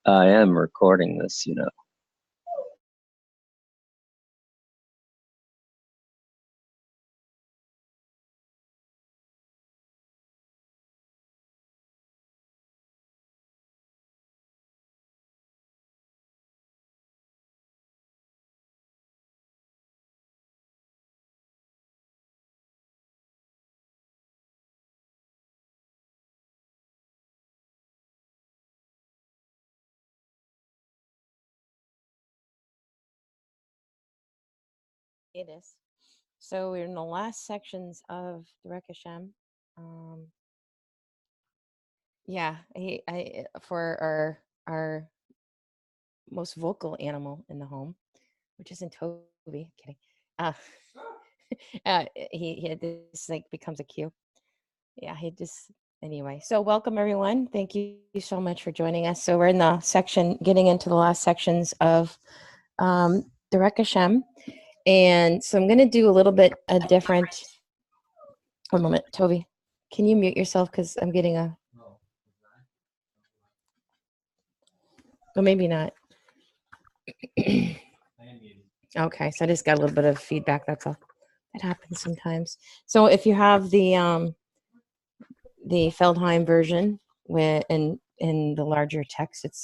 I am recording this, you know. It is. So we're in the last sections of Derech Hashem. Um, yeah, for our most vocal animal in the home, which isn't Toby. Kidding. Uh, he this like becomes a cue. Yeah, he just anyway. So welcome everyone. Thank you so much for joining us. So we're in the section, getting into the last sections of Derech Hashem. And so I'm going to do a little bit a different. One moment, Toby. Can you mute yourself? Because I'm getting a. Well, maybe not. Okay, so I just got a little bit of feedback. That's all. That happens sometimes. So if you have the Feldheim version in the larger text, it's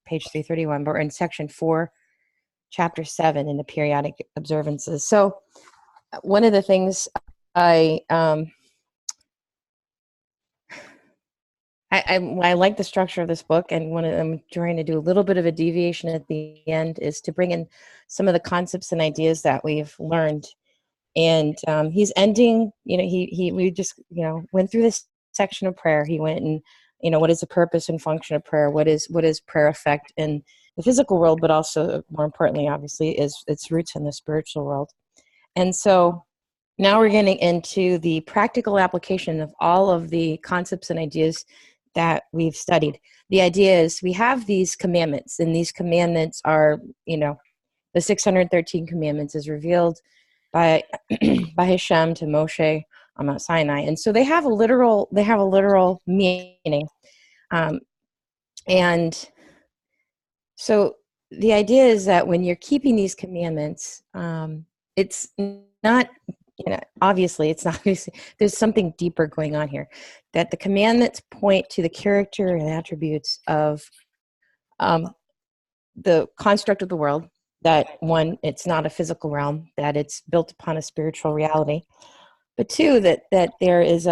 page 331, but we're in section 4, chapter 7 in the periodic observances. So one of the things I like the structure of this book, and I'm trying to do a little bit of a deviation at the end is to bring in some of the concepts and ideas that we've learned. And he's ending, we just, went through this section of prayer. He went and, what is the purpose and function of prayer? What is prayer effect in the physical world, but also more importantly, obviously, is its roots in the spiritual world. And so now we're getting into the practical application of all of the concepts and ideas that we've studied. The idea is we have these commandments, and these commandments are, the 613 commandments is revealed by by Hashem to Moshe on Mount Sinai, and so they have a literal meaning, and so the idea is that when you're keeping these commandments, it's not, obviously there's something deeper going on here, that the commandments point to the character and attributes of the construct of the world, that one, it's not a physical realm, that it's built upon a spiritual reality, but two, that there is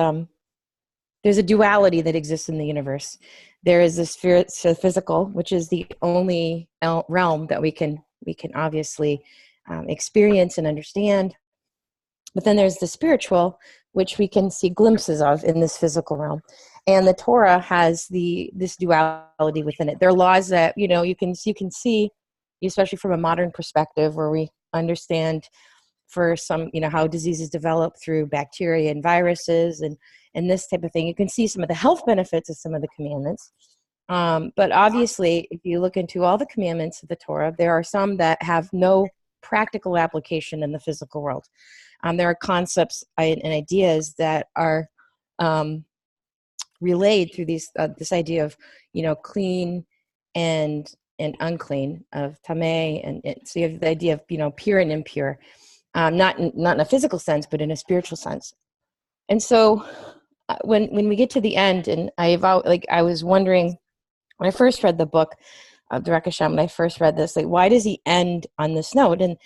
there's a duality that exists in the universe. There is this physical, which is the only realm that we can obviously experience and understand. But then there's the spiritual, which we can see glimpses of in this physical realm. And the Torah has this duality within it. There are laws that, you can see, especially from a modern perspective, where we understand for some, how diseases develop through bacteria and viruses and this type of thing. You can see some of the health benefits of some of the commandments. But obviously, if you look into all the commandments of the Torah, there are some that have no practical application in the physical world. There are concepts and ideas that are relayed through this idea of, clean and unclean, of tameh, and so you have the idea of, pure and impure, not in a physical sense, but in a spiritual sense. And so when we get to the end, and I was wondering when I first read the book of Derech Hashem, when I first read this, why does he end on this note? And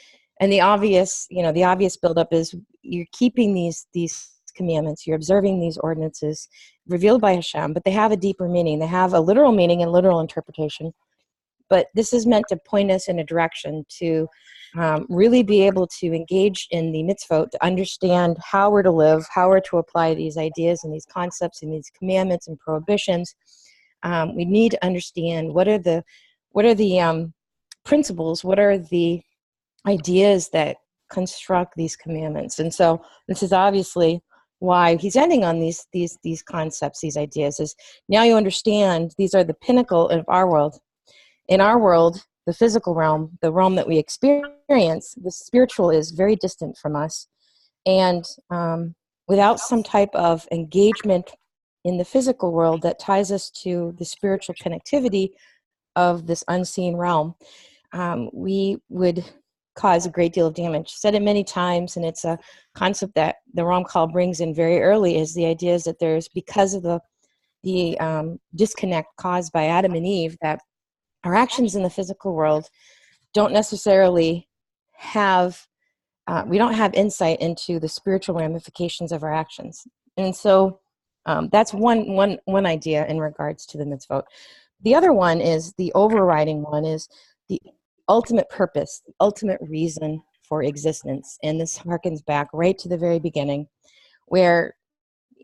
the obvious buildup is you're keeping these commandments, you're observing these ordinances revealed by Hashem, but they have a deeper meaning. They have a literal meaning and literal interpretation. But this is meant to point us in a direction to really be able to engage in the mitzvot, to understand how we're to live, how we're to apply these ideas and these concepts and these commandments and prohibitions. We need to understand what are the principles, what are the ideas that construct these commandments. And so this is obviously why he's ending on these concepts, these ideas, is now you understand these are the pinnacle of our world. In our world, the physical realm, the realm that we experience, the spiritual is very distant from us. And without some type of engagement in the physical world that ties us to the spiritual connectivity, of this unseen realm, we would cause a great deal of damage. Said it many times, and it's a concept that the Ramchal brings in very early, is the idea is that there's, because of the disconnect caused by Adam and Eve, that our actions in the physical world don't necessarily have, we don't have insight into the spiritual ramifications of our actions. And so that's one idea in regards to the mitzvot. The other one is, the overriding one is the ultimate purpose, the ultimate reason for existence. And this harkens back right to the very beginning, where,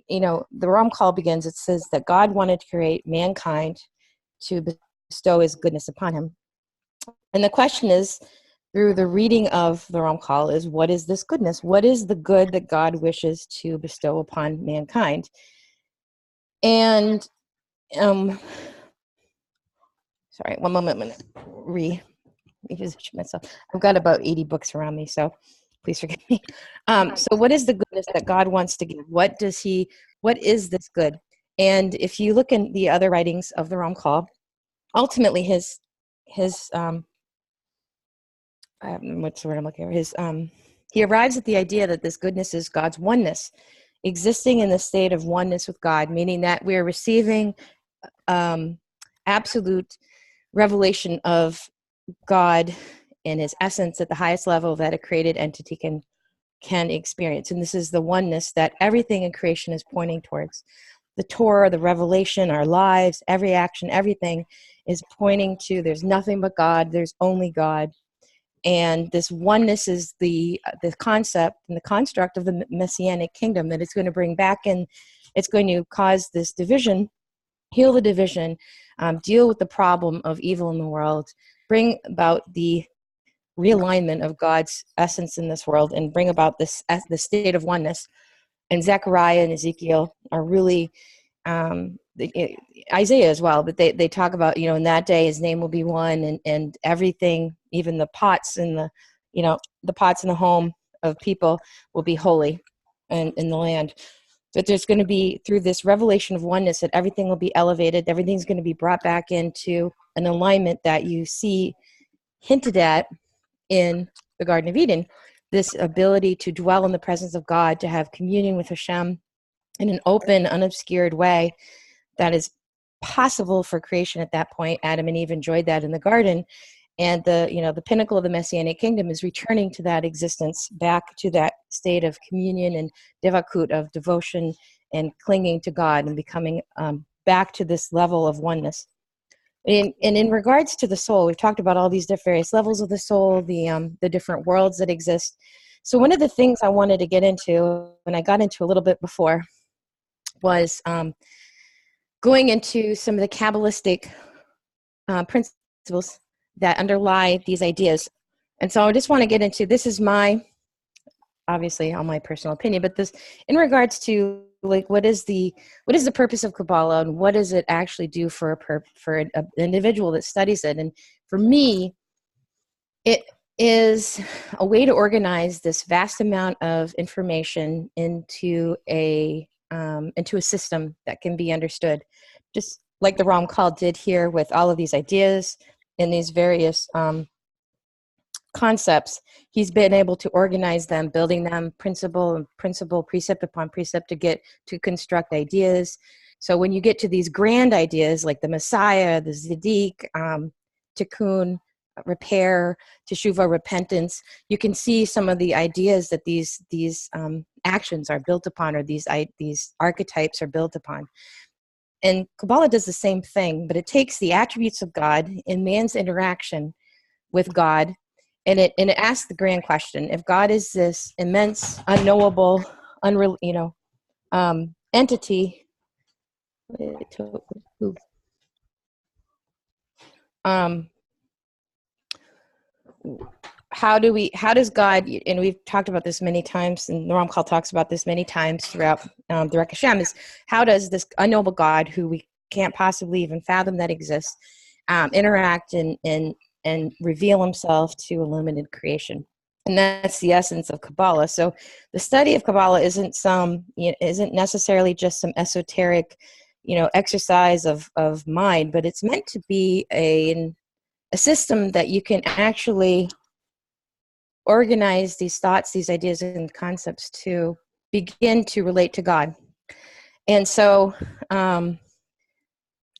the Ramchal begins, it says that God wanted to create mankind to bestow his goodness upon him. And the question is, through the reading of the Ramchal, is, what is this goodness? What is the good that God wishes to bestow upon mankind? And, sorry, one moment, I'm going to reposition myself. I've got about 80 books around me, so please forgive me. So what is the goodness that God wants to give? What is this good? And if you look in the other writings of the Ramchal, ultimately his what's the word I'm looking for? He arrives at the idea that this goodness is God's oneness, existing in the state of oneness with God, meaning that we're receiving absolute revelation of God in his essence at the highest level that a created entity can experience. And this is the oneness that everything in creation is pointing towards. The Torah, the revelation, our lives, every action, everything is pointing to, there's nothing but God, there's only God. And this oneness is the concept and the construct of the Messianic kingdom that it's going to bring back in. It's going to cause this division, heal the division, deal with the problem of evil in the world, bring about the realignment of God's essence in this world, and bring about the state of oneness. And Zechariah and Ezekiel are really, Isaiah as well, but they talk about, in that day his name will be one, and everything, even the pots in the pots in the home of people will be holy in the land. But there's going to be, through this revelation of oneness, that everything will be elevated, everything's going to be brought back into an alignment that you see hinted at in the Garden of Eden. This ability to dwell in the presence of God, to have communion with Hashem in an open, unobscured way that is possible for creation at that point. Adam and Eve enjoyed that in the garden. And the pinnacle of the Messianic kingdom is returning to that existence, back to that state of communion and devakut, of devotion and clinging to God, and becoming back to this level of oneness. And in regards to the soul, we've talked about all these various levels of the soul, the different worlds that exist. So one of the things I wanted to get into, and I got into a little bit before, was going into some of the Kabbalistic principles that underlie these ideas. And so I just want to get into, this is obviously all my personal opinion, but this, in regards to, like, what is the purpose of Kabbalah, and what does it actually do for an individual that studies it? And for me, it is a way to organize this vast amount of information into a system that can be understood, just like the Ramchal did here with all of these ideas and these various concepts. He's been able to organize them, building them principle, precept upon precept, to construct ideas. So when you get to these grand ideas like the Messiah, the Zedek, Tikkun, repair, Teshuvah, repentance, you can see some of the ideas that these actions are built upon, or these archetypes are built upon. And Kabbalah does the same thing, but it takes the attributes of God in man's interaction with God, and it asks the grand question: if God is this immense, unknowable, unreal, entity, how does God, and we've talked about this many times, and the Ramchal talks about this many times throughout Derech Hashem, is how does this unknowable God, who we can't possibly even fathom that exists, interact and reveal himself to illuminated creation? And that's the essence of Kabbalah. So the study of Kabbalah isn't necessarily just some esoteric, exercise of mind, but it's meant to be a system that you can actually organize these thoughts, these ideas and concepts to begin to relate to God. And so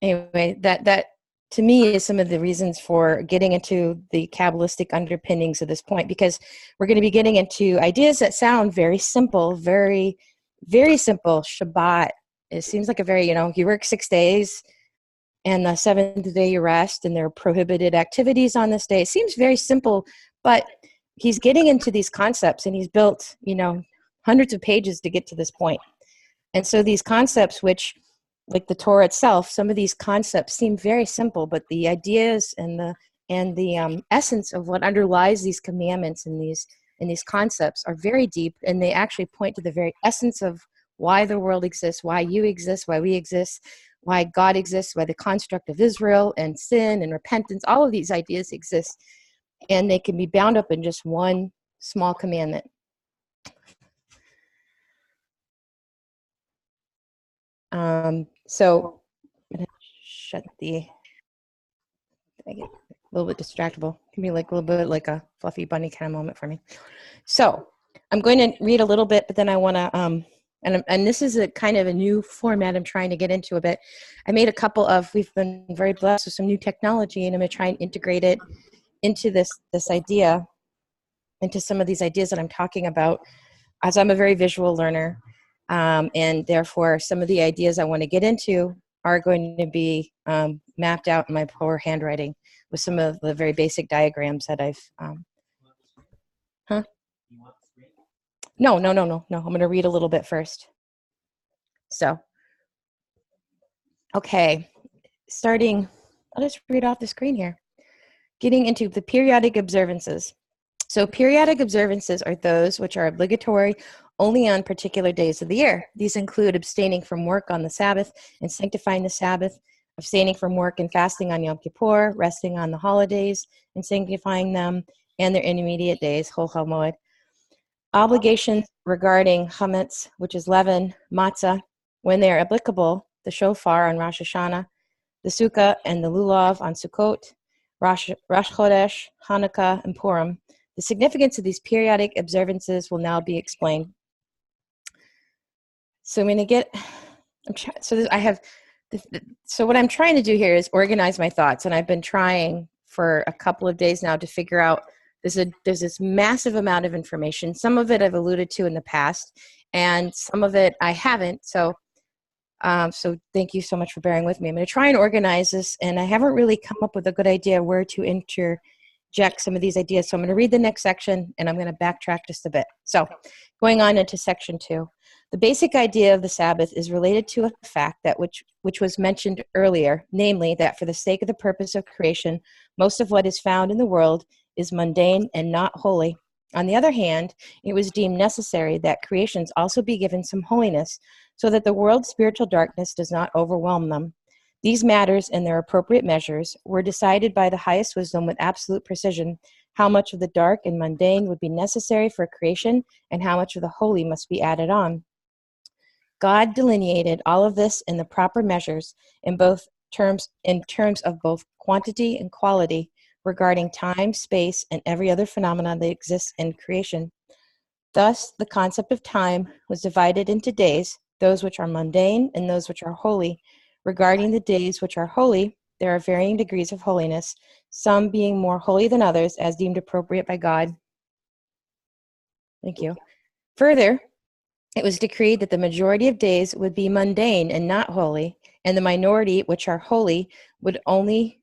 anyway, that to me is some of the reasons for getting into the Kabbalistic underpinnings of this point, because we're going to be getting into ideas that sound very simple, very, very simple. Shabbat, it seems like a very, you work 6 days and the seventh day you rest, and there are prohibited activities on this day. It seems very simple, but he's getting into these concepts, and he's built, hundreds of pages to get to this point. And so these concepts, which, like the Torah itself, some of these concepts seem very simple, but the ideas and the essence of what underlies these commandments and these concepts are very deep, and they actually point to the very essence of why the world exists, why you exist, why we exist, why God exists, why the construct of Israel and sin and repentance, all of these ideas exist, and they can be bound up in just one small commandment. So I'm going to I get a little bit distractible. It can be like a little bit like a fluffy bunny kind of moment for me. So I'm going to read a little bit, but then I want to, and this is a kind of a new format I'm trying to get into a bit. I made a couple of, we've been very blessed with some new technology, and I'm going to try and integrate it into this idea, into some of these ideas that I'm talking about, as I'm a very visual learner. And therefore, some of the ideas I want to get into are going to be mapped out in my poor handwriting with some of the very basic diagrams that I've... No. I'm going to read a little bit first. So, okay, I'll just read off the screen here. Getting into the periodic observances. So periodic observances are those which are obligatory only on particular days of the year. These include abstaining from work on the Sabbath and sanctifying the Sabbath, abstaining from work and fasting on Yom Kippur, resting on the holidays and sanctifying them, and their intermediate days, Chol HaMoed. Obligations regarding chametz, which is leaven, matzah, when they are applicable, the shofar on Rosh Hashanah, the sukkah and the lulav on Sukkot, Rosh Chodesh, Hanukkah, and Purim. The significance of these periodic observances will now be explained. So I'm going to get, so what I'm trying to do here is organize my thoughts, and I've been trying for a couple of days now to figure out, there's this massive amount of information. Some of it I've alluded to in the past, and some of it I haven't. So thank you so much for bearing with me. I'm going to try and organize this, and I haven't really come up with a good idea where to interject some of these ideas. So I'm going to read the next section, and I'm going to backtrack just a bit. So going on into section 2. The basic idea of the Sabbath is related to a fact that which was mentioned earlier, namely that for the sake of the purpose of creation, most of what is found in the world is mundane and not holy. On the other hand, it was deemed necessary that creations also be given some holiness, so that the world's spiritual darkness does not overwhelm them. These matters and their appropriate measures were decided by the highest wisdom with absolute precision, how much of the dark and mundane would be necessary for creation and how much of the holy must be added on. God delineated all of this in the proper measures in terms of both quantity and quality regarding time, space, and every other phenomenon that exists in creation. Thus, the concept of time was divided into days, those which are mundane and those which are holy. Regarding the days which are holy, there are varying degrees of holiness, some being more holy than others as deemed appropriate by God. Thank you. Further, it was decreed that the majority of days would be mundane and not holy, and the minority, which are holy, would only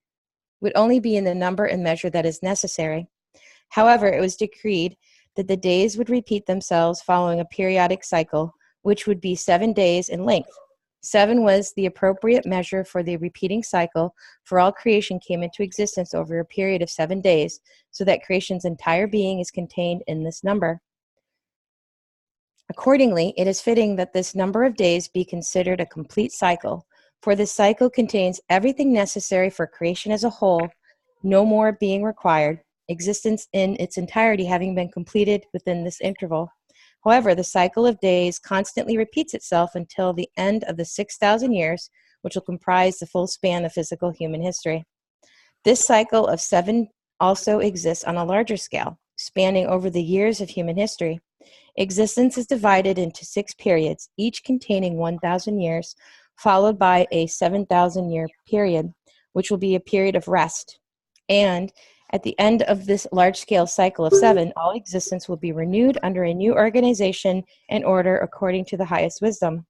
be in the number and measure that is necessary. However, it was decreed that the days would repeat themselves following a periodic cycle, which would be 7 days in length. 7 was the appropriate measure for the repeating cycle, for all creation came into existence over a period of 7 days, so that creation's entire being is contained in this number. Accordingly, it is fitting that this number of days be considered a complete cycle, for this cycle contains everything necessary for creation as a whole, no more being required, existence in its entirety having been completed within this interval. However, the cycle of days constantly repeats itself until the end of the 6,000 years, which will comprise the full span of physical human history. This cycle of 7 also exists on a larger scale, spanning over the years of human history. Existence is divided into 6 periods, each containing 1,000 years, followed by a 7,000-year period, which will be a period of rest. And at the end of this large-scale cycle of 7, all existence will be renewed under a new organization and order according to the highest wisdom.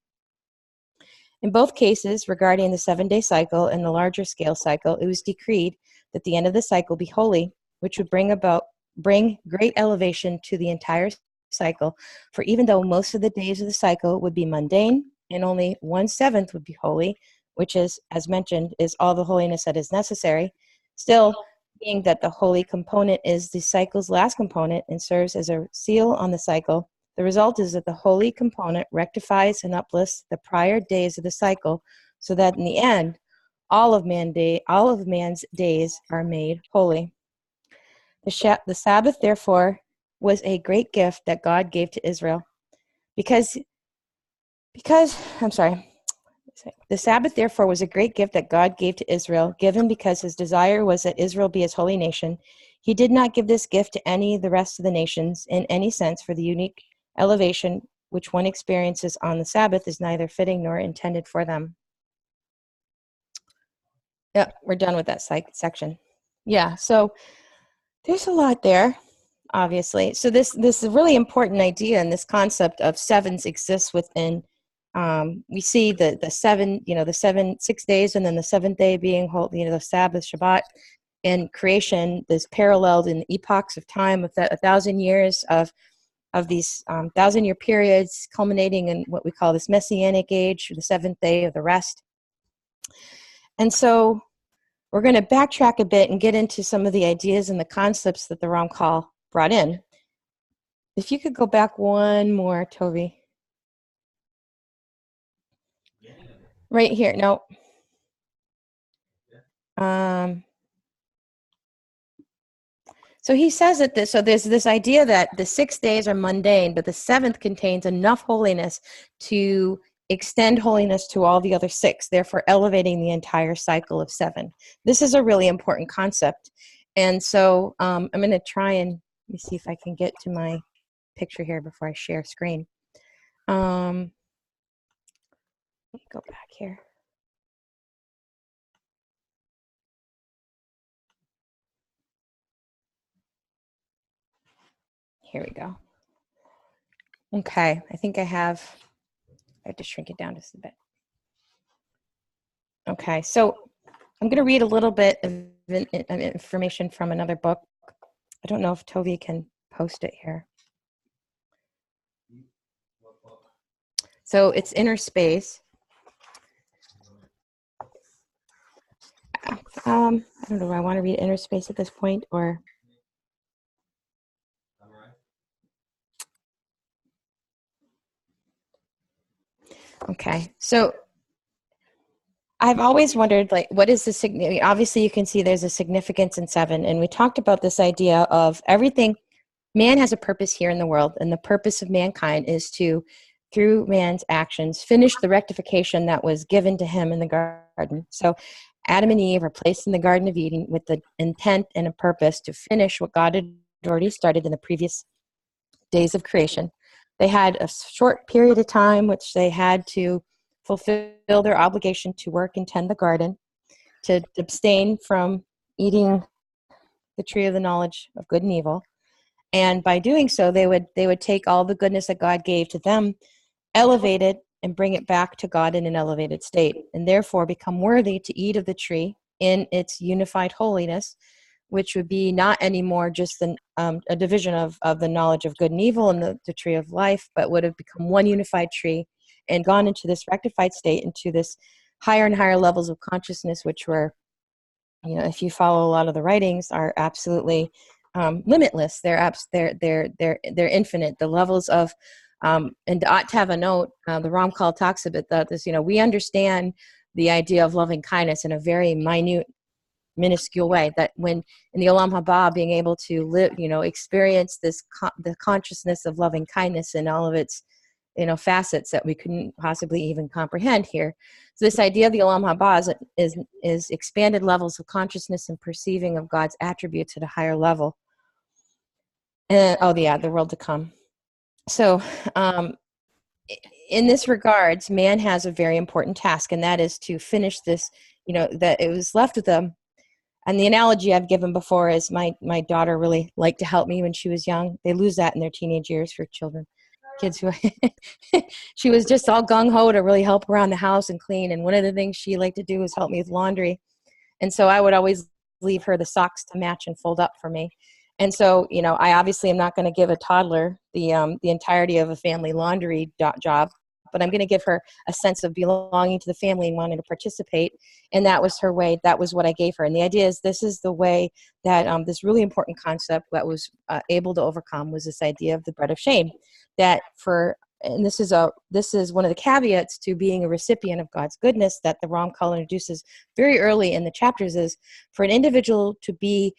In both cases, regarding the 7-day cycle and the larger scale cycle, it was decreed that the end of the cycle be holy, which would bring great elevation to the entire cycle. For even though most of the days of the cycle would be mundane and only 1/7 would be holy, which is, as mentioned, is all the holiness that is necessary, still, being that the holy component is the cycle's last component and serves as a seal on the cycle, the result is that the holy component rectifies and uplifts the prior days of the cycle, so that in the end, all of man's days are made holy. The Sabbath, therefore, was a great gift that God gave to Israel. The Sabbath, therefore, was a great gift that God gave to Israel, given because his desire was that Israel be his holy nation. He did not give this gift to any of the rest of the nations in any sense, for the unique elevation which one experiences on the Sabbath is neither fitting nor intended for them. Yeah, we're done with that section. Yeah, so there's a lot there, obviously. So this is a really important idea, and this concept of sevens exists within. We see the 6 days, and then the 7th day being holy, the Sabbath, Shabbat, and creation is paralleled in epochs of time of 1,000 years of these 1,000-year periods, culminating in what we call this Messianic age, the 7th day of the rest. And so we're going to backtrack a bit and get into some of the ideas and the concepts that the Ramchal brought in. If you could go back one more, Toby. Right here. No. So he says that there's this idea that the 6 days are mundane, but the 7th contains enough holiness to extend holiness to all the other 6, therefore elevating the entire cycle of 7. This is a really important concept. And so I'm going to try and let me see if I can get to my picture here before I share screen. Let me go back here. Here we go. Okay, I think I have to shrink it down just a bit. Okay, so I'm going to read a little bit of information from another book. I don't know if Toby can post it here. So it's Inner Space. I don't know, do I want to read Inner Space at this point, or? Okay, so I've always wondered, what is the significance? Obviously, you can see there's a significance in 7, and we talked about this idea of everything. Man has a purpose here in the world, and the purpose of mankind is to, through man's actions, finish the rectification that was given to him in the garden. So Adam and Eve are placed in the Garden of Eden with the intent and a purpose to finish what God had already started in the previous days of creation. They had a short period of time which they had to fulfill their obligation to work and tend the garden, to abstain from eating the tree of the knowledge of good and evil. And by doing so, they would take all the goodness that God gave to them, elevate it, and bring it back to God in an elevated state, and therefore become worthy to eat of the tree in its unified holiness, which would be not anymore just a division of the knowledge of good and evil and the tree of life, but would have become one unified tree and gone into this rectified state, into this higher and higher levels of consciousness, which were, if you follow a lot of the writings, are absolutely limitless. They're infinite. The levels of and ought to have a note. The Ramchal talks about that. This, we understand the idea of loving kindness in a very minute, minuscule way. That when in the Olam Haba, being able to live, experience this the consciousness of loving kindness in all of its facets that we couldn't possibly even comprehend here. So this idea of the Olam Haba is expanded levels of consciousness and perceiving of God's attributes at a higher level. And the world to come. So in this regards, man has a very important task, and that is to finish this, that it was left with them. And the analogy I've given before is my daughter really liked to help me when she was young. They lose that in their teenage years for kids who she was just all gung-ho to really help around the house and clean. And one of the things she liked to do was help me with laundry. And so I would always leave her the socks to match and fold up for me. And so, I obviously am not going to give a toddler the entirety of a family laundry job, but I'm going to give her a sense of belonging to the family and wanting to participate. And that was her way. That was what I gave her. And the idea is this is the way that this really important concept that was able to overcome was this idea of the bread of shame. And this is one of the caveats to being a recipient of God's goodness that the Ram Kal introduces very early in the chapters is for an individual to be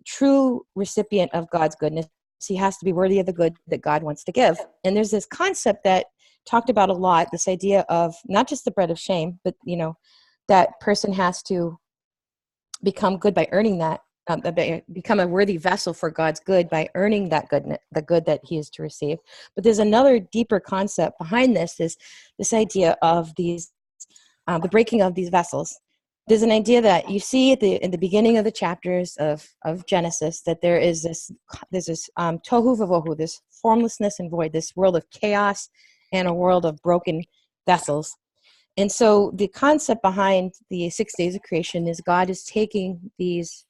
true recipient of God's goodness, he has to be worthy of the good that God wants to give. And there's this concept that talked about a lot, this idea of not just the bread of shame, but that person has to become good by earning that, become a worthy vessel for God's good by earning that goodness, the good that he is to receive. But there's another deeper concept behind this, is this idea of these the breaking of these vessels. There's an idea that you see in the beginning of the chapters of Genesis that there's this tohu vavohu, this formlessness and void, this world of chaos and a world of broken vessels. And so the concept behind the 6 days of creation is God is taking these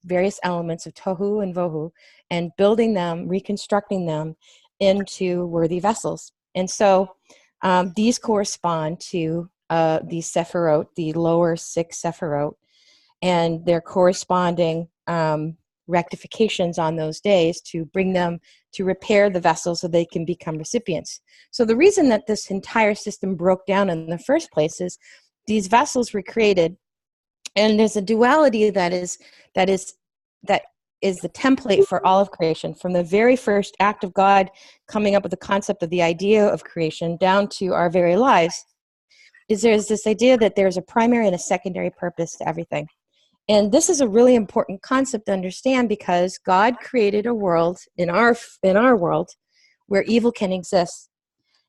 various elements of tohu and vohu and building them, reconstructing them into worthy vessels. And so these correspond to the Sephirot, the lower 6 Sephirot, and their corresponding rectifications on those days to bring them to repair the vessels so they can become recipients. So the reason that this entire system broke down in the first place is these vessels were created, and there's a duality that is the template for all of creation, from the very first act of God coming up with the concept of the idea of creation down to our very lives. There's this idea that there's a primary and a secondary purpose to everything. And this is a really important concept to understand because God created a world in our world where evil can exist.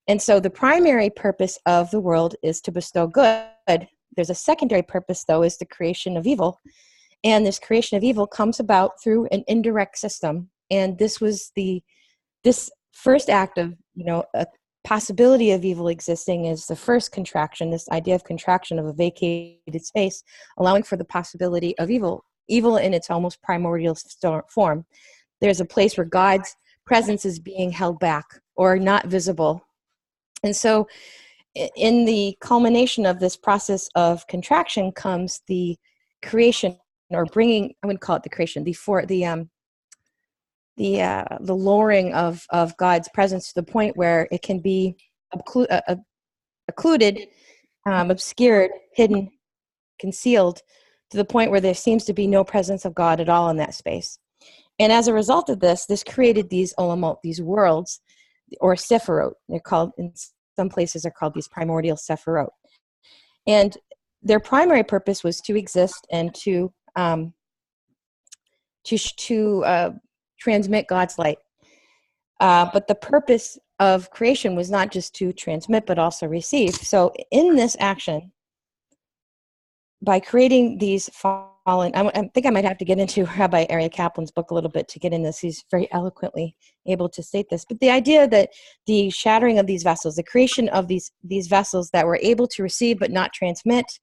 And so the primary purpose of the world is to bestow good. There's a secondary purpose, though, is the creation of evil. And this creation of evil comes about through an indirect system. And this first act of, a possibility of evil existing is the first contraction, this idea of contraction of a vacated space, allowing for the possibility of evil in its almost primordial form. There's a place where God's presence is being held back or not visible. And so in the culmination of this process of contraction comes the creation, or bringing, I wouldn't call it the creation, the lowering of God's presence to the point where it can be occluded, obscured, hidden, concealed, to the point where there seems to be no presence of God at all in that space. And as a result of this created these olamot, these worlds, or sephirot. They're called, in some places are called these primordial sephirot. And their primary purpose was to exist and to transmit God's light. But the purpose of creation was not just to transmit, but also receive. So in this action, by creating these fallen, I think I might have to get into Rabbi Aryeh Kaplan's book a little bit to get in this. He's very eloquently able to state this. But the idea that the shattering of these vessels, the creation of these vessels that were able to receive but not transmit,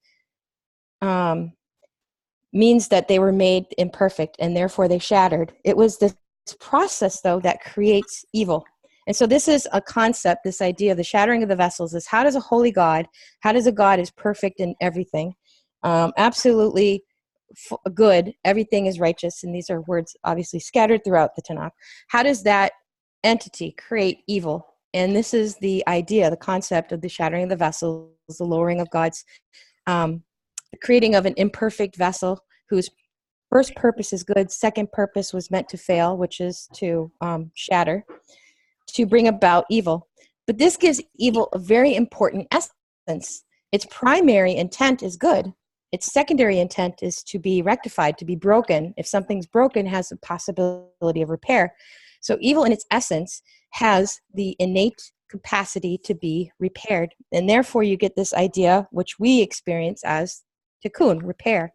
means that they were made imperfect and therefore they shattered. It was this process, though, that creates evil. And so this is a concept, this idea of the shattering of the vessels is how does a holy God, how does a God is perfect in everything, absolutely good, everything is righteous, and these are words obviously scattered throughout the Tanakh. How does that entity create evil? And this is the idea, the concept of the shattering of the vessels, the lowering of God's, the creating of an imperfect vessel whose first purpose is good, second purpose was meant to fail, which is to shatter, to bring about evil. But this gives evil a very important essence. Its primary intent is good. Its secondary intent is to be rectified, to be broken. If something's broken, it has a possibility of repair. So evil in its essence has the innate capacity to be repaired. And therefore you get this idea, which we experience as tikkun, repair.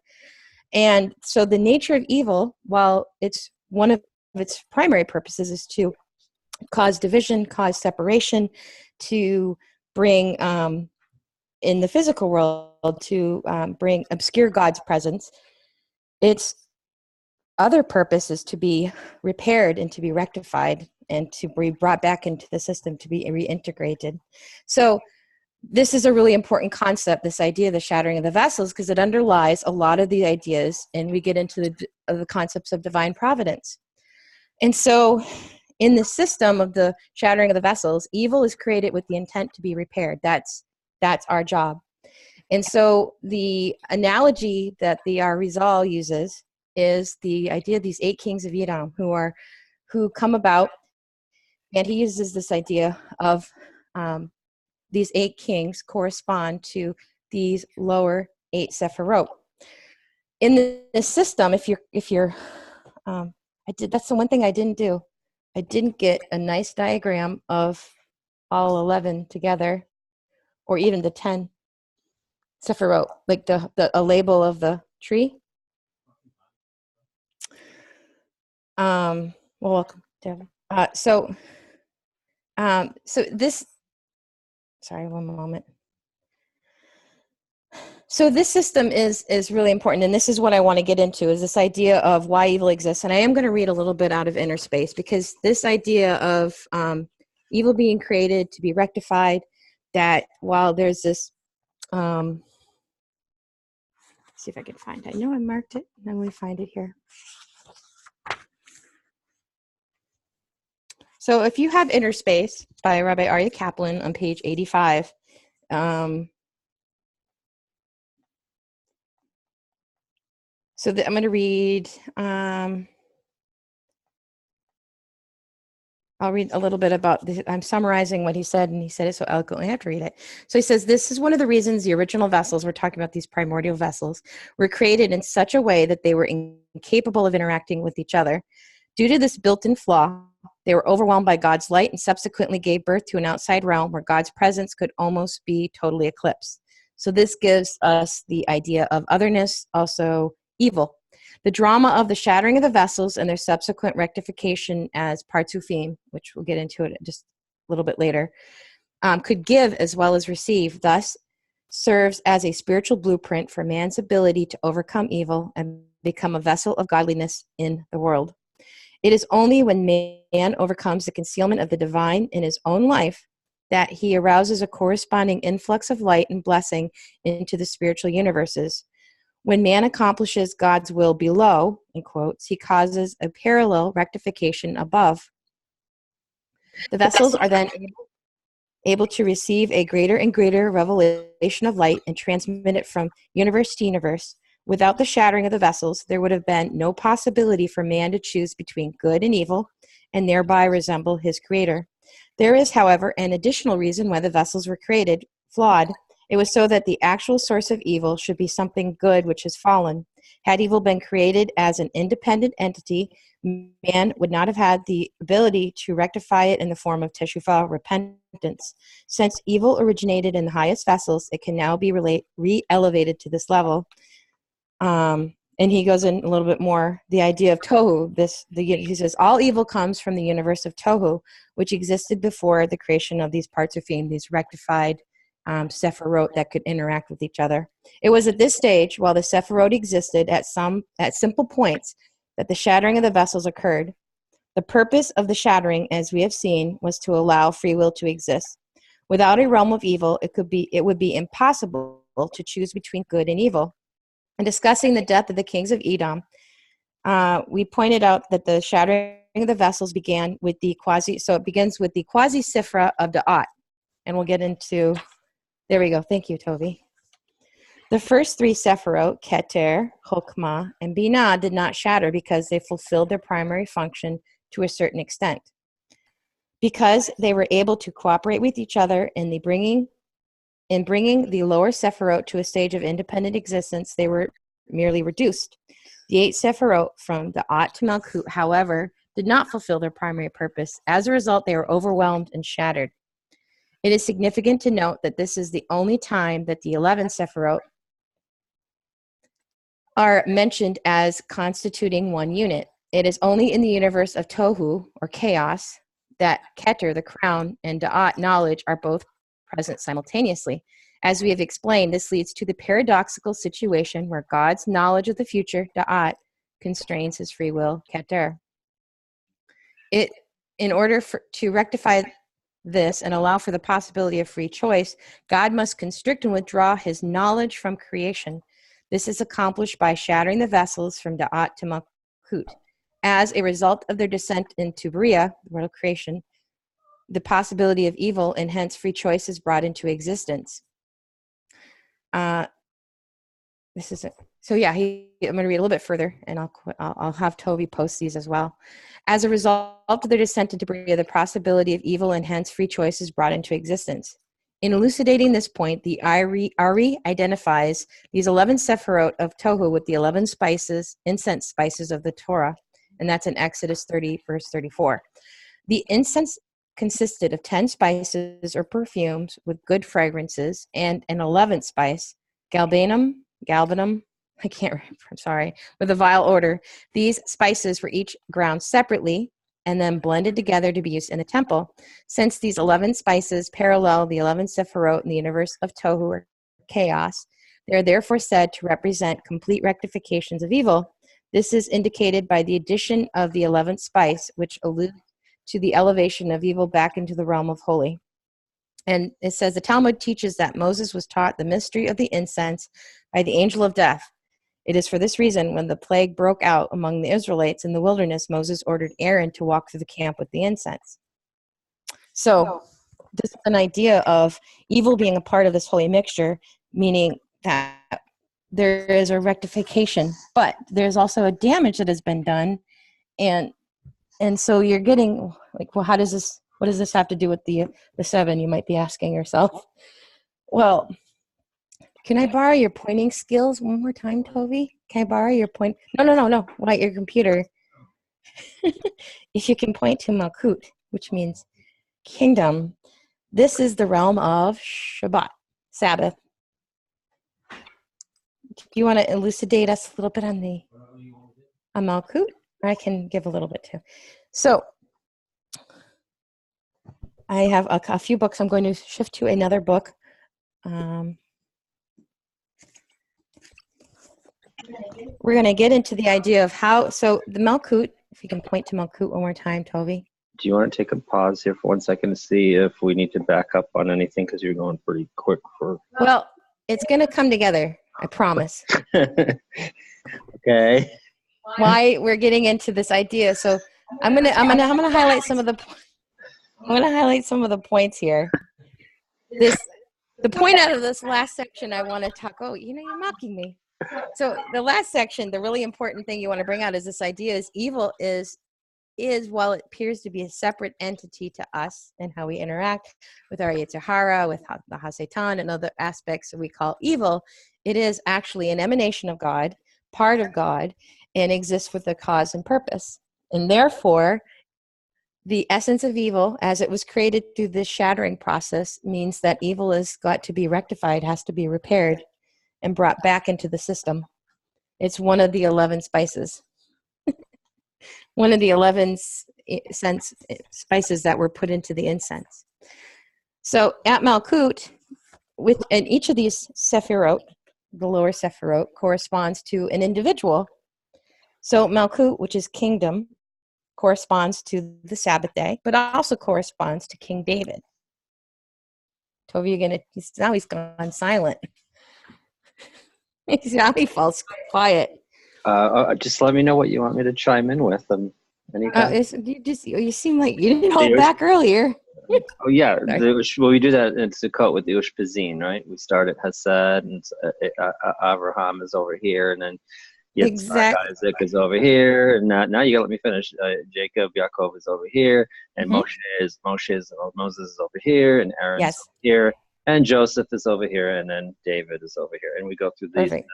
And so the nature of evil, while it's one of its primary purposes is to cause division, cause separation, to bring, in the physical world, to bring obscure God's presence, its other purpose is to be repaired and to be rectified and to be brought back into the system, to be reintegrated. So this is a really important concept, this idea of the shattering of the vessels, because it underlies a lot of the ideas, and we get into the concepts of divine providence. And so in the system of the shattering of the vessels, evil is created with the intent to be repaired. That's our job. And so the analogy that the Arizal uses is the idea of these 8 kings of Edom who come about, and he uses this idea of these 8 kings correspond to these lower 8 sephirot. In the system, if you're that's the one thing I didn't do. I didn't get a nice diagram of all 11 together, or even the 10 sephirot, like a label of the tree. Well, welcome, Devin. So this. Sorry, one moment. So this system is really important, and this is what I want to get into, is this idea of why evil exists. And I am going to read a little bit out of Inner Space, because this idea of evil being created to be rectified, that while there's this, let's see if I can find it. I know I marked it. Now we find it here. So if you have Inner Space by Rabbi Aryeh Kaplan on page 85, so I'm going to read, I'll read a little bit about this. I'm summarizing what he said, and he said it so eloquently, I have to read it. So he says, this is one of the reasons the original vessels, we're talking about these primordial vessels, were created in such a way that they were incapable of interacting with each other. Due to this built-in flaw, they were overwhelmed by God's light and subsequently gave birth to an outside realm where God's presence could almost be totally eclipsed. So this gives us the idea of otherness, also evil. The drama of the shattering of the vessels and their subsequent rectification as partsufim, which we'll get into it just a little bit later, could give as well as receive, thus serves as a spiritual blueprint for man's ability to overcome evil and become a vessel of godliness in the world. It is only when man overcomes the concealment of the divine in his own life that he arouses a corresponding influx of light and blessing into the spiritual universes. When man accomplishes God's will below, in quotes, he causes a parallel rectification above. The vessels are then able to receive a greater and greater revelation of light and transmit it from universe to universe. Without the shattering of the vessels, there would have been no possibility for man to choose between good and evil and thereby resemble his creator. There is, however, an additional reason why the vessels were created, flawed. It was so that the actual source of evil should be something good which has fallen. Had evil been created as an independent entity, man would not have had the ability to rectify it in the form of teshuvah, repentance. Since evil originated in the highest vessels, it can now be re-elevated to this level. And he goes in a little bit more, the idea of tohu. He says, all evil comes from the universe of tohu, which existed before the creation of these partsufim, these rectified sephirot that could interact with each other. It was at this stage, while the sephirot existed at simple points, that the shattering of the vessels occurred. The purpose of the shattering, as we have seen, was to allow free will to exist. Without a realm of evil, it would be impossible to choose between good and evil. In discussing the death of the kings of Edom, we pointed out that the shattering of the vessels began with it begins with the quasi-sifra of Da'at. And we'll get into, there we go. Thank you, Toby. The first 3 sephirot, Keter, Chokmah, and Binah, did not shatter because they fulfilled their primary function to a certain extent. Because they were able to cooperate with each other in bringing the lower Sephirot to a stage of independent existence, they were merely reduced. The 8 Sephirot from the At to Malkut, however, did not fulfill their primary purpose. As a result, they were overwhelmed and shattered. It is significant to note that this is the only time that the 11 Sephirot are mentioned as constituting one unit. It is only in the universe of Tohu, or chaos, that Keter, the crown, and Da'at, knowledge, are both present simultaneously. As we have explained, this leads to the paradoxical situation where God's knowledge of the future, Da'at, constrains his free will, Keter. In order to rectify this and allow for the possibility of free choice, God must constrict and withdraw his knowledge from creation. This is accomplished by shattering the vessels from Da'at to Malkut. As a result of their descent into Bria, the world of creation, the possibility of evil and hence free choice is brought into existence. This is it. So yeah, I'm going to read a little bit further, and I'll have Tovi post these as well. As a result of their descent into Bria, the possibility of evil and hence free choice is brought into existence. In elucidating this point, the Ari identifies these 11 Sephirot of Tohu with the 11 incense spices of the Torah, and that's in Exodus 30, verse 34. The incense consisted of 10 spices or perfumes with good fragrances, and an 11th spice, galbanum, I can't remember, I'm sorry, with a vile odor. These spices were each ground separately and then blended together to be used in the temple. Since these 11 spices parallel the 11 Sephirot in the universe of Tohu, or chaos, they are therefore said to represent complete rectifications of evil. This is indicated by the addition of the 11th spice, which alludes to the elevation of evil back into the realm of holy. And it says, the Talmud teaches that Moses was taught the mystery of the incense by the angel of death. It is for this reason, when the plague broke out among the Israelites in the wilderness, Moses ordered Aaron to walk through the camp with the incense. So this is an idea of evil being a part of this holy mixture, meaning that there is a rectification, but there's also a damage that has been done. And so you're getting, like, well, what does this have to do with the 7, you might be asking yourself. Well, can I borrow your pointing skills one more time, Tovi? Can I borrow your point? No. What, your computer? If you can point to Malkut, which means kingdom, this is the realm of Shabbat, Sabbath. Do you want to elucidate us a little bit on Malkut? I can give a little bit too. So I have a few books. I'm going to shift to another book. We're going to get into the idea of how, so the Malkut, if you can point to Malkut one more time, Tovi. Do you want to take a pause here for 1 second to see if we need to back up on anything? Because you're going pretty quick for... Well, it's going to come together, I promise. Okay. Why we're getting into this idea. So I'm gonna highlight some of the points here. The point out of this last section I want to talk. Oh, you're mocking me. So the last section, the really important thing you want to bring out is this idea is evil is while it appears to be a separate entity to us and how we interact with our Yetzer Hara, with the HaSatan and other aspects that we call evil, it is actually an emanation of God, part of God, and exists with a cause and purpose. And therefore, the essence of evil, as it was created through this shattering process, means that evil has got to be rectified, has to be repaired, and brought back into the system. It's one of the 11 spices. One of the 11 spices that were put into the incense. So at Malkut, and each of these Sephirot, the lower Sephirot, corresponds to an individual. So Malkut, which is kingdom, corresponds to the Sabbath day, but also corresponds to King David. Tovi, now he's gone silent. Now he falls quiet. Just let me know what you want me to chime in with. You seem like you didn't hold back earlier. Oh yeah, we do that in Sukkot with the Ushpizin, right? We start at Hesed, and Avraham is over here, and then Yitzhak, Exactly. Isaac is over here. And now you gotta let me finish. Jacob, Yaakov is over here, and Hmm. Moses is over here, and Aaron's Yes. over here, and Joseph is over here, and then David is over here, and we go through Perfect.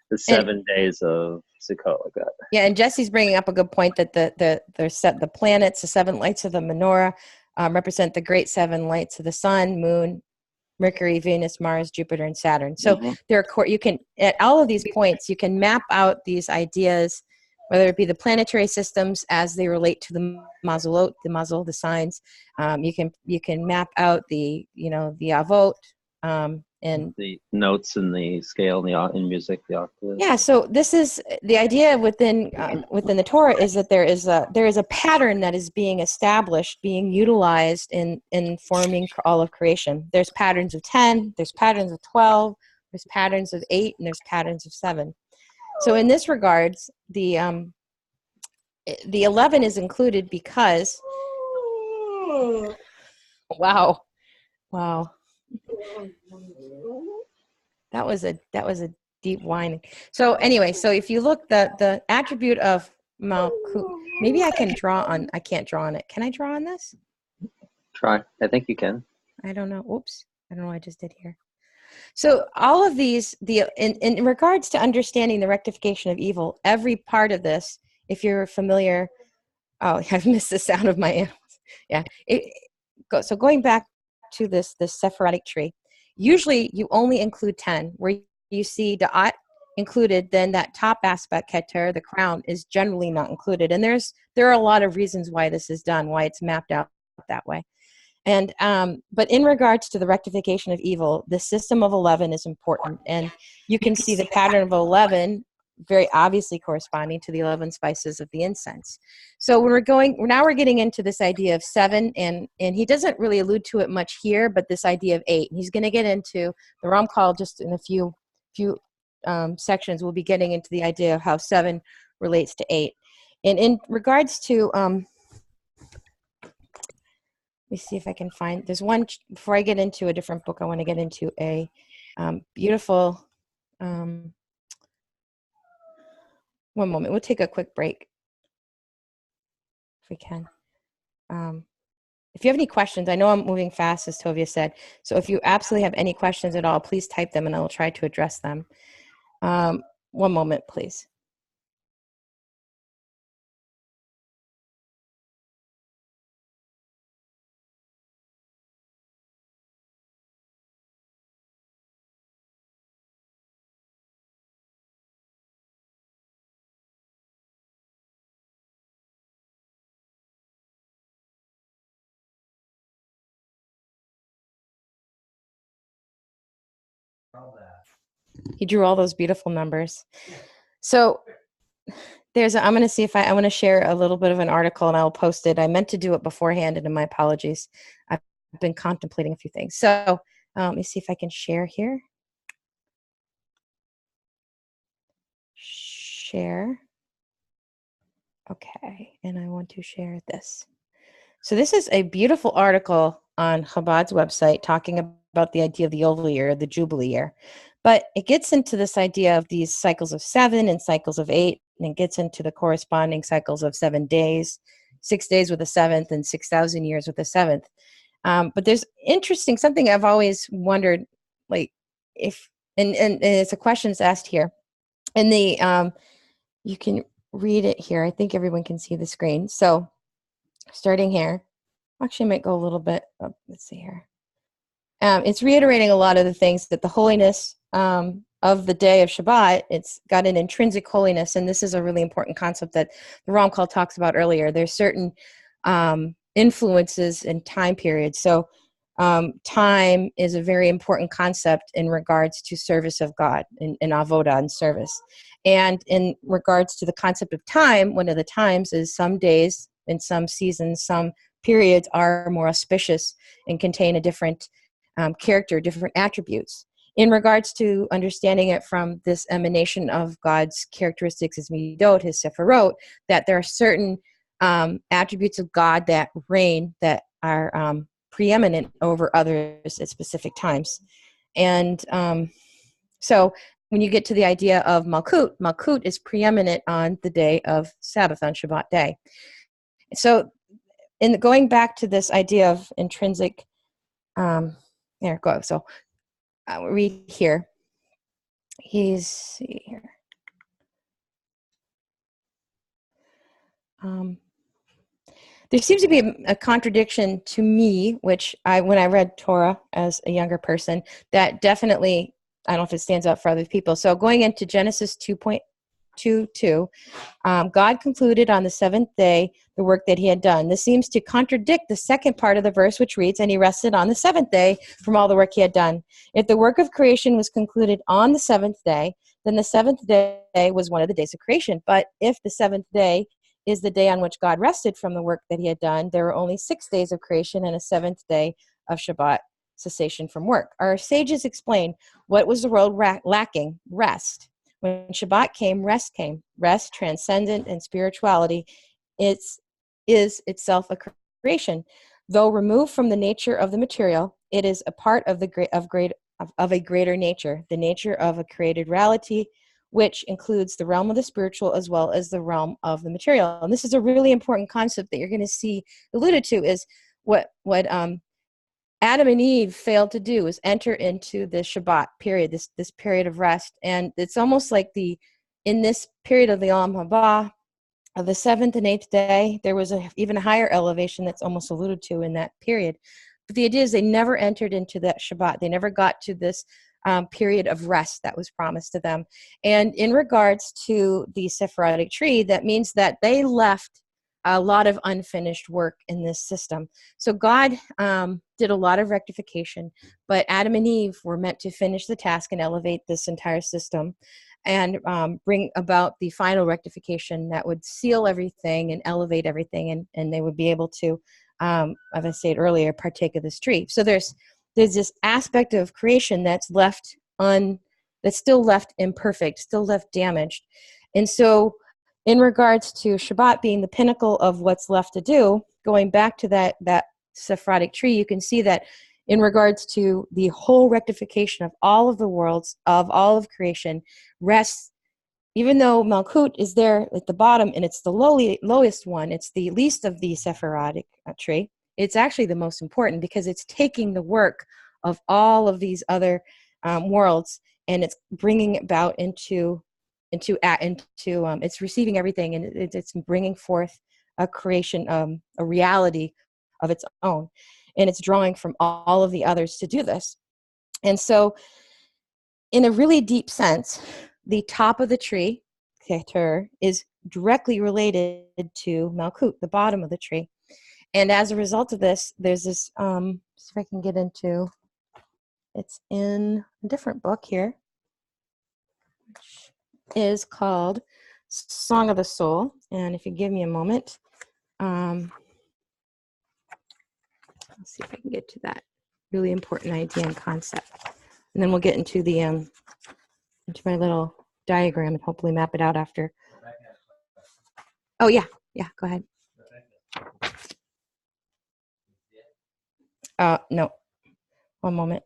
the And 7 days of Sukkot like that. yeah, and Jesse's bringing up a good point that the planets, the seven lights of the menorah, represent the great seven lights of the sun, moon, Mercury, Venus, Mars, Jupiter, and Saturn. So Mm-hmm. there are you can at all of these points you can map out these ideas, whether it be the planetary systems as they relate to the mazalot, the signs. You can map out the the avot, and The notes in the scale in music, the octave. yeah. So this is the idea within the Torah, is that there is a pattern that is being established, being utilized in forming all of creation. There's patterns of 10, there's patterns of 12, there's patterns of 8, and there's patterns of 7. So in this regards, the 11 is included because wow, wow, that was a deep whining. So anyway, so if you look, the attribute of Malkut, maybe I can't draw on it. Can I draw on this? Try. I think you can. I don't know. Oops. I don't know what I just did here. So all of these, in regards to understanding the rectification of evil, every part of this, if you're familiar, oh, I've missed the sound of my animals. Yeah. So going back to this Sephardic tree, usually you only include 10. Where you see Da'at included, then that top aspect, Keter, the crown, is generally not included. And there are a lot of reasons why this is done, why it's mapped out that way. And but in regards to the rectification of evil, the system of 11 is important, and you can see the pattern of 11 very obviously corresponding to the 11 spices of the incense. So when we're getting into this idea of 7, and he doesn't really allude to it much here, but this idea of 8, and he's going to get into the Ramchal just in a few sections. We'll be getting into the idea of how 7 relates to 8, and in regards to let me see if I can find, there's one, before I get into a different book, I want to get into a beautiful, one moment, we'll take a quick break if we can. If you have any questions, I know I'm moving fast, as Tovia said, so if you absolutely have any questions at all, please type them and I will try to address them. One moment, please. He drew all those beautiful numbers. So I'm going to see if I want to share a little bit of an article and I'll post it. I meant to do it beforehand, and my apologies. I've been contemplating a few things. So let me see if I can share here. Share. Okay, and I want to share this. So this is a beautiful article on Chabad's website talking about the idea of the Yovel year, the Jubilee year. But it gets into this idea of these cycles of 7 and cycles of 8, and it gets into the corresponding cycles of 7 days, 6 days with a 7th, and 6,000 years with a 7th. But there's interesting, something I've always wondered, like if, and it's a question that's asked here. And you can read it here. I think everyone can see the screen. So starting here, actually I might go a little bit up. Let's see here. It's reiterating a lot of the things that the holiness of the day of Shabbat, it's got an intrinsic holiness, and this is a really important concept that the Ramchal talks about earlier. There's certain influences in time periods. So time is a very important concept in regards to service of God, in avodah and service. And in regards to the concept of time, one of the times is some days in some seasons, some periods are more auspicious and contain a different character, different attributes. In regards to understanding it from this emanation of God's characteristics, his midot, his sephirot, that there are certain attributes of God that reign, that are preeminent over others at specific times. And so when you get to the idea of Malkut, Malkut is preeminent on the day of Sabbath, on Shabbat day. So in going back to this idea of intrinsic, there go. So I'll read here. See here. There seems to be a contradiction to me, which when I read Torah as a younger person, that definitely, I don't know if it stands out for other people. So going into Genesis 2:22, God concluded on the seventh day the work that he had done. This seems to contradict the second part of the verse, which reads, and he rested on the seventh day from all the work he had done. If the work of creation was concluded on the seventh day, then the seventh day was one of the days of creation. But if the seventh day is the day on which God rested from the work that he had done, there were only 6 days of creation and a seventh day of Shabbat cessation from work. Our sages explain what was the world lacking? Rest. When Shabbat came, rest came. Rest, transcendent and spirituality, is itself a creation. Though removed from the nature of the material, it is a part of a greater nature, the nature of a created reality, which includes the realm of the spiritual as well as the realm of the material. And this is a really important concept that you're going to see alluded to, is what Adam and Eve failed to do is enter into the Shabbat period, this period of rest. And it's almost like in this period of the Olam Haba, of the 7th and 8th day, there was even a higher elevation that's almost alluded to in that period. But the idea is they never entered into that Shabbat. They never got to this period of rest that was promised to them. And in regards to the Sephardic tree, that means that they left a lot of unfinished work in this system. So God did a lot of rectification, but Adam and Eve were meant to finish the task and elevate this entire system and bring about the final rectification that would seal everything and elevate everything, and they would be able to, as I said earlier, partake of this tree. So there's this aspect of creation that's still left imperfect, still left damaged. And so in regards to Shabbat being the pinnacle of what's left to do, going back to that Sephardic tree, you can see that in regards to the whole rectification of all of the worlds, of all of creation, rests, even though Malkut is there at the bottom and it's the lowest one, it's the least of the Sephardic tree, it's actually the most important because it's taking the work of all of these other worlds and it's bringing about into it's receiving everything, and it's bringing forth a creation, a reality of its own, and it's drawing from all of the others to do this. And so in a really deep sense, the top of the tree, Keter, is directly related to Malkut, the bottom of the tree. And as a result of this, there's this, see if I can get into, it's in a different book here, which is called Song of the Soul. And if you give me a moment, let's see if I can get to that really important idea and concept. And then we'll get into the into my little diagram and hopefully map it out after. Oh yeah, go ahead. No, one moment.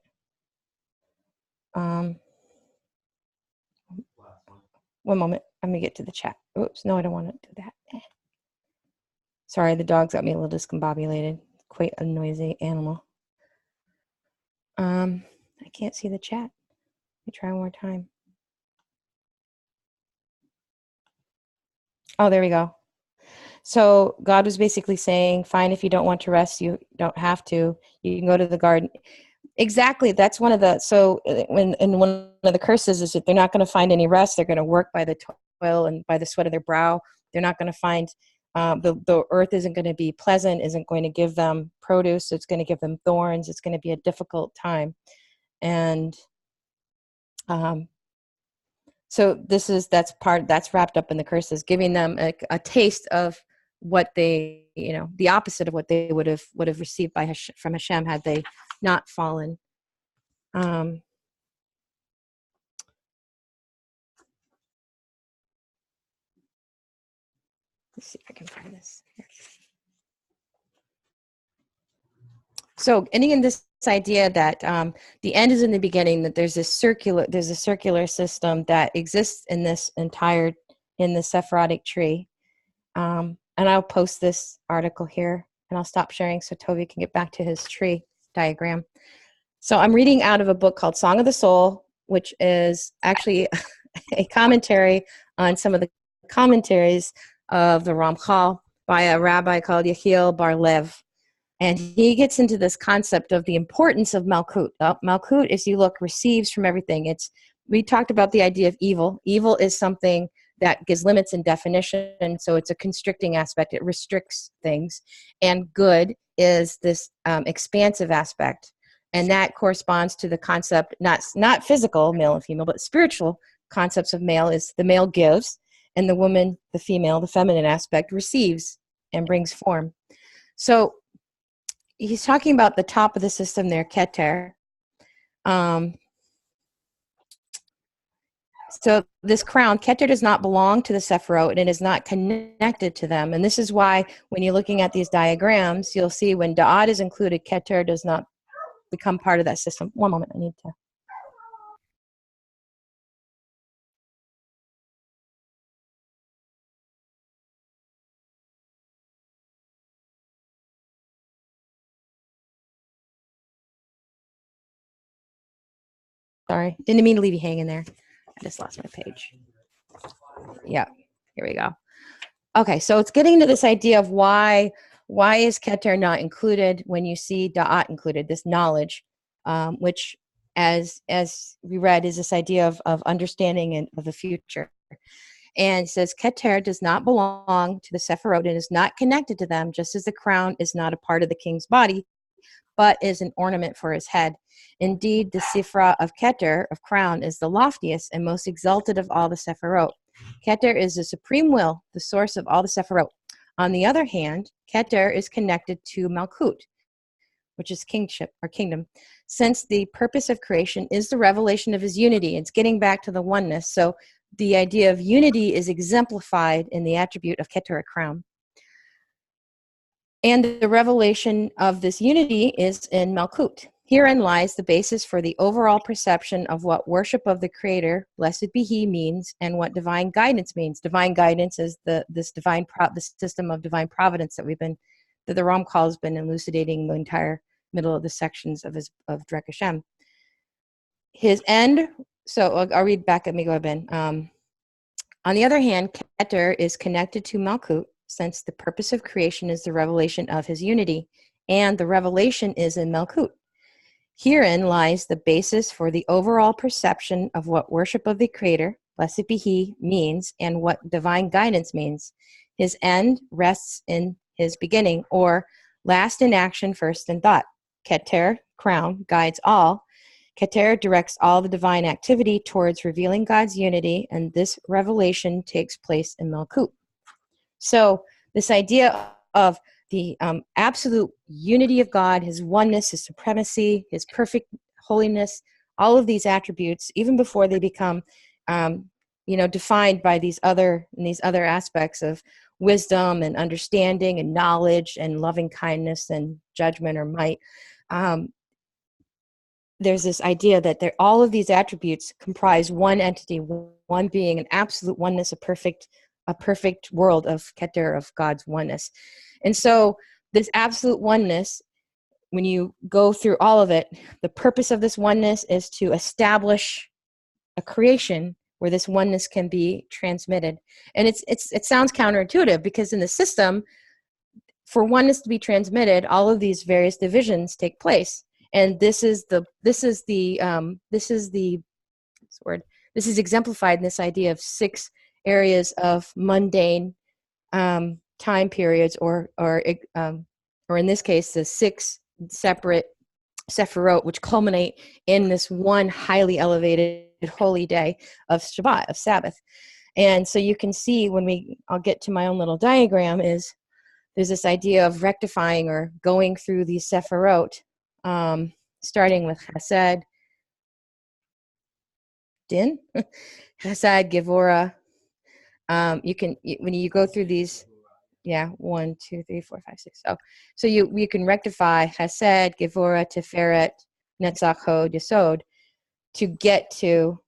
One moment. I'm gonna get to the chat. Oops, no, I don't want to do that. Sorry, the dog's got me a little discombobulated. Quite a noisy animal. I can't see the chat. Let me try one more time. Oh, there we go. So God was basically saying, fine, if you don't want to rest, you don't have to. You can go to the garden. Exactly. That's one of the, so when one of the curses is that they're not going to find any rest. They're going to work by the toil and by the sweat of their brow. They're not going to find, the earth isn't going to be pleasant, isn't going to give them produce. It's going to give them thorns. It's going to be a difficult time. And so that's wrapped up in the curses, giving them a taste of what they, the opposite of what they would have received from Hashem had they not fallen. Let's see if I can find this here. So getting in this idea that the end is in the beginning, that there's a circular system that exists in this Sephirotic tree. And I'll post this article here, and I'll stop sharing so Toby can get back to his tree diagram. So I'm reading out of a book called Song of the Soul, which is actually a commentary on some of the commentaries of the Ramchal by a rabbi called Yechiel Bar Lev. And he gets into this concept of the importance of Malkut. Malkut, as you look, receives from everything. We talked about the idea of evil. Evil is something that gives limits and definition, so it's a constricting aspect. It restricts things. And good is this expansive aspect. And that corresponds to the concept, not physical, male and female, but spiritual concepts of male is the male gives, and the woman, the female, the feminine aspect, receives and brings form. So he's talking about the top of the system there, Keter. So this crown, Keter, does not belong to the Sephirot, and it is not connected to them. And this is why when you're looking at these diagrams, you'll see when Da'at is included, Keter does not become part of that system. One moment, I need to. Sorry, didn't mean to leave you hanging there. I just lost my page. Yeah, here we go. Okay, so it's getting to this idea of why is Keter not included when you see Da'at included, this knowledge, which, as we read, is this idea of understanding and of the future. And it says, Keter does not belong to the Sephirot and is not connected to them, just as the crown is not a part of the king's body, but is an ornament for his head. Indeed, the Sifra of Keter, of crown, is the loftiest and most exalted of all the Sephirot. Keter is the supreme will, the source of all the Sephirot. On the other hand, Keter is connected to Malkut, which is kingship or kingdom, since the purpose of creation is the revelation of his unity. It's getting back to the oneness. So the idea of unity is exemplified in the attribute of Keter, a crown. And the revelation of this unity is in Malkut. Herein lies the basis for the overall perception of what worship of the Creator, blessed be He, means, and what divine guidance means. Divine guidance is the system of divine providence that the Ramchal has been elucidating the entire middle of the sections of Derech Hashem. His end. So I'll read back. Let me go ahead, Ben. On the other hand, Keter is connected to Malkut, since the purpose of creation is the revelation of his unity, and the revelation is in Malkut. Herein lies the basis for the overall perception of what worship of the Creator, blessed be He, means, and what divine guidance means. His end rests in his beginning, or last in action, first in thought. Keter, crown, guides all. Keter directs all the divine activity towards revealing God's unity, and this revelation takes place in Malkut. So this idea of the absolute unity of God, his oneness, his supremacy, his perfect holiness, all of these attributes, even before they become, defined by these other aspects of wisdom and understanding and knowledge and loving kindness and judgment or might, there's this idea that all of these attributes comprise one entity, one being, an absolute oneness, a perfect world of Keter, of God's oneness. And so this absolute oneness, when you go through all of it, the purpose of this oneness is to establish a creation where this oneness can be transmitted. And it sounds counterintuitive, because in the system, for oneness to be transmitted, all of these various divisions take place. And this is exemplified in this idea of 6 areas of mundane time periods, or in this case, the 6 separate Sephirot, which culminate in this one highly elevated holy day of Shabbat, of Sabbath. And so you can see I'll get to my own little diagram, there's this idea of rectifying or going through these Sephirot, starting with Chesed, Din, Chesed, Gevurah. When you go through these yeah, 1, 2, 3, 4, 5, 6. So you can rectify Chesed, Gevurah, Tiferet, Netzach, Hod, Yesod to get to,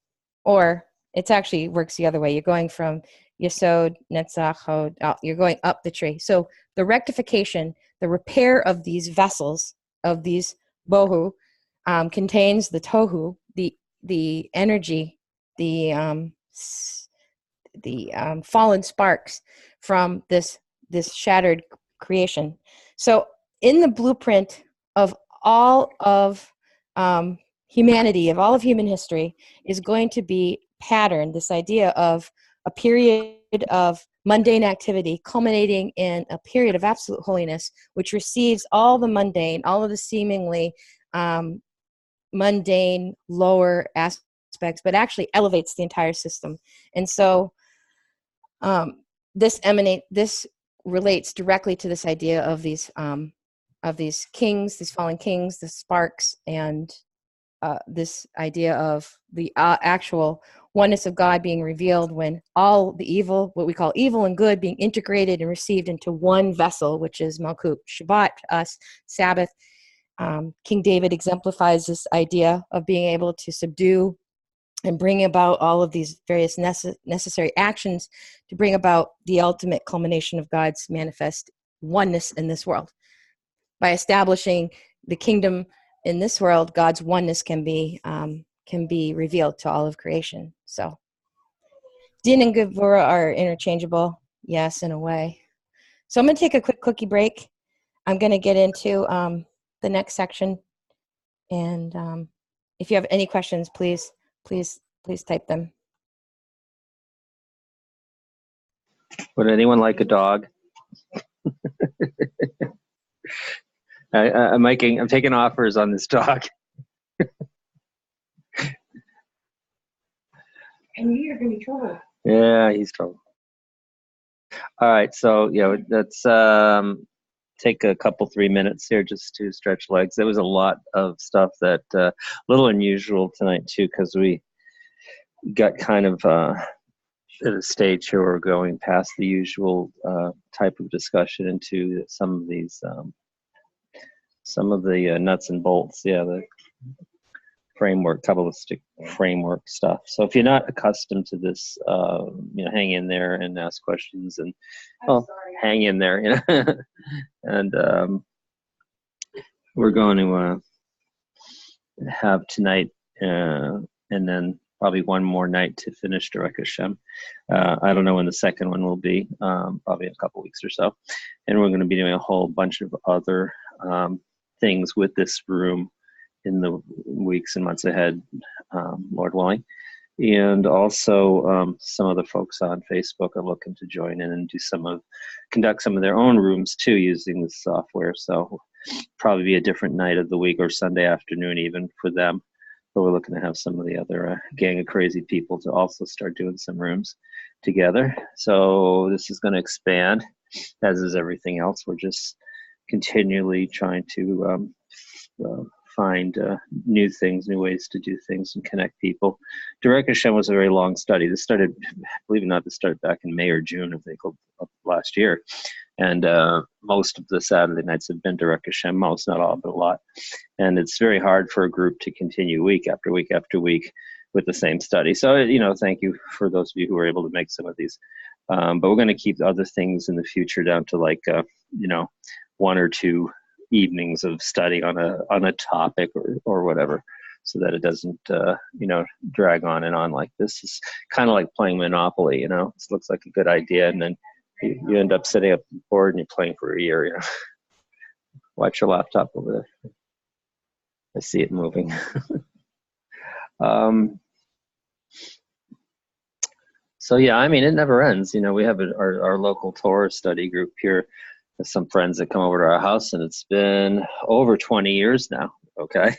or it's actually works the other way. You're going from Yesod, Netzach, Hod, you're going up the tree. So the rectification, the repair of these vessels, of these bohu, contains the tohu, the energy, the fallen sparks from this shattered creation. So in the blueprint of all of humanity, of all of human history, is going to be patterned this idea of a period of mundane activity culminating in a period of absolute holiness, which receives all the mundane, all of the seemingly mundane, lower aspects, but actually elevates the entire system. And so this relates directly to this idea of these kings, these fallen kings, the sparks, and this idea of the actual oneness of God being revealed when all the evil, what we call evil and good, being integrated and received into one vessel, which is Malkut. Shabbat, us, Sabbath. King David exemplifies this idea of being able to subdue and bring about all of these various necessary actions to bring about the ultimate culmination of God's manifest oneness in this world. By establishing the kingdom in this world, God's oneness can be revealed to all of creation. So, Din and Gevurah are interchangeable, yes, in a way. So I'm going to take a quick cookie break. I'm going to get into the next section, and if you have any questions, please type them. Would anyone like a dog? I'm taking offers on this dog. And you're going to be trouble. Yeah, he's trouble. All right, so let's take a couple 3 minutes here just to stretch legs. There was a lot of stuff that a little unusual tonight too, because we got kind of at a stage here where we're going past the usual type of discussion into some of the nuts and bolts. Yeah, the framework, Kabbalistic framework stuff. So if you're not accustomed to this, hang in there and ask questions, and hang in there, and we're going to have tonight, and then probably one more night to finish Derech Hashem. I don't know when the second one will be, probably in a couple weeks or so. And we're going to be doing a whole bunch of other things with this room in the weeks and months ahead, Lord willing. And also some of the folks on Facebook are looking to join in and conduct some of their own rooms too using this software. So probably be a different night of the week or Sunday afternoon even for them. But we're looking to have some of the other gang of crazy people to also start doing some rooms together. So this is going to expand, as is everything else. We're just continually trying to find new things, new ways to do things and connect people. Derech Hashem was a very long study. This started, believe it or not, this started back in May or June, I think, of last year. And most of the Saturday nights have been Derech Hashem, most, not all, but a lot. And it's very hard for a group to continue week after week after week with the same study. So, thank you for those of you who were able to make some of these. But we're going to keep other things in the future down to like, 1 or 2 evenings of study on a topic or whatever, so that it doesn't, drag on and on like this. Is kind of like playing Monopoly, it looks like a good idea, and then you end up sitting up bored and you're playing for a year, Watch your laptop over there. I see it moving. So yeah, it never ends. We have our local Torah study group here. There's some friends that come over to our house, and it's been over 20 years now. Okay.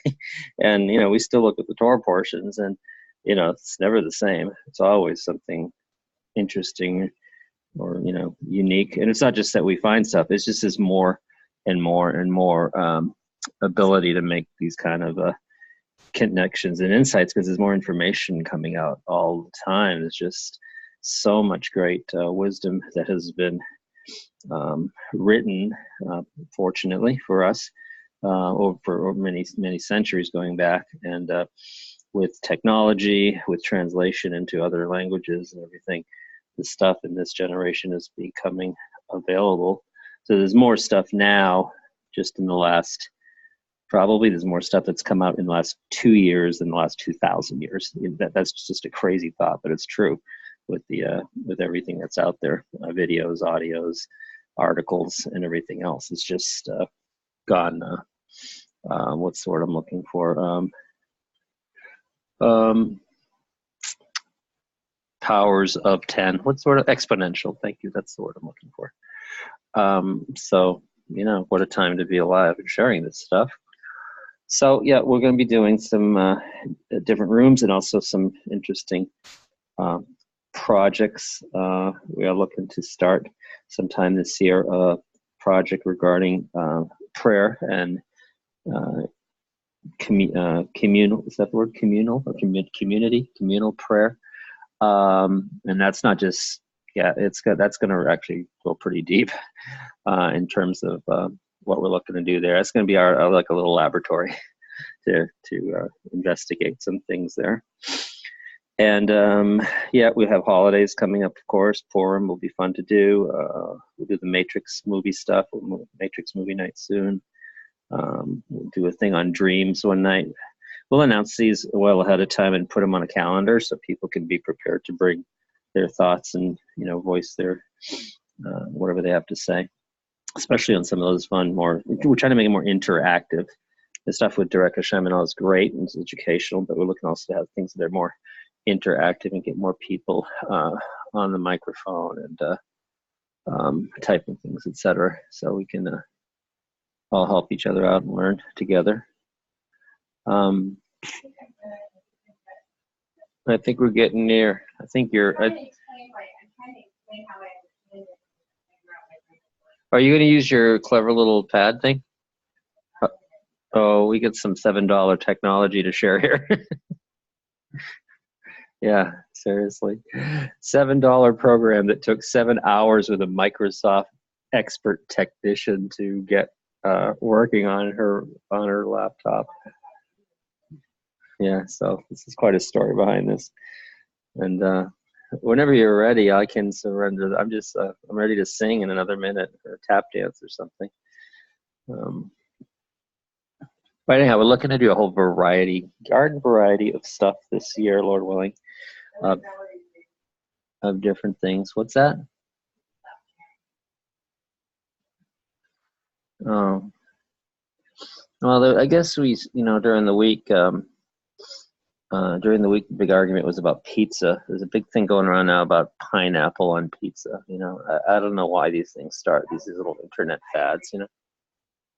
And, we still look at the Torah portions, and, it's never the same. It's always something interesting or, unique. And it's not just that we find stuff. It's just this more and more and more ability to make these kind of connections and insights, because there's more information coming out all the time. There's just so much great wisdom that has been written, fortunately for us, over many centuries going back, and with technology, with translation into other languages and everything, the stuff in this generation is becoming available. So there's more stuff now, just in the last, probably there's more stuff that's come out in the last 2 years than the last 2,000 years. That's just a crazy thought, but it's true with with everything that's out there, videos, audios, articles, and everything else. It's just gone. What's the word I'm looking for? Powers of 10. What sort of exponential? Thank you. That's the word I'm looking for. So, what a time to be alive and sharing this stuff. So, yeah, we're going to be doing some different rooms and also some interesting projects. We are looking to start sometime this year a project regarding prayer and communal. Is that the word? Communal or community? Communal prayer. And that's not just, that's going to actually go pretty deep in terms of what we're looking to do there. It's going to be our like a little laboratory to investigate some things there. And we have holidays coming up, of course. Purim will be fun to do. We'll do the Matrix movie stuff. Matrix movie night soon. We'll do a thing on dreams one night. We'll announce these well ahead of time and put them on a calendar so people can be prepared to bring their thoughts and voice their whatever they have to say. Especially on some of those fun, we're trying to make it more interactive. The stuff with Derech Hashem and all is great and it's educational, but we're looking also to have things that are more interactive and get more people on the microphone and typing things, etc. So we can all help each other out and learn together. I think we're getting near. I think you're. Are you going to use your clever little pad thing? Oh, we get some $7 technology to share here. Yeah, seriously. $7 program that took 7 hours with a Microsoft expert technician to get working on her laptop. Yeah, so this is quite a story behind this. And whenever you're ready, I can surrender. I'm ready to sing in another minute or tap dance or something. But anyhow, we're looking to do a whole garden variety of stuff this year, Lord willing, of different things. What's that? Oh, well, I guess we, during the week, the big argument was about pizza. There's a big thing going around now about pineapple on pizza. I don't know why these things start, these little internet fads,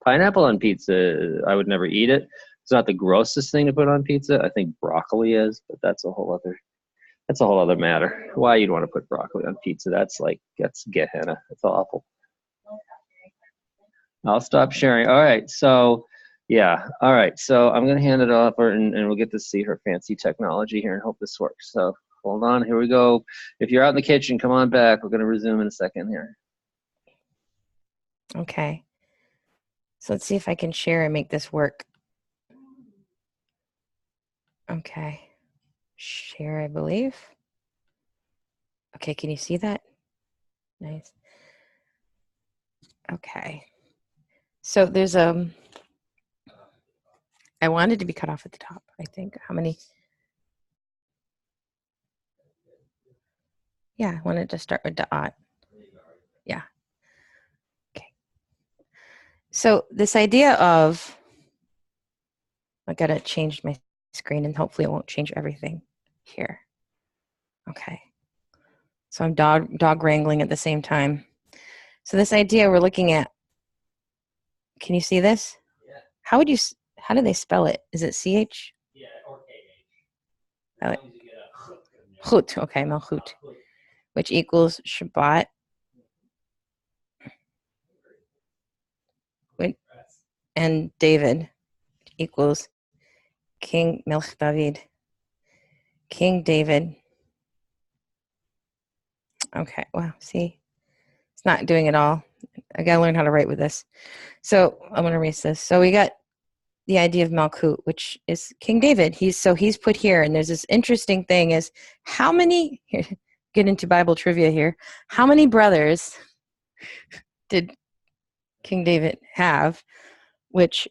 Pineapple on pizza, I would never eat it. It's not the grossest thing to put on pizza. I think broccoli is, but that's a whole other matter. Why you'd want to put broccoli on pizza? That's Gehenna. It's awful. I'll stop sharing. All right. So, yeah. All right. So I'm going to hand it off and we'll get to see her fancy technology here and hope this works. So hold on. Here we go. If you're out in the kitchen, come on back. We're going to resume in a second here. Okay. So let's see if I can share and make this work. Okay. Share, I believe. Okay, can you see that? Nice. Okay. So there's I wanted to be cut off at the top, I think. How many? Yeah, I wanted to start with da'at. Yeah. Okay. So this idea of, I gotta change my screen and hopefully it won't change everything here. Okay. So I'm dog wrangling at the same time. So this idea we're looking at, can you see this? Yeah. How do they spell it? Is it CH? Yeah, or KH. Chut, okay, Malchut, which equals Shabbat. And David equals King Melch David. King David. Okay, wow, see It's not doing it all. I got to learn how to write with this. So I'm going to erase this. So we got the idea of Malkut, which is King David. He's put here, and there's this interesting thing is how many, here, get into Bible trivia here, how many brothers did King David have, which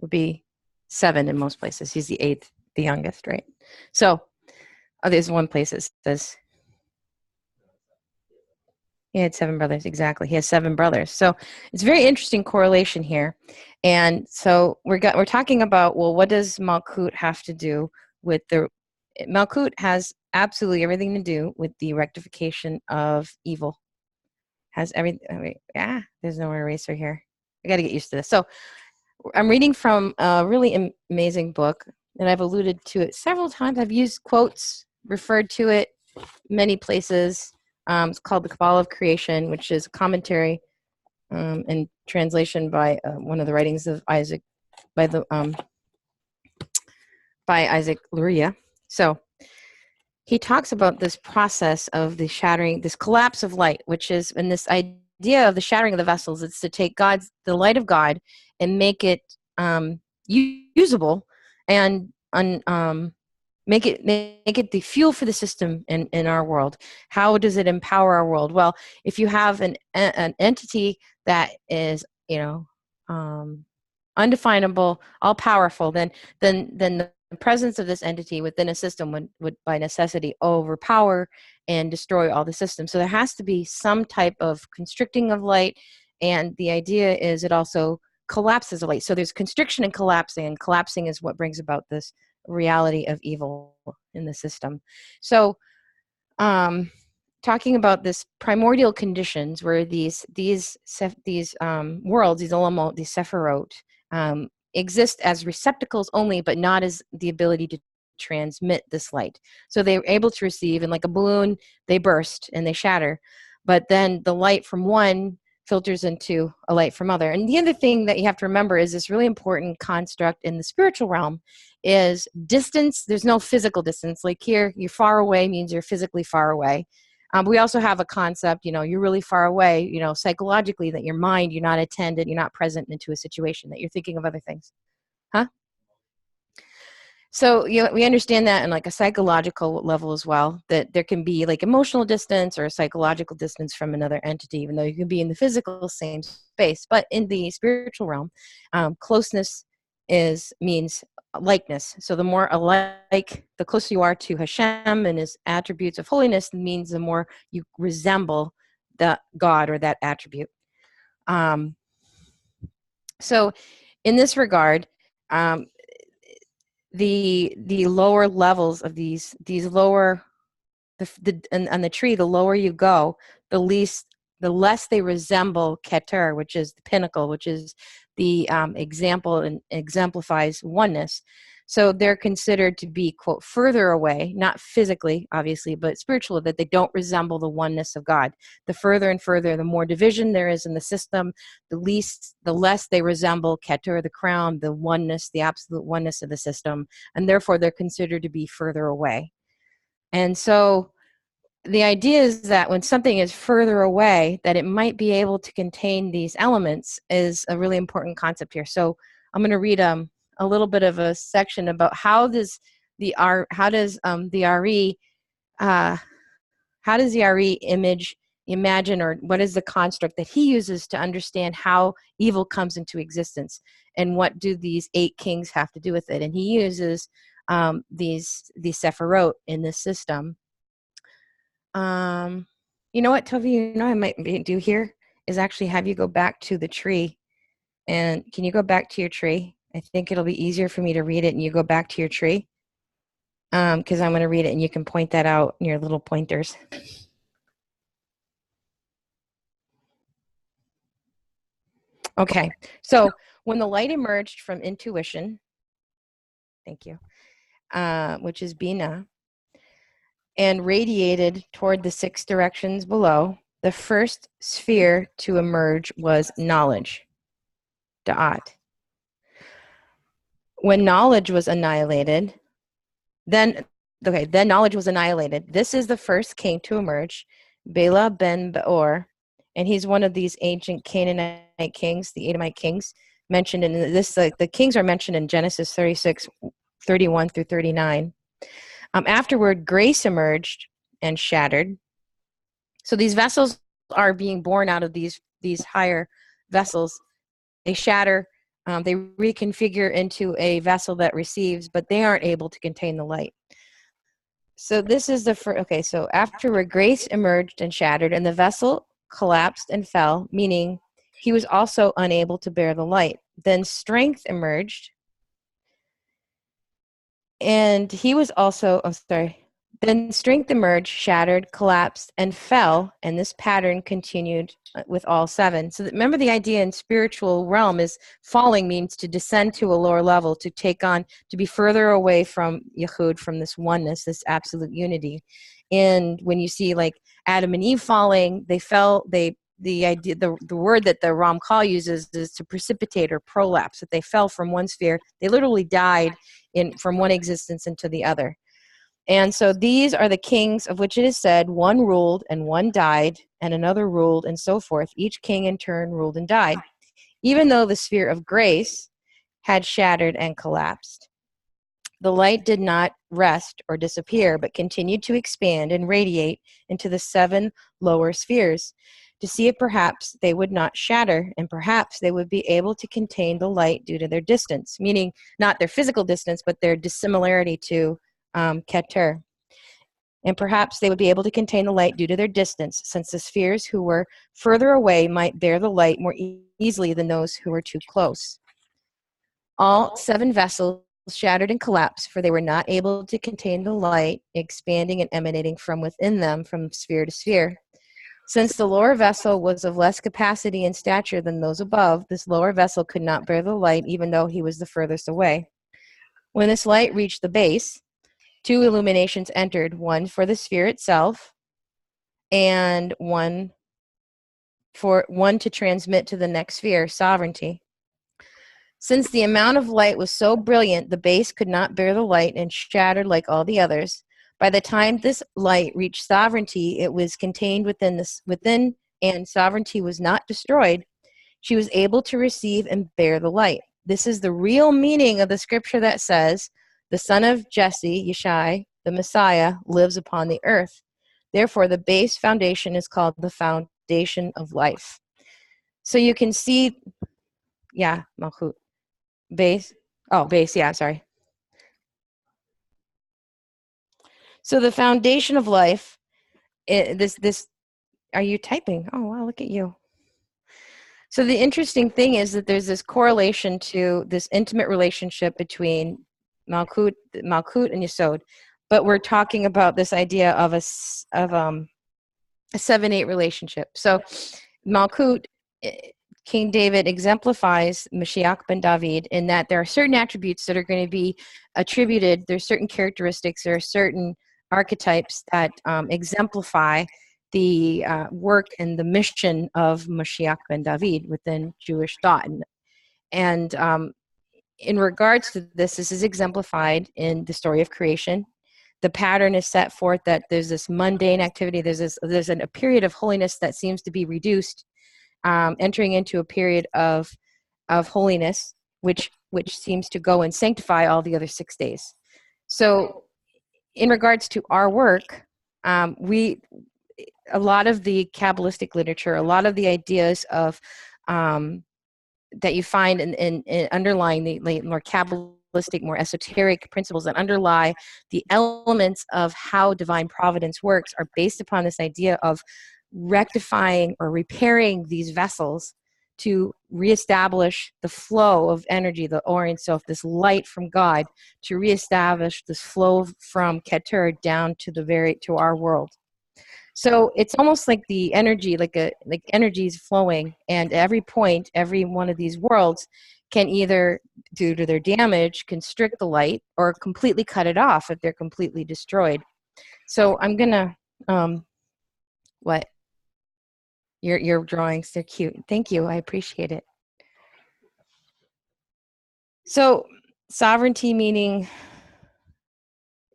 would be 7 in most places. He's the 8th, the youngest, right? So there's one place that says he had 7 brothers. Exactly. He has 7 brothers. So it's a very interesting correlation here. And so we're talking about, well, what does Malkut have to do with Malkut has absolutely everything to do with the rectification of evil. Has everything. There's no eraser here. I got to get used to this. So I'm reading from a really amazing book, and I've alluded to it several times. I've used quotes, referred to it many places. It's called The Kabbalah of Creation, which is a commentary and translation by one of the writings of Isaac, by Isaac Luria. So he talks about this process of the shattering, this collapse of light, which is, and this idea of the shattering of the vessels, it's to take the light of God and make it usable and make it the fuel for the system in our world. How does it empower our world? Well, if you have an entity that is, undefinable, all powerful, then the presence of this entity within a system would by necessity overpower and destroy all the systems. So there has to be some type of constricting of light, and the idea is it also collapses the light. So there's constriction and collapsing is what brings about this reality of evil in the system. So talking about this primordial conditions where these worlds, these olamot, these sephirot, exist as receptacles only, but not as the ability to transmit this light. So they're able to receive, and like a balloon, they burst and they shatter, but then the light from one filters into a light from other. And the other thing that you have to remember is this really important construct in the spiritual realm is distance. There's no physical distance. Like here, you're far away means you're physically far away. We also have a concept, you're really far away, psychologically, that your mind, you're not attended, you're not present into a situation, that you're thinking of other things. Huh? So we understand that in like a psychological level as well, that there can be like emotional distance or a psychological distance from another entity, even though you can be in the physical same space. But in the spiritual realm, closeness means likeness. So the more alike, the closer you are to Hashem and his attributes of holiness, means the more you resemble the God or that attribute. So in this regard, the lower levels of these lower, on the tree, the lower you go, the less they resemble Keter, which is the pinnacle, which is the example and exemplifies oneness. So they're considered to be, quote, further away, not physically, obviously, but spiritually, that they don't resemble the oneness of God. The further and further, the more division there is in the system, the less they resemble Keter, the crown, the oneness, the absolute oneness of the system, and therefore they're considered to be further away. And so the idea is that when something is further away, that it might be able to contain these elements is a really important concept here. So I'm going to read a little bit of a section about how does the RE imagine, or what is the construct that he uses to understand how evil comes into existence, and what do these 8 kings have to do with it? And he uses these sephirot in this system. You know what, Tovi, I might do here is actually have you go back to the tree. And can you go back to your tree? I think it'll be easier for me to read it and you go back to your tree. Because I'm going to read it and you can point that out in your little pointers. Okay, so when the light emerged from intuition, thank you, which is Bina, and radiated toward the 6 directions below, the first sphere to emerge was knowledge, Da'at. When knowledge was annihilated, then knowledge was annihilated. This is the first king to emerge, Bela ben Beor, and he's one of these ancient Canaanite kings, the Edomite kings, mentioned in this. The kings are mentioned in Genesis 36, 31 through 39. Afterward, grace emerged and shattered. So these vessels are being born out of these higher vessels. They shatter, they reconfigure into a vessel that receives, but they aren't able to contain the light. So this is the first. Okay, so afterward, grace emerged and shattered, and the vessel collapsed and fell, meaning he was also unable to bear the light. Then strength emerged, and he was also, then strength emerged, shattered, collapsed, and fell, and this pattern continued with all seven. So remember, the idea in spiritual realm is falling means to descend to a lower level, to take on, to be further away from Yehud, from this oneness, this absolute unity. And when you see like Adam and Eve falling, they fell, the idea, the word that the Ramchal uses is to precipitate or prolapse, that they fell from one sphere. They literally died from one existence into the other. And so these are the kings of which it is said, one ruled and one died, and another ruled, and so forth. Each king in turn ruled and died, even though the sphere of grace had shattered and collapsed. The light did not rest or disappear, but continued to expand and radiate into the seven lower spheres. To see if perhaps they would not shatter, and perhaps they would be able to contain the light due to their distance, meaning not their physical distance, but their dissimilarity to Keter. And perhaps they would be able to contain the light due to their distance, since the spheres who were further away might bear the light more easily than those who were too close. All seven vessels shattered and collapsed, for they were not able to contain the light expanding and emanating from within them from sphere to sphere. Since the lower vessel was of less capacity and stature than those above, this lower vessel could not bear the light, even though he was the furthest away. When this light reached the base, two illuminations entered, one for the sphere itself, and one to transmit to the next sphere, sovereignty. Since the amount of light was so brilliant, the base could not bear the light and shattered like all the others. By the time this light reached sovereignty, it was contained within, and sovereignty was not destroyed. She was able to receive and bear the light. This is the real meaning of the scripture that says, the son of Jesse, Yeshai, the Messiah, lives upon the earth. Therefore, the base foundation is called the foundation of life. So you can see, Malchut. Base. Oh, base. Yeah, sorry. So the foundation of life, are you typing? Oh, wow, look at you. So the interesting thing is that there's this correlation to this intimate relationship between Malkut and Yesod, but we're talking about this idea of a 7-8 relationship. So Malkut, King David exemplifies Mashiach ben David in that there are certain attributes that are going to be attributed. There's certain characteristics, there are certain archetypes that exemplify the work and the mission of Mashiach ben David within Jewish thought. And in regards to this is exemplified in the story of creation. The pattern is set forth that there's this mundane activity, there's a period of holiness that seems to be reduced, entering into a period of holiness, which seems to go and sanctify all the other 6 days. So in regards to our work, a lot of the Kabbalistic literature, a lot of the ideas of that you find in underlying the more Kabbalistic, more esoteric principles that underlie the elements of how divine providence works are based upon this idea of rectifying or repairing these vessels to reestablish the flow of energy, the Orient Sof, this light from God, to reestablish this flow from Keter down to our world. So it's almost like the energy, like energy is flowing, and every one of these worlds can either, due to their damage, constrict the light or completely cut it off if they're completely destroyed. So I'm gonna, what? Your drawings, they're cute. Thank you, I appreciate it. So sovereignty meaning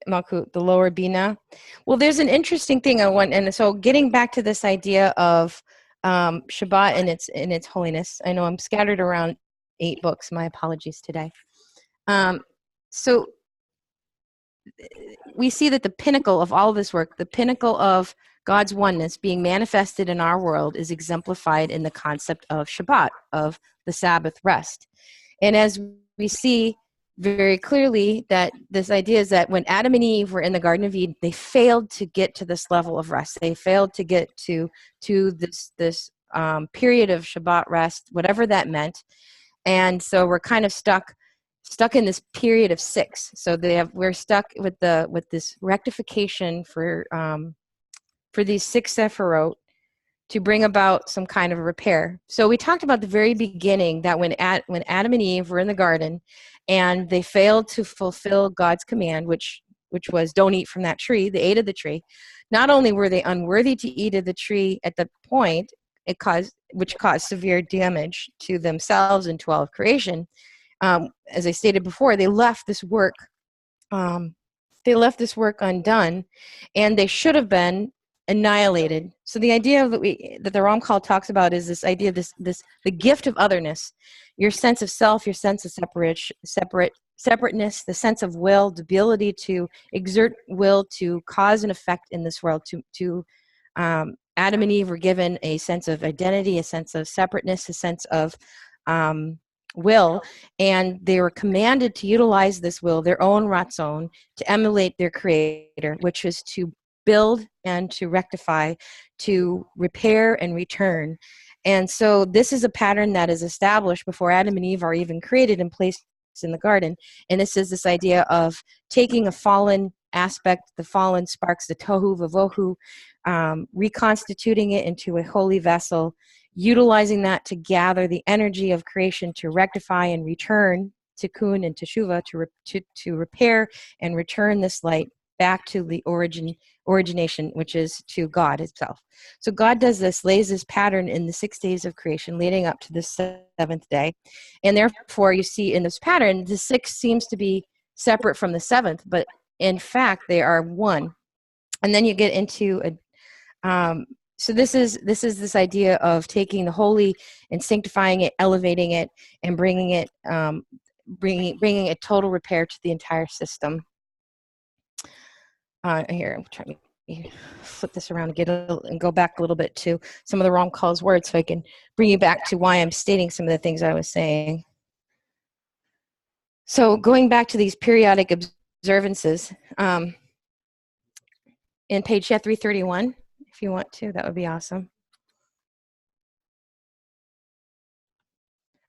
Malkut, the lower Bina. Well, there's an interesting thing I want, and so getting back to this idea of Shabbat in its holiness. I know I'm scattered around 8 books. My apologies today. So we see that the pinnacle of all this work, the pinnacle of God's oneness being manifested in our world, is exemplified in the concept of Shabbat, of the Sabbath rest. And as we see very clearly, that this idea is that when Adam and Eve were in the Garden of Eden, they failed to get to this level of rest. They failed to get to this period of Shabbat rest, whatever that meant. And so we're kind of stuck in this period of 6. So we're stuck with this rectification for these 6 sephirot to bring about some kind of a repair. So we talked about the very beginning, that when Adam and Eve were in the garden and they failed to fulfill God's command, which was don't eat from that tree, they ate of the tree. Not only were they unworthy to eat of the tree at the point, which caused severe damage to themselves and to all of creation. As I stated before, they left this work undone, and they should have been annihilated. So the idea that the Ram Call talks about is this idea, the gift of otherness, your sense of self, your sense of separateness, the sense of will, the ability to exert will to cause an effect in this world. Adam and Eve were given a sense of identity, a sense of separateness, a sense of will, and they were commanded to utilize this will, their own ratzon, to emulate their creator, which is to build and to rectify, to repair and return. And so this is a pattern that is established before Adam and Eve are even created and placed in the garden. And this is this idea of taking a fallen aspect, the fallen sparks, the tohu vavohu, reconstituting it into a holy vessel, utilizing that to gather the energy of creation to rectify and return tikkun and teshuva, to repair and return this light back to the origination, which is to God itself. So God does this, lays this pattern in the 6 days of creation leading up to the 7th day. And therefore you see in this pattern, the 6 seems to be separate from the 7th, but in fact they are one. And then you get into so this is this idea of taking the holy and sanctifying it, elevating it, and bringing it bringing a total repair to the entire system. Here, I'm trying to flip this around and go back a little bit to some of the Ram Call's words, so I can bring you back to why I'm stating some of the things I was saying. So going back to these periodic observances, in page 331, if you want to, that would be awesome.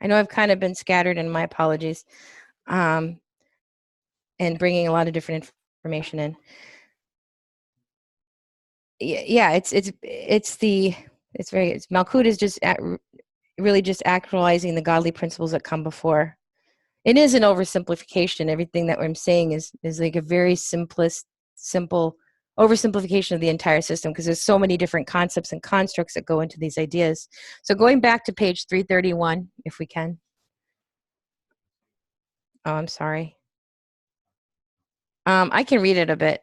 I know I've kind of been scattered, and my apologies, and bringing a lot of different information in. Yeah, Malkut is just really just actualizing the godly principles that come before. It is an oversimplification. Everything that I'm saying is like a very simple oversimplification of the entire system, because there's so many different concepts and constructs that go into these ideas. So going back to page 331, if we can. Oh, I'm sorry. I can read it a bit.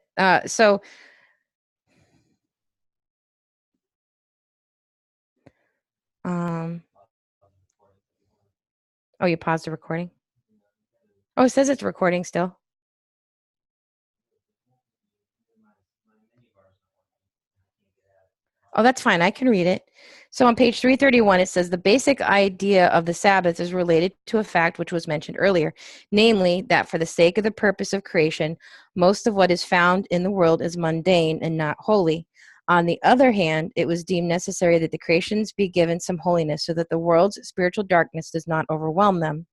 Oh, you paused the recording? Oh, it says it's recording still. Oh, that's fine. I can read it. So on page 331, it says the basic idea of the Sabbath is related to a fact which was mentioned earlier, namely that for the sake of the purpose of creation, most of what is found in the world is mundane and not holy. On the other hand, it was deemed necessary that the creations be given some holiness so that the world's spiritual darkness does not overwhelm them.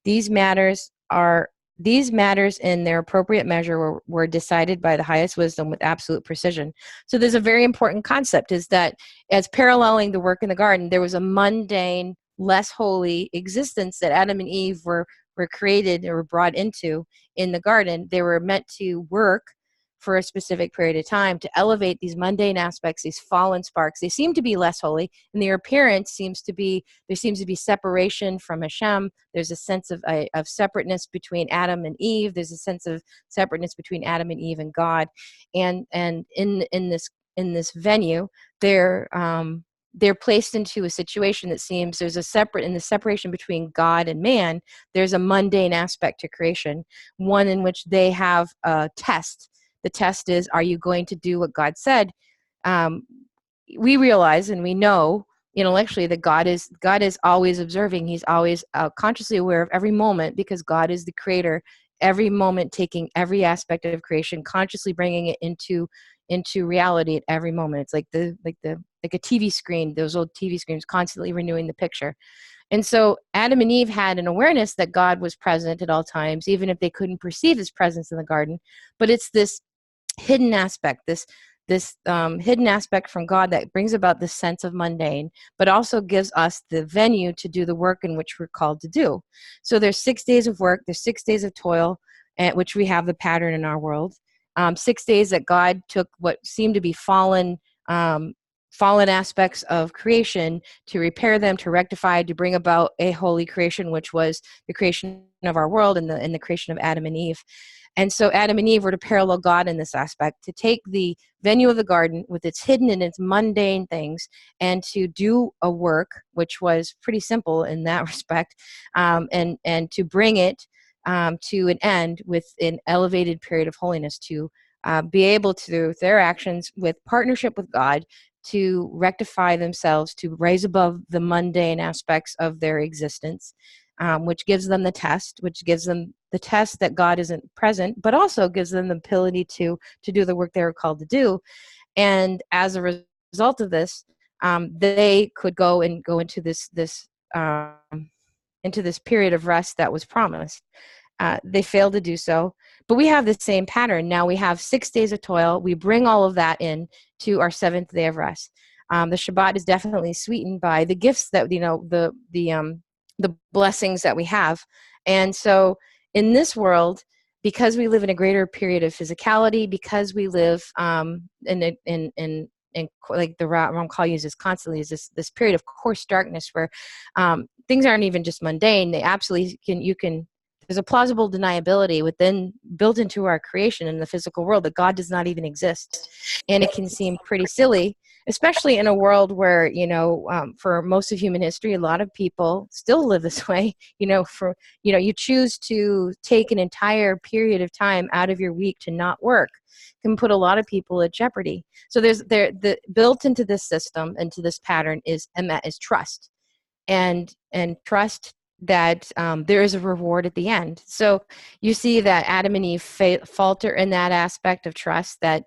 These matters in their appropriate measure were decided by the highest wisdom with absolute precision. So there's a very important concept, is that as paralleling the work in the garden, there was a mundane, less holy existence that Adam and Eve were created or were brought into in the garden. They were meant to work for a specific period of time to elevate these mundane aspects, these fallen sparks. They seem to be less holy, and their appearance seems to be separation from Hashem. There's a sense of separateness between Adam and Eve. There's a sense of separateness between Adam and Eve and God. And in this venue, they're they're placed into a situation that seems there's in the separation between God and man, there's a mundane aspect to creation, one in which they have a test. The test is, are you going to do what God said? We realize and we know intellectually that God is always observing. He's always consciously aware of every moment, because God is the creator. Every moment, taking every aspect of creation, consciously bringing it into reality at every moment. It's like a TV screen, those old TV screens, constantly renewing the picture. And so Adam and Eve had an awareness that God was present at all times, even if they couldn't perceive his presence in the garden. But it's this hidden aspect, this hidden aspect from God that brings about this sense of mundane, but also gives us the venue to do the work in which we're called to do. So there's 6 days of work, there's 6 days of toil, at which we have the pattern in our world. 6 days that God took what seemed to be fallen aspects of creation to repair them, to rectify, to bring about a holy creation, which was the creation of our world and the creation of Adam and Eve. And so Adam and Eve were to parallel God in this aspect, to take the venue of the garden with its hidden and its mundane things, and to do a work which was pretty simple in that respect, and to bring it to an end with an elevated period of holiness, to be able to, through their actions with partnership with God, to rectify themselves, to rise above the mundane aspects of their existence, which gives them the test, that God isn't present, but also gives them the ability to do the work they were called to do. And as a result of this, they could go into this period of rest that was promised. They failed to do so, but we have the same pattern. Now we have 6 days of toil. We bring all of that in to our 7th day of rest. The Shabbat is definitely sweetened by the gifts that, the blessings that we have. And so in this world, because we live in a greater period of physicality, because we live in like the Ramchal uses constantly, is this period of coarse darkness where things aren't even just mundane. They absolutely there's a plausible deniability built into our creation in the physical world that God does not even exist. And it can seem pretty silly, especially in a world where, for most of human history, a lot of people still live this way. You choose to take an entire period of time out of your week to not work, can put a lot of people at jeopardy. So the built into this system, into this pattern is trust, and trust that there is a reward at the end. So you see that Adam and Eve falter in that aspect of trust, that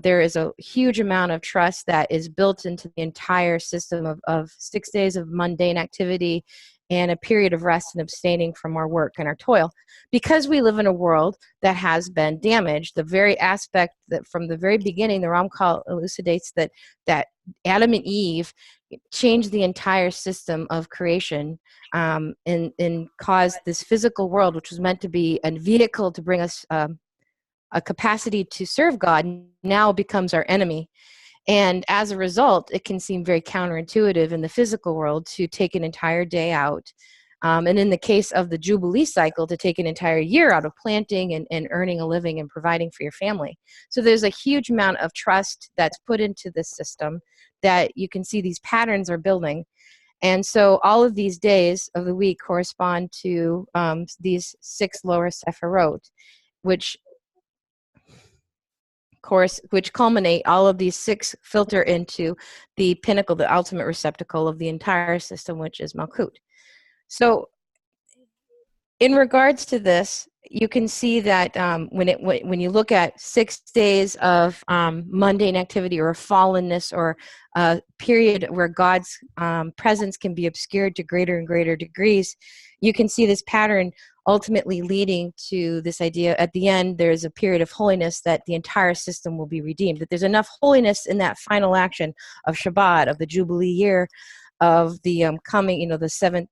there is a huge amount of trust that is built into the entire system of 6 days of mundane activity and a period of rest and abstaining from our work and our toil. Because we live in a world that has been damaged, the very aspect that from the very beginning, the Ramchal elucidates that Adam and Eve changed the entire system of creation, and caused this physical world, which was meant to be a vehicle to bring us a capacity to serve God, now becomes our enemy. And as a result, it can seem very counterintuitive in the physical world to take an entire day out. And in the case of the Jubilee cycle, to take an entire year out of planting and earning a living and providing for your family. So there's a huge amount of trust that's put into this system that you can see these patterns are building. And so all of these days of the week correspond to these 6 lower Sephirot, which culminate, all of these 6 filter into the pinnacle, the ultimate receptacle of the entire system, which is Malkut. So in regards to this, you can see that when you look at 6 days of mundane activity or fallenness, or a period where God's presence can be obscured to greater and greater degrees, you can see this pattern ultimately leading to this idea at the end there's a period of holiness, that the entire system will be redeemed, that there's enough holiness in that final action of Shabbat, of the Jubilee year, of the coming, the 7th,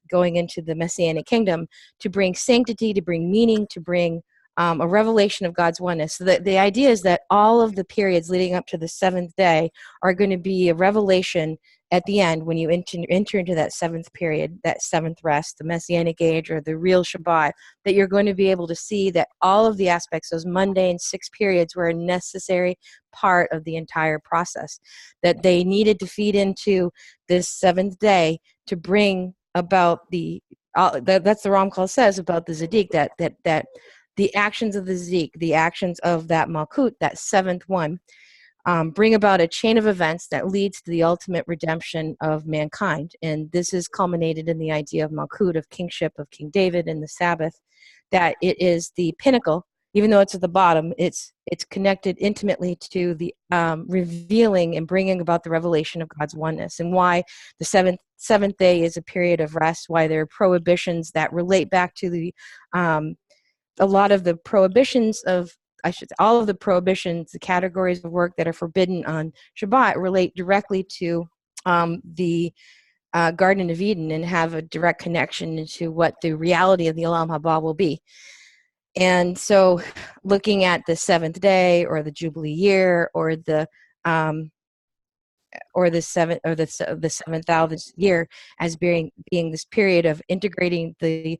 going into the Messianic kingdom, to bring sanctity, to bring meaning, to bring a revelation of God's oneness. So the idea is that all of the periods leading up to the seventh day are going to be a revelation at the end when you enter into that seventh period, that seventh rest, the Messianic age or the real Shabbat, that you're going to be able to see that all of the aspects, those mundane 6 periods, were a necessary part of the entire process, that they needed to feed into this seventh day to bring about that's the Ramchal says about the Zadik, that the actions of the Zadik, the actions of that Malkut, that seventh one, bring about a chain of events that leads to the ultimate redemption of mankind. And this is culminated in the idea of Malkut, of kingship, of King David and the Sabbath, that it is the pinnacle. Even though it's at the bottom, it's connected intimately to the revealing and bringing about the revelation of God's oneness, and why the seventh day is a period of rest, why there are prohibitions that relate back to the a lot of the prohibitions of, I should say, all of the prohibitions, the categories of work that are forbidden on Shabbat relate directly to the Garden of Eden and have a direct connection into what the reality of the Olam Haba will be. And so looking at the seventh day or the Jubilee year or the 7,000th year as being this period of integrating the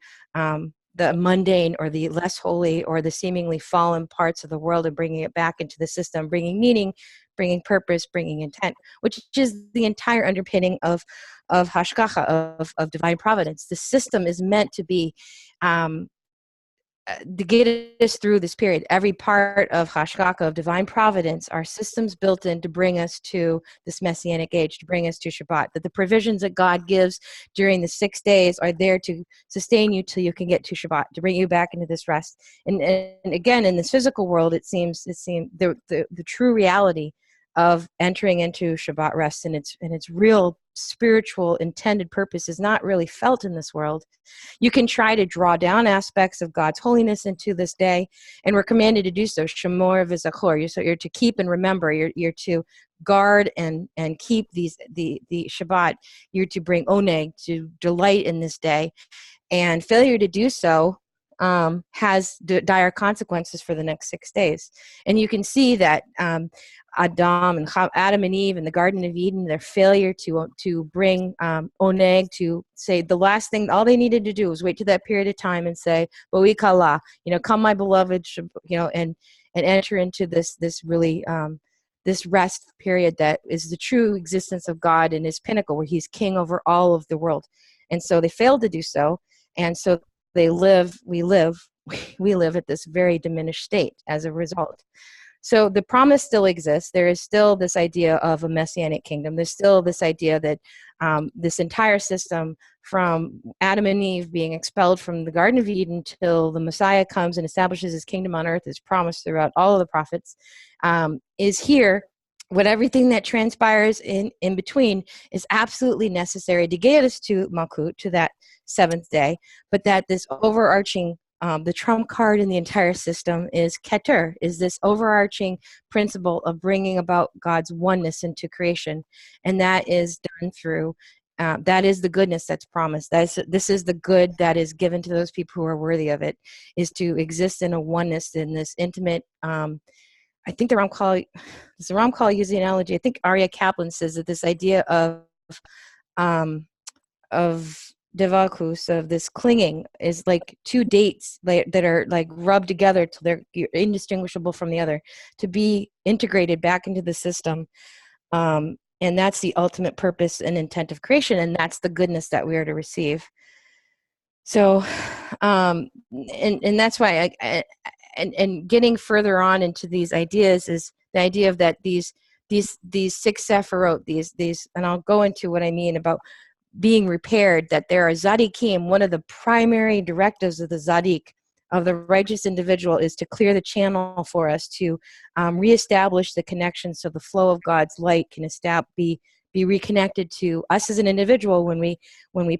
mundane or the less holy or the seemingly fallen parts of the world and bringing it back into the system, bringing meaning, bringing purpose, bringing intent, which is the entire underpinning of Hashgacha, of divine providence. The system is meant to be to get us through this period. Every part of Hashgacha, of divine providence, are systems built in to bring us to this Messianic age, to bring us to Shabbat. That the provisions that God gives during the 6 days are there to sustain you till you can get to Shabbat, to bring you back into this rest. And again, in this physical world, it seems the true reality of entering into Shabbat rest and its real spiritual intended purpose is not really felt in this world. You can try to draw down aspects of God's holiness into this day, and we're commanded to do so. Shemor v'zachor. So you're to keep and remember. You're to guard and keep the Shabbat. You're to bring oneg, to delight in this day, and failure to do so has dire consequences for the next 6 days. And you can see that Adam and Eve in the Garden of Eden, their failure to bring oneg, to say the last thing, all they needed to do was wait to that period of time and say, "Boi kala," come my beloved, and enter into this really this rest period that is the true existence of God in His pinnacle, where He's king over all of the world. And so they failed to do so, and so we live at this very diminished state as a result. So the promise still exists. There is still this idea of a messianic kingdom. There's still this idea that this entire system, from Adam and Eve being expelled from the Garden of Eden till the Messiah comes and establishes His kingdom on earth, is promised throughout all of the prophets, is here. What everything that transpires in between is absolutely necessary to get us to Malkut, to that seventh day, but that this overarching, the trump card in the entire system is Keter, is this overarching principle of bringing about God's oneness into creation. And that is done through, that is the goodness that's promised. This is the good that is given to those people who are worthy of it, is to exist in a oneness, in this intimate, I think the Ramchal using the analogy. I think Aryeh Kaplan says that this idea of devakus, of this clinging, is like two dates that are like rubbed together till they're indistinguishable from the other, to be integrated back into the system. And that's the ultimate purpose and intent of creation, and that's the goodness that we are to receive. So, and that's why and getting further on into these ideas is the idea of that these 6 sephirot, these, and I'll go into what I mean about being repaired, that there are tzaddikim. One of the primary directives of the tzaddik, of the righteous individual, is to clear the channel for us, to reestablish the connection so the flow of God's light can be reconnected to us as an individual when we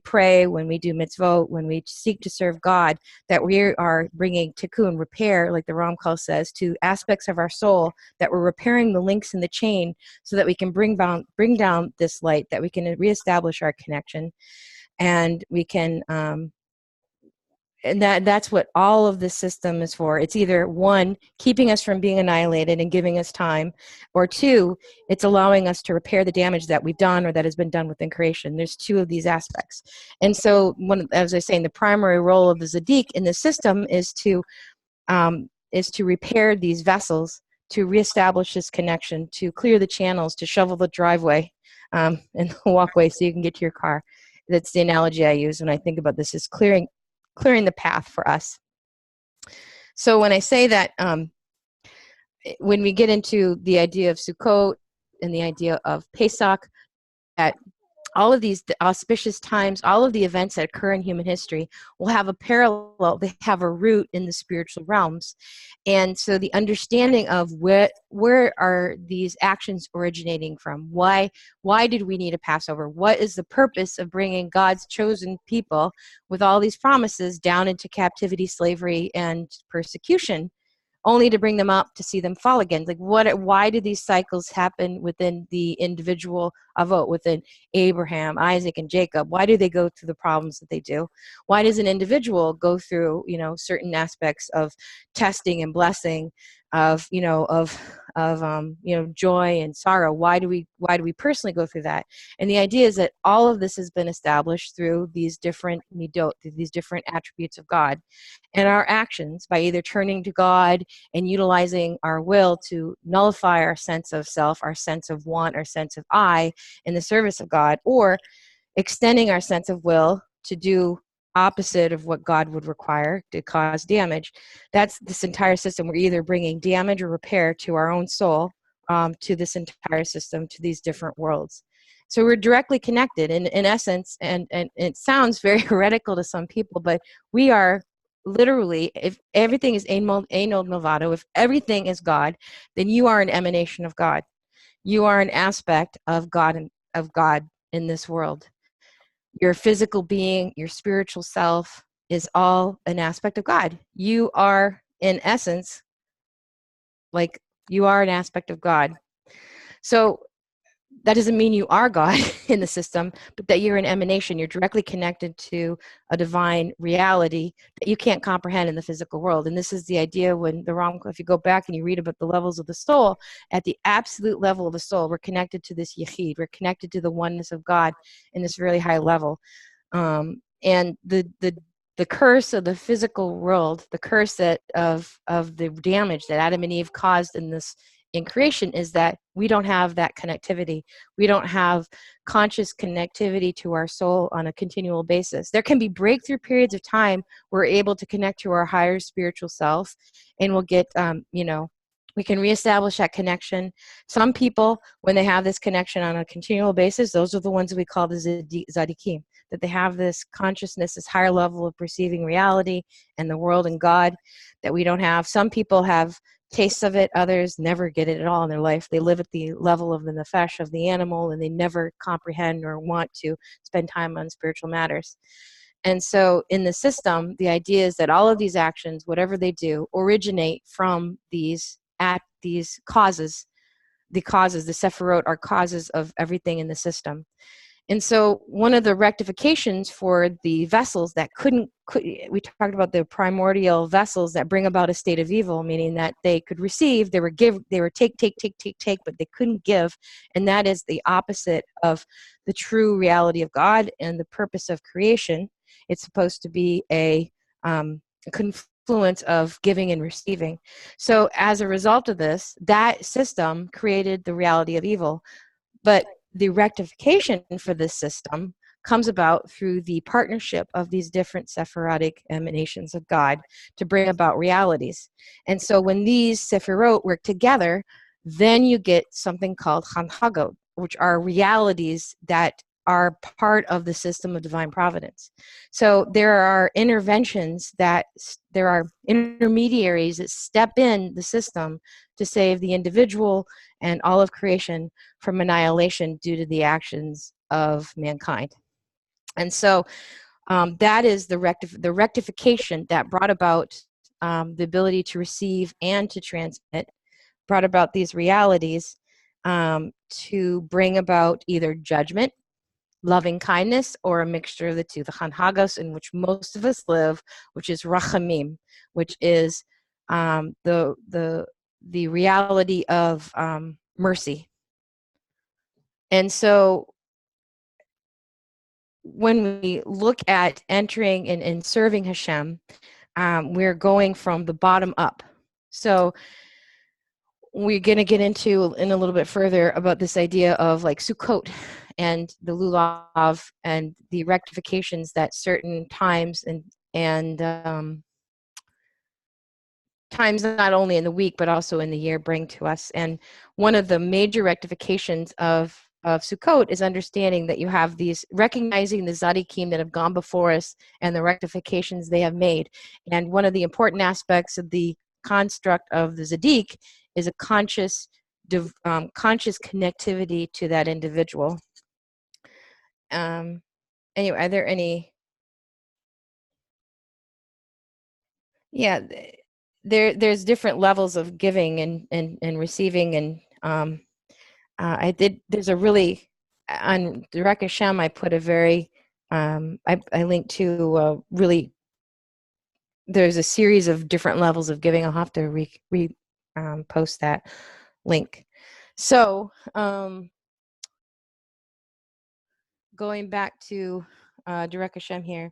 pray, when we do mitzvot, when we seek to serve God, that we are bringing tikkun, repair, like the Ramchal says, to aspects of our soul, that we're repairing the links in the chain so that we can bring down this light, that we can reestablish our connection, and we can and that's what all of this system is for. It's either one, keeping us from being annihilated and giving us time, or two, it's allowing us to repair the damage that we've done or that has been done within creation. There's two of these aspects. And so, as I was saying, the primary role of the Zadik in the system is to repair these vessels, to reestablish this connection, to clear the channels, to shovel the driveway and the walkway so you can get to your car. That's the analogy I use when I think about this, is clearing the path for us. So when I say that, when we get into the idea of Sukkot and the idea of Pesach, that all of these auspicious times, all of the events that occur in human history will have a parallel, they have a root in the spiritual realms. And so the understanding of where are these actions originating from? Why did we need a Passover? What is the purpose of bringing God's chosen people with all these promises down into captivity, slavery, and persecution, only to bring them up to see them fall again? Like, why do these cycles happen within the individual avot, within Abraham, Isaac, and Jacob? Why do they go through the problems that they do? Why does an individual go through, certain aspects of testing and blessing, of joy and sorrow? Why do we personally go through that? And the idea is that all of this has been established through these different midot, these different attributes of God. And our actions, by either turning to God and utilizing our will to nullify our sense of self, our sense of want, our sense of I in the service of God, or extending our sense of will to do opposite of what God would require, to cause damage. That's this entire system. We're either bringing damage or repair to our own soul, to this entire system, to these different worlds. So we're directly connected in essence, and it sounds very heretical to some people, but we are literally, if everything is Ein Od Milvado, if everything is God, then you are an emanation of God. You are an aspect of God in this world. Your physical being, your spiritual self is all an aspect of God. You are, in essence, you are an aspect of God. So that doesn't mean you are God in the system, but that you're an emanation. You're directly connected to a divine reality that you can't comprehend in the physical world. And this is the idea if you go back and you read about the levels of the soul, at the absolute level of the soul, we're connected to this Yechid. We're connected to the oneness of God in this really high level. And the curse of the physical world, the curse of the damage that Adam and Eve caused in creation, is that we don't have that connectivity. We don't have conscious connectivity to our soul on a continual basis. There can be breakthrough periods of time where we're able to connect to our higher spiritual self, and we'll get, we can reestablish that connection. Some people, when they have this connection on a continual basis, those are the ones that we call the Zadikim, that they have this consciousness, this higher level of perceiving reality and the world and God that we don't have. Some people have tastes of it, others never get it at all in their life. They live at the level of the nefesh, of the animal, and they never comprehend or want to spend time on spiritual matters. And so in the system, the idea is that all of these actions, whatever they do, originate from these causes. The Sephirot are causes of everything in the system. And so one of the rectifications for the vessels that we talked about the primordial vessels that bring about a state of evil, meaning that they could receive, they were take, but they couldn't give. And that is the opposite of the true reality of God and the purpose of creation. It's supposed to be a confluence of giving and receiving. So as a result of this, that system created the reality of evil. But the rectification for this system comes about through the partnership of these different Sephirotic emanations of God to bring about realities. And so when these Sephirot work together, then you get something called Hanhagot, which are realities that are part of the system of divine providence. So there are interventions there are intermediaries that step in the system to save the individual and all of creation from annihilation due to the actions of mankind. And so that is the rectification that brought about the ability to receive and to transmit, brought about these realities to bring about either judgment loving kindness, or a mixture of the two, the Chanhagos, in which most of us live, which is Rachamim, which is the reality of mercy. And so when we look at entering and serving Hashem, we're going from the bottom up. So we're going to get into in a little bit further about this idea of like Sukkot and the lulav and the rectifications that certain times and times not only in the week but also in the year bring to us. And one of the major rectifications of Sukkot is understanding that you have these, recognizing the Tzaddikim that have gone before us and the rectifications they have made. And one of the important aspects of the construct of the Tzaddik is a conscious connectivity to that individual. Anyway, are there any? Yeah, there's different levels of giving and receiving, and there's a really, on Derech Hashem, I put a very, I linked to really, there's a series of different levels of giving. I'll have to post that link. So going back to Derech Hashem here,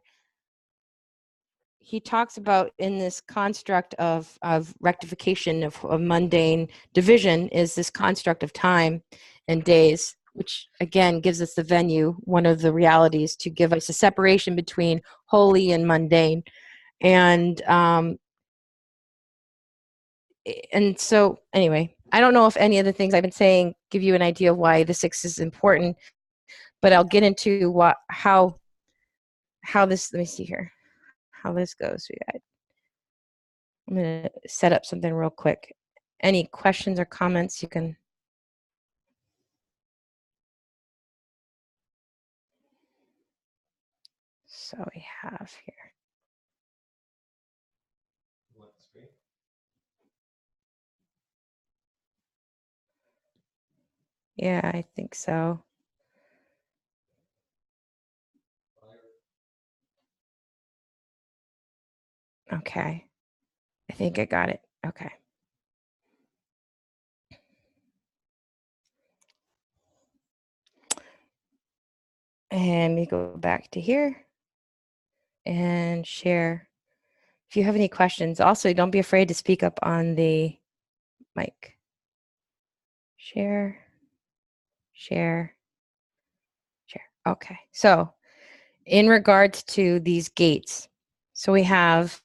he talks about in this construct of rectification of mundane division is this construct of time and days, which again gives us the venue, one of the realities, to give us a separation between holy and mundane. And so anyway, I don't know if any of the things I've been saying give you an idea of why the 6 is important, but I'll get into how this, let me see here, how this goes. I'm going to set up something real quick. Any questions or comments you can. So we have here. Yeah, I think so. Okay. I think I got it. Okay. And we go back to here and share. If you have any questions, also don't be afraid to speak up on the mic. Share. Okay. So in regards to these gates, so we have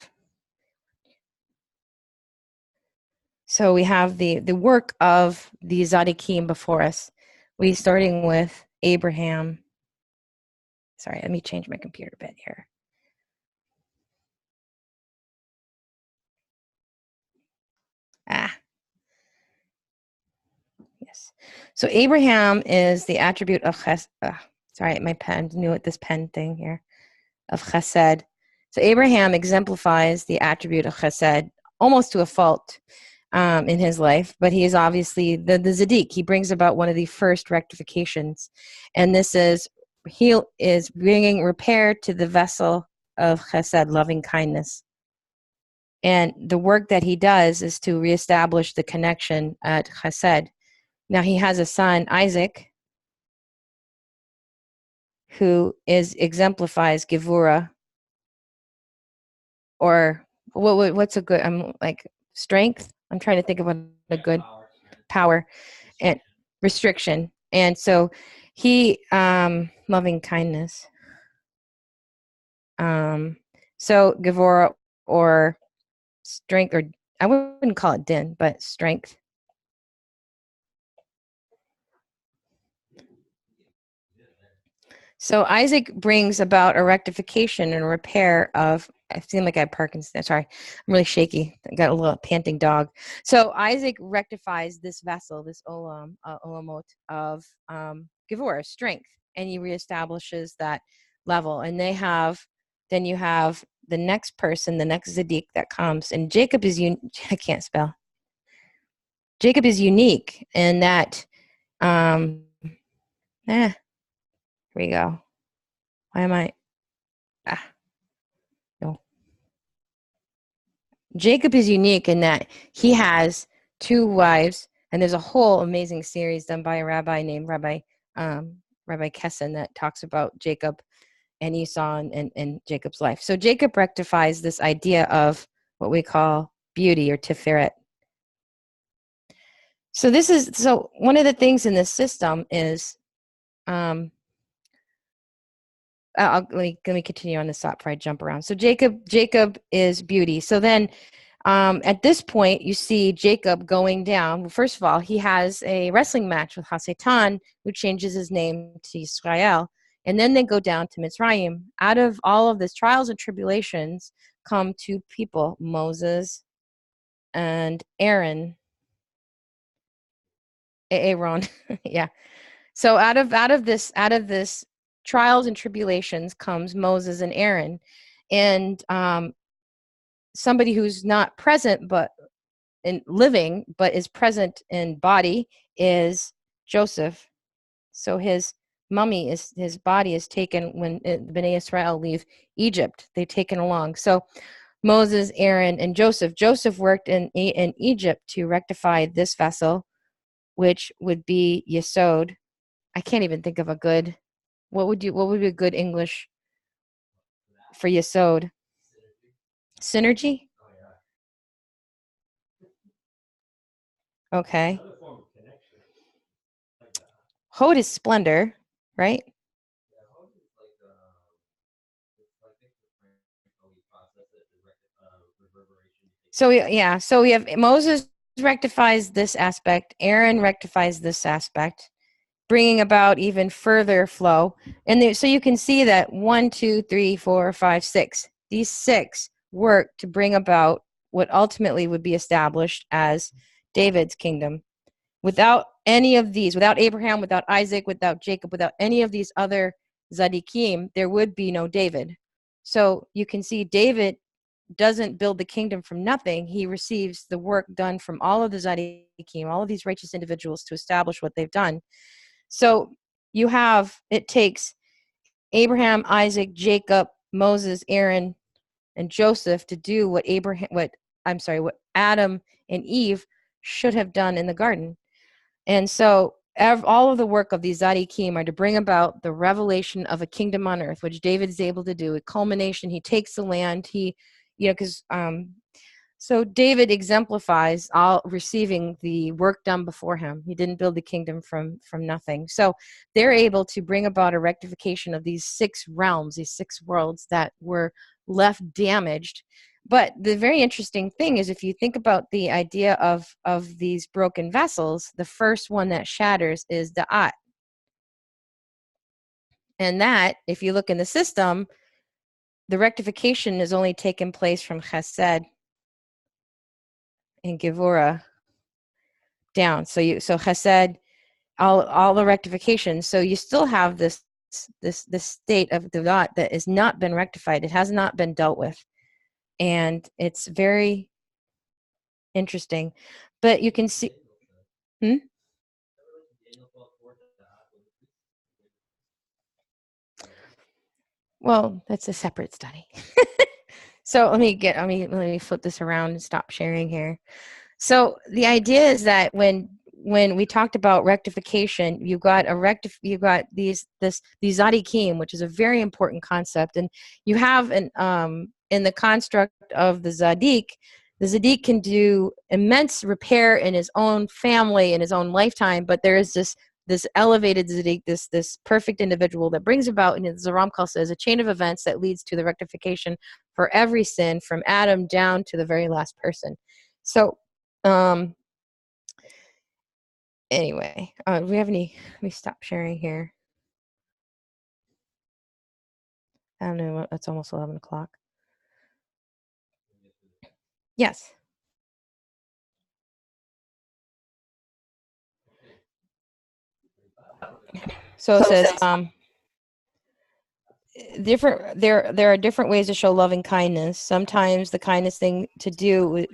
the work of the Tzaddikim before us. We starting with Abraham. Sorry, let me change my computer a bit here. Yes. So Abraham is the attribute of sorry, my pen knew it. This pen thing here of Chesed. So Abraham exemplifies the attribute of Chesed almost to a fault in his life, but he is obviously the Tzaddik. He brings about one of the first rectifications, and this is he is bringing repair to the vessel of Chesed, loving kindness. And the work that he does is to reestablish the connection at Chesed. Now he has a son, Isaac, who exemplifies Gevura, or what's a good? I'm like strength. I'm trying to think of a good power and restriction. And so he loving kindness. So Gevura or strength, or I wouldn't call it din, but strength. So Isaac brings about a rectification and a repair of, I feel like I have Parkinson's. Sorry, I'm really shaky. I got a little panting dog. So Isaac rectifies this vessel, this olamot of Gevurah, strength, and he reestablishes that level. And then you have the next person, the next Tzaddik that comes. And Jacob is, I can't spell. Jacob is unique in that, Here we go. Why am I? No. Jacob is unique in that he has two wives, and there's a whole amazing series done by a rabbi named Rabbi Kessin that talks about Jacob and Esau and Jacob's life. So Jacob rectifies this idea of what we call beauty or tiferet. So one of the things in this system is, let me continue on this thought before I jump around. So Jacob is beauty. So then at this point, you see Jacob going down. Well, first of all, he has a wrestling match with Hasatan, who changes his name to Israel. And then they go down to Mitzrayim. Out of all of this trials and tribulations come two people, Moses and Aaron. Aaron, yeah. So out of this trials and tribulations comes Moses and Aaron. And somebody who's not present but in living but is present in body is Joseph. So his body is taken when Bnei Israel leave Egypt. They're taken along. So Moses, Aaron, and Joseph. Joseph worked in Egypt to rectify this vessel, which would be Yesod. I can't even think of a good. What would be a good English for Yesod? Synergy. Okay. Hod is splendor, right? So we have Moses rectifies this aspect. Aaron rectifies this aspect, bringing about even further flow. And so you can see that 1, 2, 3, 4, 5, 6. These 6 work to bring about what ultimately would be established as David's kingdom. Without any of these, without Abraham, without Isaac, without Jacob, without any of these other Tzaddikim, there would be no David. So you can see David doesn't build the kingdom from nothing. He receives the work done from all of the Tzaddikim, all of these righteous individuals to establish what they've done. So it takes Abraham, Isaac, Jacob, Moses, Aaron, and Joseph to do what Adam and Eve should have done in the garden. And so all of the work of these Tzaddikim are to bring about the revelation of a kingdom on earth, which David is able to do. A culmination, he takes the land, so David exemplifies all receiving the work done before him. He didn't build the kingdom from nothing. So they're able to bring about a rectification of these 6 realms, these 6 worlds that were left damaged. But the very interesting thing is, if you think about the idea of these broken vessels, the first one that shatters is Da'at. And that, if you look in the system, the rectification is only taken place from Chesed and Gevurah down. So Chesed, all the rectification. So you still have this state of Da'at that has not been rectified. It has not been dealt with. And it's very interesting. But you can see... Well, that's a separate study. So let me flip this around and stop sharing here. So the idea is that when we talked about rectification, you got these Tzaddikim, which is a very important concept, and you have in the construct of the Tzaddik can do immense repair in his own family in his own lifetime, but there is this elevated Tzaddik, this perfect individual that brings about, and as the Ramchal says, a chain of events that leads to the rectification for every sin from Adam down to the very last person. So anyway, do we have any? Let me stop sharing here. I don't know. It's almost 11 o'clock. Yes. So it says there are different ways to show loving kindness. Sometimes the kindest thing to do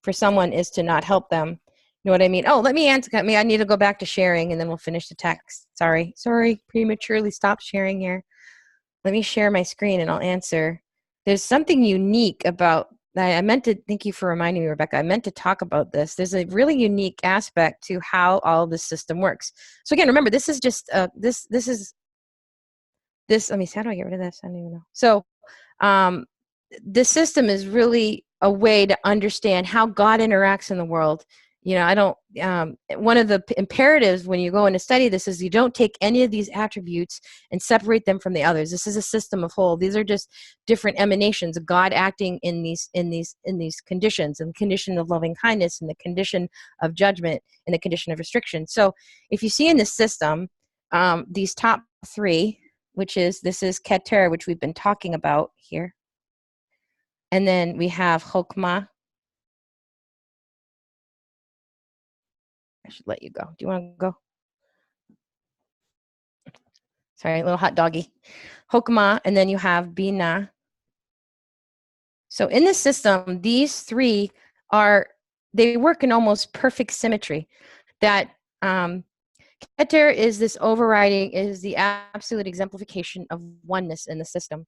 for someone is to not help them. know what I mean? Oh, let me answer. I need to go back to sharing, and then we'll finish the text. Sorry, prematurely stopped sharing here. Let me share my screen, and I'll answer. There's something unique about. I meant to. Thank you for reminding me, Rebecca. I meant to talk about this. There's a really unique aspect to how all this system works. So again, remember, this is just this. This is this. Let me see. How do I get rid of this? I don't even know. So, this system is really a way to understand how God interacts in the world. You know, I don't, one of the imperatives when you go in to study this is you don't take any of these attributes and separate them from the others. This is a system of whole. These are just different emanations of God acting in these conditions, and the condition of loving kindness, and the condition of judgment, and the condition of restriction. So if you see in this system, these top three, this is Keter, which we've been talking about here. And then we have Chokmah. I should let you go. Do you want to go? Sorry, little hot doggy. Chokmah, and then you have Binah. So in this system, these three they work in almost perfect symmetry. That Keter is this overriding, is the absolute exemplification of oneness in the system.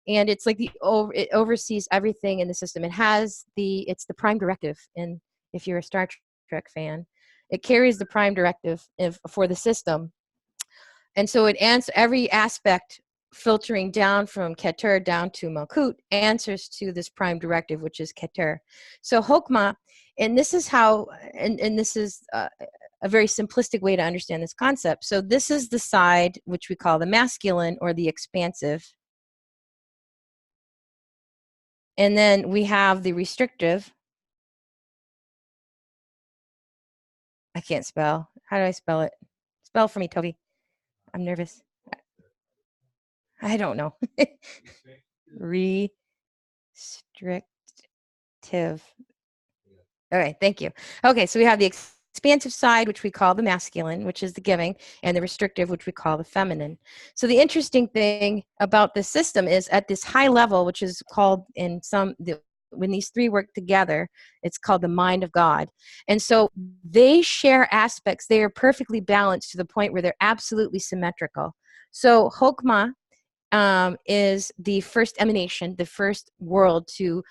And it's like it oversees everything in the system. It's the prime directive. And if you're a Star Trek fan, it carries the prime directive for the system. And so it answers every aspect, filtering down from Keter down to Malkut, answers to this prime directive, which is Keter. So Chokmah, and this is how, and this is a very simplistic way to understand this concept. So this is the side which we call the masculine, or the expansive. And then we have the restrictive. I can't spell. How do I spell it? Spell for me, Toby. I'm nervous. I don't know. Restrictive. Okay, thank you. Okay, so we have the expansive side, which we call the masculine, which is the giving, and the restrictive, which we call the feminine. So the interesting thing about this system is at this high level, which is called when these three work together, it's called the mind of God. And so they share aspects. They are perfectly balanced to the point where they're absolutely symmetrical. So Chokmah is the first emanation, the first world to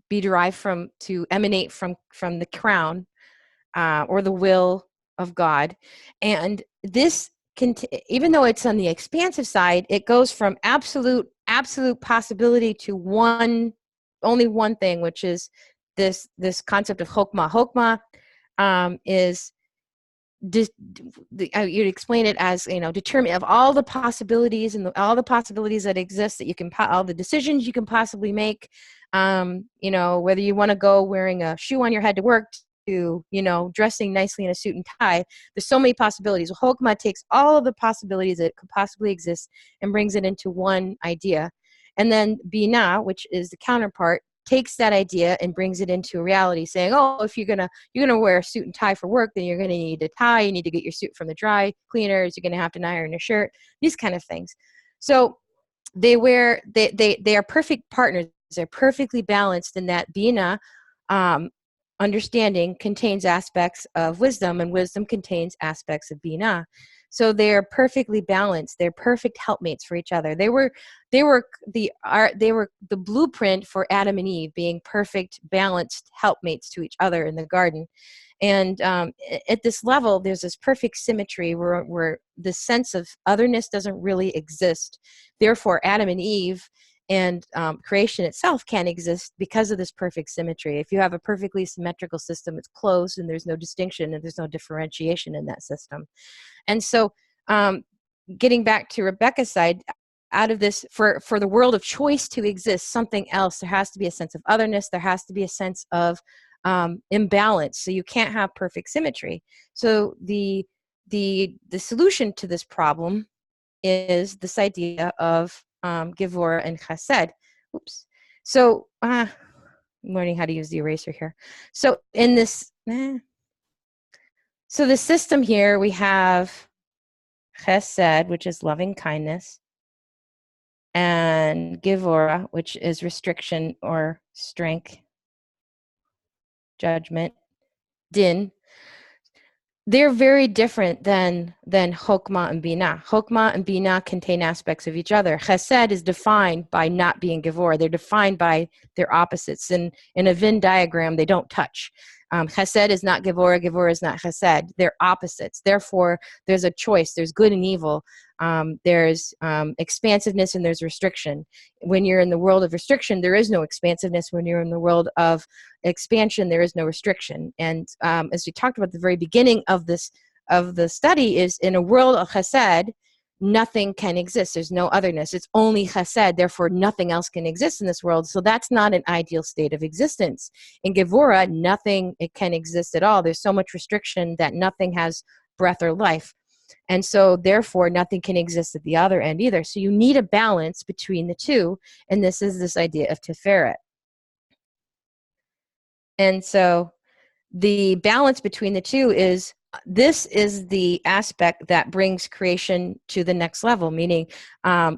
be derived from, to emanate from the crown, or the will of God. And this even though it's on the expansive side, it goes from absolute possibility to only one thing, which is this concept of Chokmah. Chokmah is you'd explain it as, determine of all the possibilities and all the possibilities that exist, that you can, all the decisions you can possibly make, whether you want to go wearing a shoe on your head to work, to, dressing nicely in a suit and tie. There's so many possibilities. Chokmah takes all of the possibilities that could possibly exist and brings it into one idea. And then Binah, which is the counterpart, takes that idea and brings it into reality, saying, oh, if you're gonna wear a suit and tie for work, then you're gonna need a tie, you need to get your suit from the dry cleaners, you're gonna have to iron your shirt, these kind of things. So they are perfect partners. They're perfectly balanced in that Binah, understanding, contains aspects of wisdom, and wisdom contains aspects of Binah. So they're perfectly balanced. They're perfect helpmates for each other. They were the blueprint for Adam and Eve, being perfect, balanced helpmates to each other in the garden. And at this level, there's this perfect symmetry where the sense of otherness doesn't really exist. Therefore, Adam and Eve and creation itself can't exist because of this perfect symmetry. If you have a perfectly symmetrical system, it's closed, and there's no distinction, and there's no differentiation in that system. And so getting back to Rebecca's side, out of this, for the world of choice to exist, something else, there has to be a sense of otherness, there has to be a sense of imbalance. So you can't have perfect symmetry. So the solution to this problem is this idea of Gevurah and Chesed. Oops. So I'm learning how to use the eraser here. So in this, so the system here, we have Chesed, which is loving kindness, and Gevurah, which is restriction or strength, judgment, din, they're very different than Chokmah and Binah. Chokmah and Binah contain aspects of each other. Chesed is defined by not being Gevurah. They're defined by their opposites. In a Venn diagram, they don't touch. Chesed is not Gevurah. Gevurah is not Chesed. They're opposites. Therefore, there's a choice. There's good and evil. There's expansiveness and there's restriction. When you're in the world of restriction, there is no expansiveness. When you're in the world of expansion, there is no restriction. And as we talked about at the very beginning of the study, is in a world of Chesed, nothing can exist. There's no otherness. It's only Chesed. Therefore, nothing else can exist in this world. So that's not an ideal state of existence. In Gevurah, nothing it can exist at all. There's so much restriction that nothing has breath or life. And so, therefore, nothing can exist at the other end either. So you need a balance between the two. And this is this idea of Tiferet. And so the balance between the two is, this is the aspect that brings creation to the next level, meaning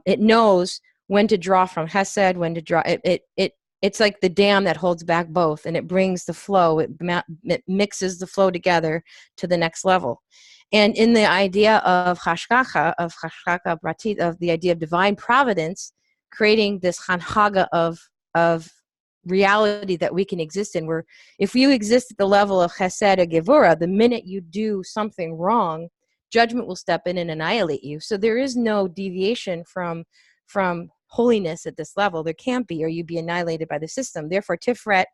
it knows when to draw from Hesed, when to draw. It's like the dam that holds back both, and it brings the flow. It mixes the flow together to the next level. And in the idea of Hashgacha, Pratit, of the idea of divine providence, creating this Hanhaga of reality that we can exist in, where if you exist at the level of Chesed or Gevurah, the minute you do something wrong, judgment will step in and annihilate you. So there is no deviation from holiness at this level. There can't be, or you'd be annihilated by the system. Therefore, Tiferet,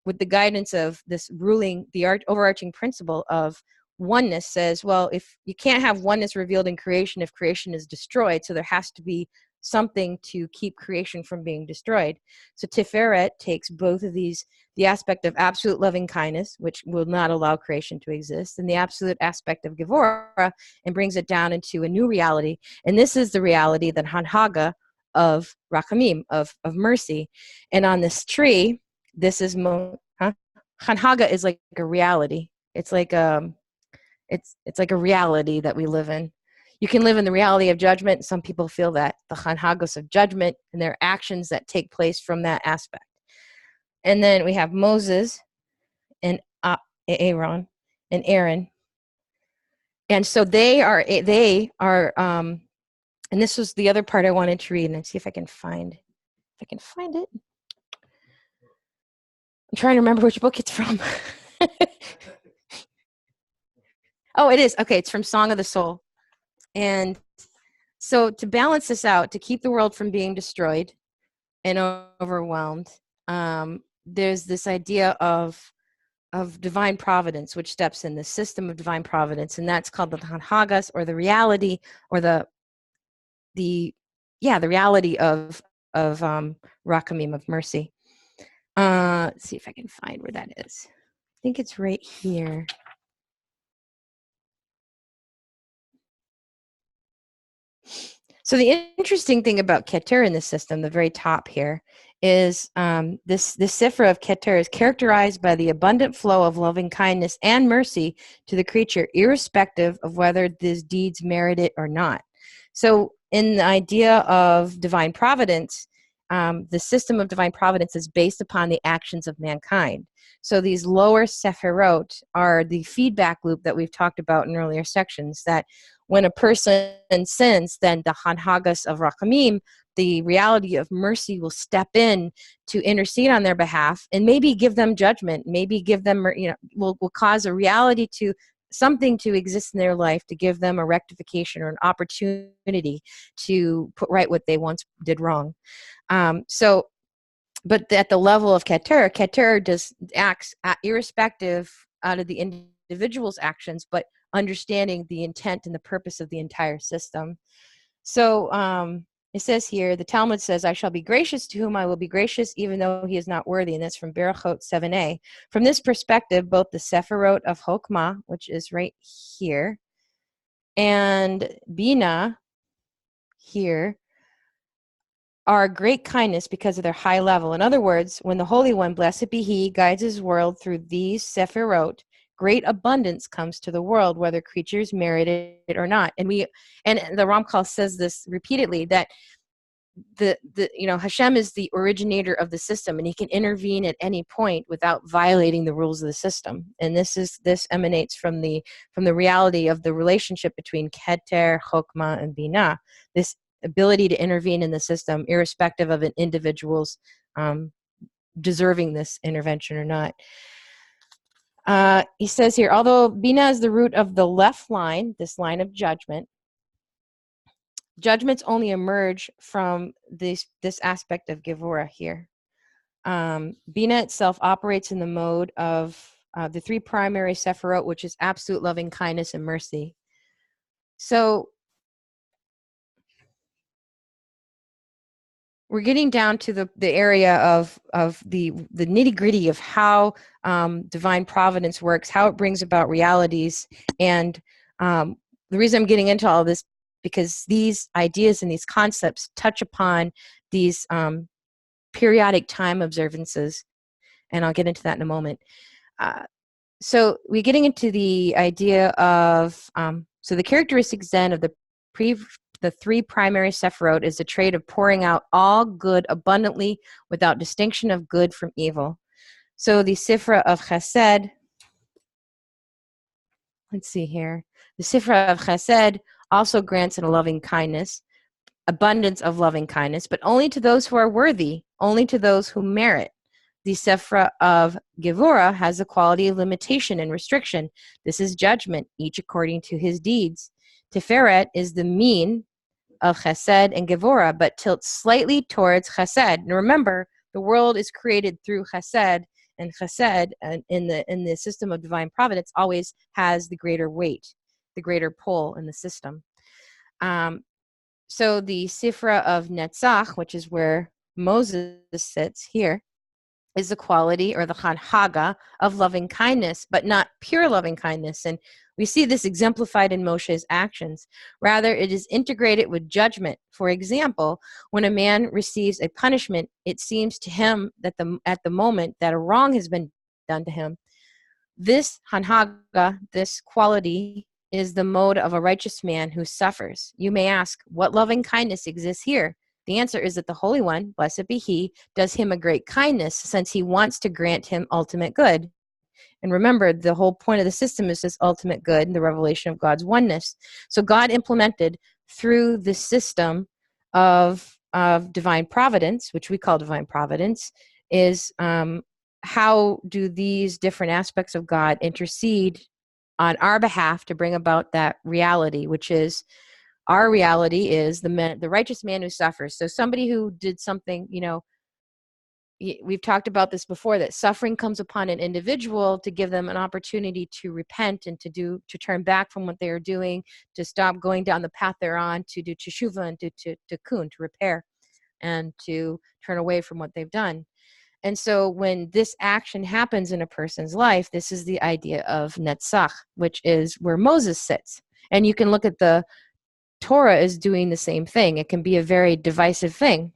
with the guidance of this ruling, the overarching principle of oneness, says, well, if you can't have oneness revealed in creation if creation is destroyed, so there has to be something to keep creation from being destroyed. So Tiferet takes both of these, the aspect of absolute loving kindness, which will not allow creation to exist, and the absolute aspect of Gevurah, and brings it down into a new reality. And this is the reality, that Hanhaga of Rachamim, of mercy. And on this tree, this is Hanhaga is like a reality. It's like it's like a reality that we live in. You can live in the reality of judgment. Some people feel that the Hanhagos of judgment and their actions that take place from that aspect. And then we have Moses and Aaron and Aaron. And so they are, and this was the other part I wanted to read, and see if I can find it. I'm trying to remember which book it's from. Oh, it is. Okay, it's from Song of the Soul. And so to balance this out, to keep the world from being destroyed and overwhelmed, there's this idea of divine providence, which steps in the system of divine providence, and that's called the Hanhagas, or the reality, or the reality of Rachamim, of mercy. Let's see if I can find where that is. I think it's right here. So the interesting thing about Keter in this system, the very top here, is this Sefer of Keter is characterized by the abundant flow of loving kindness and mercy to the creature, irrespective of whether these deeds merit it or not. So in the idea of divine providence, the system of divine providence is based upon the actions of mankind. So these lower Sephirot are the feedback loop that we've talked about in earlier sections, that when a person sins, then the Hanhagas of Rachamim, the reality of mercy, will step in to intercede on their behalf and maybe give them judgment, maybe give them, will cause a reality to something to exist in their life to give them a rectification or an opportunity to put right what they once did wrong. But at the level of Keter just acts irrespective out of the individual's actions, but understanding the intent and the purpose of the entire system. So it says here, the Talmud says, I shall be gracious to whom I will be gracious, even though he is not worthy. And that's from Berachot 7a. From this perspective, both the Sephirot of Chokmah, which is right here, and Bina here, are great kindness because of their high level. In other words, when the Holy One, blessed be He, guides His world through these Sephirot, great abundance comes to the world, whether creatures merit it or not. And the Ramchal says this repeatedly, that Hashem is the originator of the system, and he can intervene at any point without violating the rules of the system. And this emanates from the reality of the relationship between Keter, Chokmah, and Binah. This ability to intervene in the system, irrespective of an individual's deserving this intervention or not. He says here, although Binah is the root of the left line, this line of judgment, judgments only emerge from this aspect of Gevurah here. Binah itself operates in the mode of the three primary Sephirot, which is absolute loving kindness and mercy. So we're getting down to the area of the nitty-gritty of how divine providence works, how it brings about realities. And the reason I'm getting into all this, because these ideas and these concepts touch upon these periodic time observances, and I'll get into that in a moment. So we're getting into the idea of, so the characteristics then of the three primary Sephirot is the trait of pouring out all good abundantly without distinction of good from evil. So the Sifra of Chesed, let's see here, the Sifra of Chesed also grants a loving kindness, abundance of loving kindness, but only to those who are worthy, only to those who merit. The Sephra of Gevurah has the quality of limitation and restriction. This is judgment, each according to his deeds. Tiferet is the mean of Chesed and Gevurah, but tilts slightly towards Chesed. And remember, the world is created through Chesed, and Chesed in the system of divine providence always has the greater weight, the greater pull in the system. So the Sifra of Netzach, which is where Moses sits here, is the quality or the Hanhaga of loving kindness, but not pure loving kindness. And we see this exemplified in Moshe's actions. Rather, it is integrated with judgment. For example, when a man receives a punishment, it seems to him that at the moment that a wrong has been done to him. This Hanhaga, this quality, is the mode of a righteous man who suffers. You may ask, what loving kindness exists here? The answer is that the Holy One, blessed be He, does him a great kindness since He wants to grant him ultimate good. And remember, the whole point of the system is this ultimate good and the revelation of God's oneness. So God implemented through the system of divine providence, which we call divine providence, is how do these different aspects of God intercede on our behalf to bring about that reality, which is our reality is the righteous man who suffers. So somebody who did something, we've talked about this before, that suffering comes upon an individual to give them an opportunity to repent and to turn back from what they are doing, to stop going down the path they're on, to do teshuvah and to tikkun, to repair, and to turn away from what they've done. And so when this action happens in a person's life, this is the idea of Netzach, which is where Moses sits. And you can look at the Torah is doing the same thing. It can be a very divisive thing,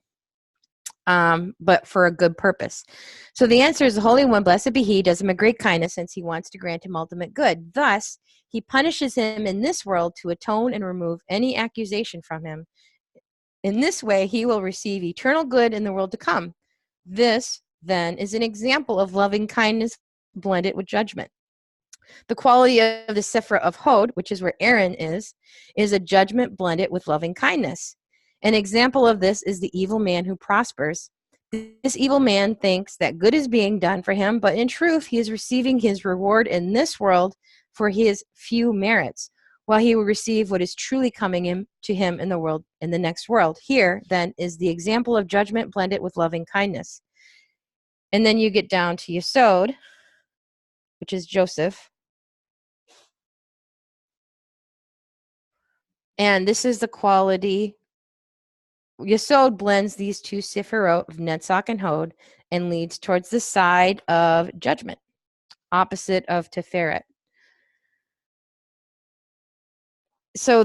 but for a good purpose. So the answer is the Holy One, blessed be He, does him a great kindness since He wants to grant him ultimate good. Thus, He punishes him in this world to atone and remove any accusation from him. In this way, he will receive eternal good in the world to come. This, then, is an example of loving kindness blended with judgment. The quality of the Sephra of Hod, which is where Aaron is a judgment blended with loving kindness. An example of this is the evil man who prospers. This evil man thinks that good is being done for him, but in truth, he is receiving his reward in this world for his few merits, while he will receive what is truly coming to him in the next world. Here, then, is the example of judgment blended with loving kindness. And then you get down to Yesod, which is Joseph. And this is the quality. Yesod blends these two Sifirot of Netzach and Hod and leads towards the side of judgment, opposite of Tiferet. So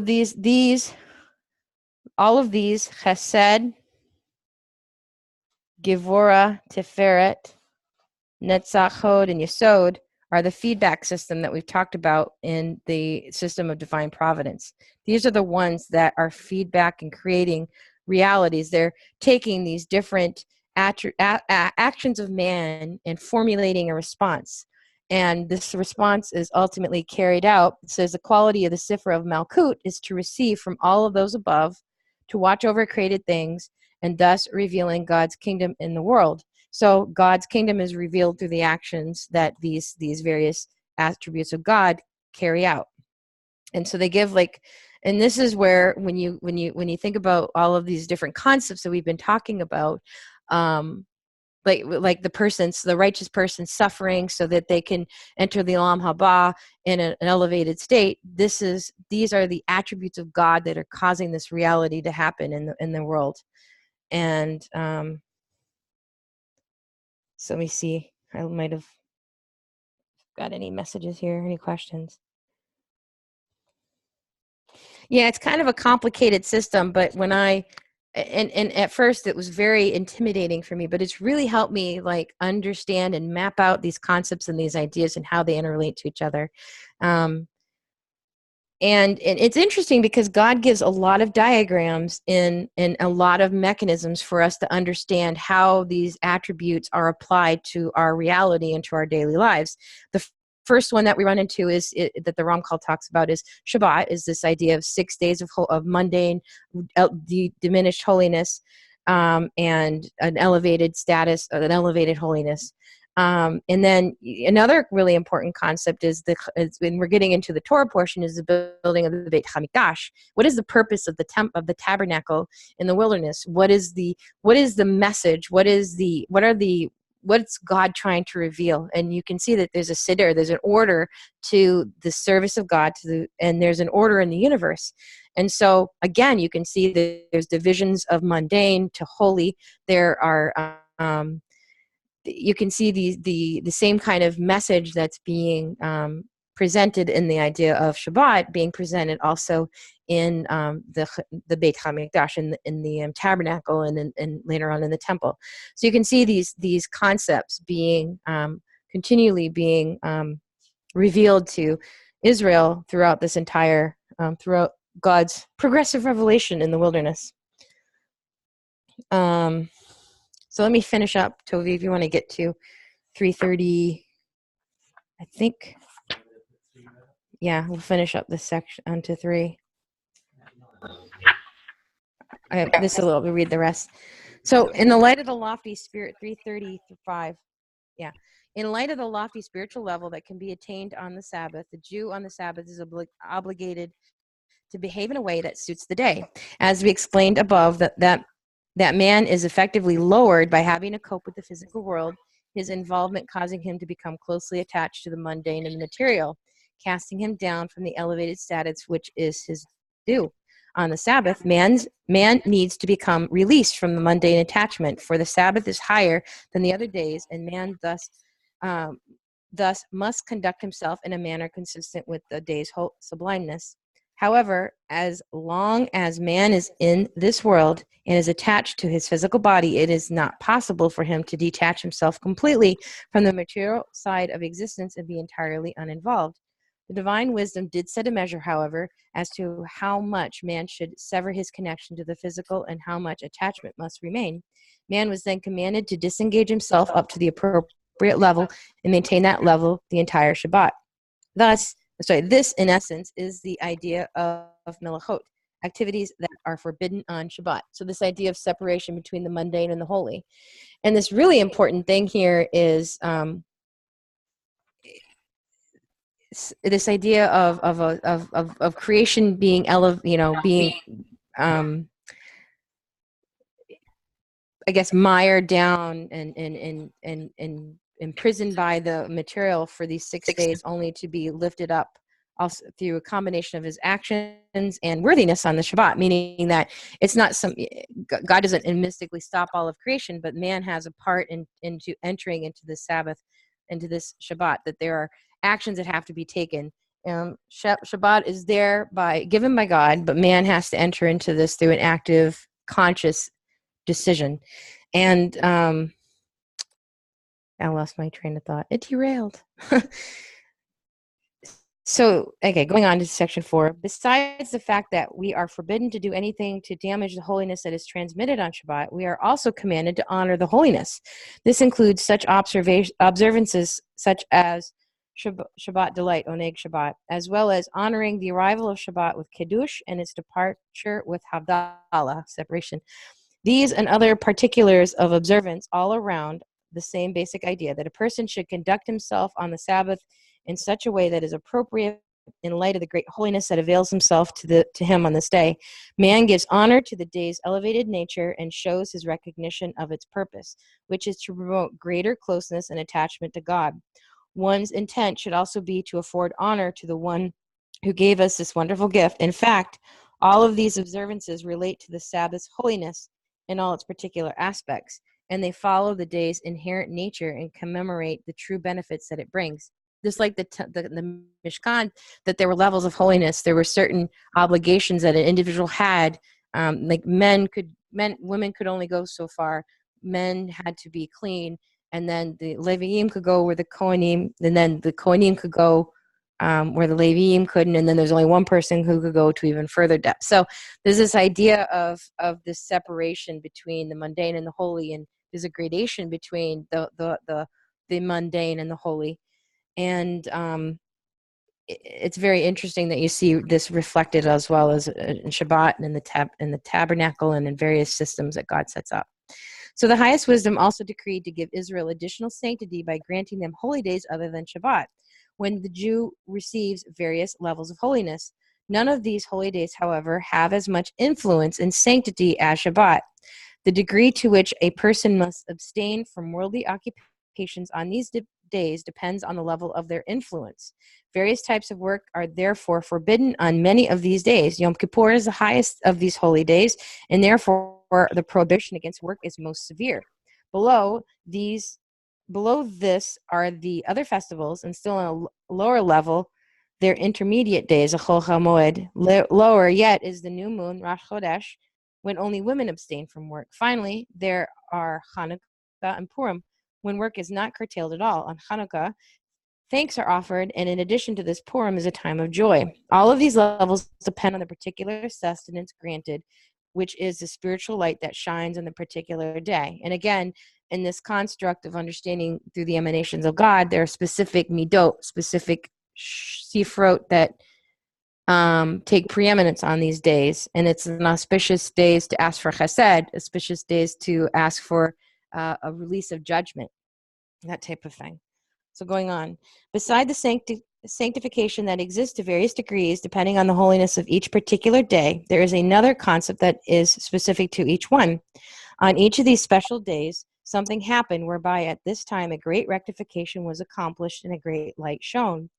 all of these, Chesed, Gevurah, Tiferet, Netzach, Hod, and Yesod, are the feedback system that we've talked about in the system of divine providence. These are the ones that are feedback and creating realities. They're taking these different actions of man and formulating a response. And this response is ultimately carried out. It says the quality of the Sifra of Malkut is to receive from all of those above, to watch over created things, and thus revealing God's kingdom in the world. So God's kingdom is revealed through the actions that these various attributes of God carry out. And so they give and this is where when you think about all of these different concepts that we've been talking about, like the righteous person suffering so that they can enter the Olam Haba in an elevated state. These are the attributes of God that are causing this reality to happen in the world. And so let me see. I might have got any messages here, any questions? Yeah, it's kind of a complicated system, but when and at first it was very intimidating for me, but it's really helped me understand and map out these concepts and these ideas and how they interrelate to each other. And it's interesting because God gives a lot of diagrams and a lot of mechanisms for us to understand how these attributes are applied to our reality and to our daily lives. The first one that we run into is that the Ramchal talks about is Shabbat, is this idea of 6 days of mundane, diminished holiness, and an elevated status, an elevated holiness. And then another really important concept is when we're getting into the Torah portion, is the building of the Beit HaMikdash. What is the purpose of the tabernacle in the wilderness? What is the message? What's God trying to reveal? And you can see that there's a siddur, there's an order to the service of God, and there's an order in the universe. And so again, you can see that there's divisions of mundane to holy. There are you can see the same kind of message that's being presented in the idea of Shabbat being presented also in the Beit HaMikdash, in the tabernacle, and later on in the temple. So you can see these concepts being continually being revealed to Israel throughout this entire throughout God's progressive revelation in the wilderness. So let me finish up, Tovi, if you want to get to 3:30, I think. Yeah, we'll finish up this section onto 3. This is a little, we'll read the rest. So in the light of the lofty spirit, 3:30 through 5. Yeah. In light of the lofty spiritual level that can be attained on the Sabbath, the Jew on the Sabbath is obligated to behave in a way that suits the day. As we explained above, that man is effectively lowered by having to cope with the physical world, his involvement causing him to become closely attached to the mundane and the material, casting him down from the elevated status which is his due. On the Sabbath, man needs to become released from the mundane attachment, for the Sabbath is higher than the other days, and man thus must conduct himself in a manner consistent with the day's sublimeness. However, as long as man is in this world and is attached to his physical body, it is not possible for him to detach himself completely from the material side of existence and be entirely uninvolved. The divine wisdom did set a measure, however, as to how much man should sever his connection to the physical and how much attachment must remain. Man was then commanded to disengage himself up to the appropriate level and maintain that level the entire Shabbat. This, in essence, is the idea of melachot, activities that are forbidden on Shabbat. So this idea of separation between the mundane and the holy. And this really important thing here is this idea of creation being I guess mired down and imprisoned by the material for these 6 days, only to be lifted up also through a combination of his actions and worthiness on the Shabbat, meaning that it's not God doesn't mystically stop all of creation, but man has a part into entering into the Sabbath, into this Shabbat, that there are actions that have to be taken. Shabbat is given by God, but man has to enter into this through an active, conscious decision. And I lost my train of thought. It derailed. So, okay, going on to section 4. Besides the fact that we are forbidden to do anything to damage the holiness that is transmitted on Shabbat, we are also commanded to honor the holiness. This includes such observances such as Shabbat delight, Oneg Shabbat, as well as honoring the arrival of Shabbat with Kiddush and its departure with Havdalah, separation. These and other particulars of observance all around the same basic idea that a person should conduct himself on the Sabbath in such a way that is appropriate in light of the great holiness that avails himself to him on this day. Man gives honor to the day's elevated nature and shows his recognition of its purpose, which is to promote greater closeness and attachment to God. One's intent should also be to afford honor to the one who gave us this wonderful gift. In fact, all of these observances relate to the Sabbath's holiness in all its particular aspects, and they follow the day's inherent nature and commemorate the true benefits that it brings. Just like the Mishkan, that there were levels of holiness, there were certain obligations that an individual had. Like women could only go so far. Men had to be clean, and then the Leviim could go where the Kohanim, and then the Kohanim could go where the Leviim couldn't, and then there's only one person who could go to even further depth. So there's this idea of this separation between the mundane and the holy, and there's a gradation between the mundane and the holy. And it's very interesting that you see this reflected as well as in Shabbat and in the tabernacle and in various systems that God sets up. So the highest wisdom also decreed to give Israel additional sanctity by granting them holy days other than Shabbat, when the Jew receives various levels of holiness. None of these holy days, however, have as much influence in sanctity as Shabbat. The degree to which a person must abstain from worldly occupations on these days depends on the level of their influence. Various types of work are therefore forbidden on many of these days. Yom Kippur is the highest of these holy days, and therefore the prohibition against work is most severe. Below this are the other festivals, and still on a lower level, their intermediate days, Chol HaMoed. Lower yet is the new moon, Rosh Chodesh, when only women abstain from work. Finally, there are Hanukkah and Purim, when work is not curtailed at all. On Hanukkah, thanks are offered, and in addition to this, Purim is a time of joy. All of these levels depend on the particular sustenance granted, which is the spiritual light that shines on the particular day. And again, in this construct of understanding through the emanations of God, there are specific midot, specific sifrot that take preeminence on these days. And it's an auspicious days to ask for chesed, auspicious days to ask for a release of judgment, that type of thing. So going on, beside the sanctification that exists to various degrees, depending on the holiness of each particular day, there is another concept that is specific to each one. On each of these special days, something happened whereby at this time a great rectification was accomplished and a great light shone.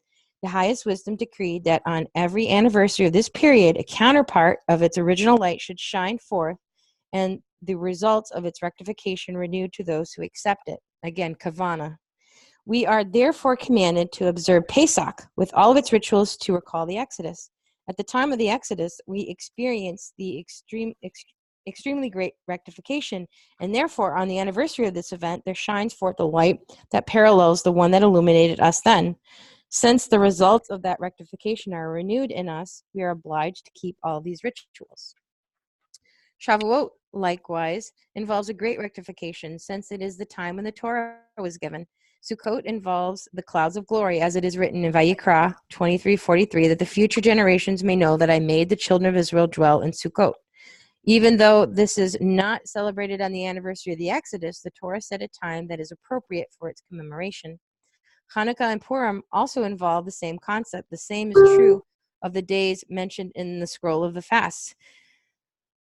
The highest wisdom decreed that on every anniversary of this period, a counterpart of its original light should shine forth, and the results of its rectification renewed to those who accept it. Again, kavana. We are therefore commanded to observe Pesach with all of its rituals to recall the Exodus. At the time of the Exodus, we experience the extremely great rectification, and therefore on the anniversary of this event, there shines forth a light that parallels the one that illuminated us then. Since the results of that rectification are renewed in us, we are obliged to keep all these rituals. Shavuot, likewise, involves a great rectification, since it is the time when the Torah was given. Sukkot involves the clouds of glory, as it is written in Vayikra 23:43, that the future generations may know that I made the children of Israel dwell in Sukkot. Even though this is not celebrated on the anniversary of the Exodus, the Torah set a time that is appropriate for its commemoration. Hanukkah and Purim also involve the same concept. The same is true of the days mentioned in the scroll of the fasts.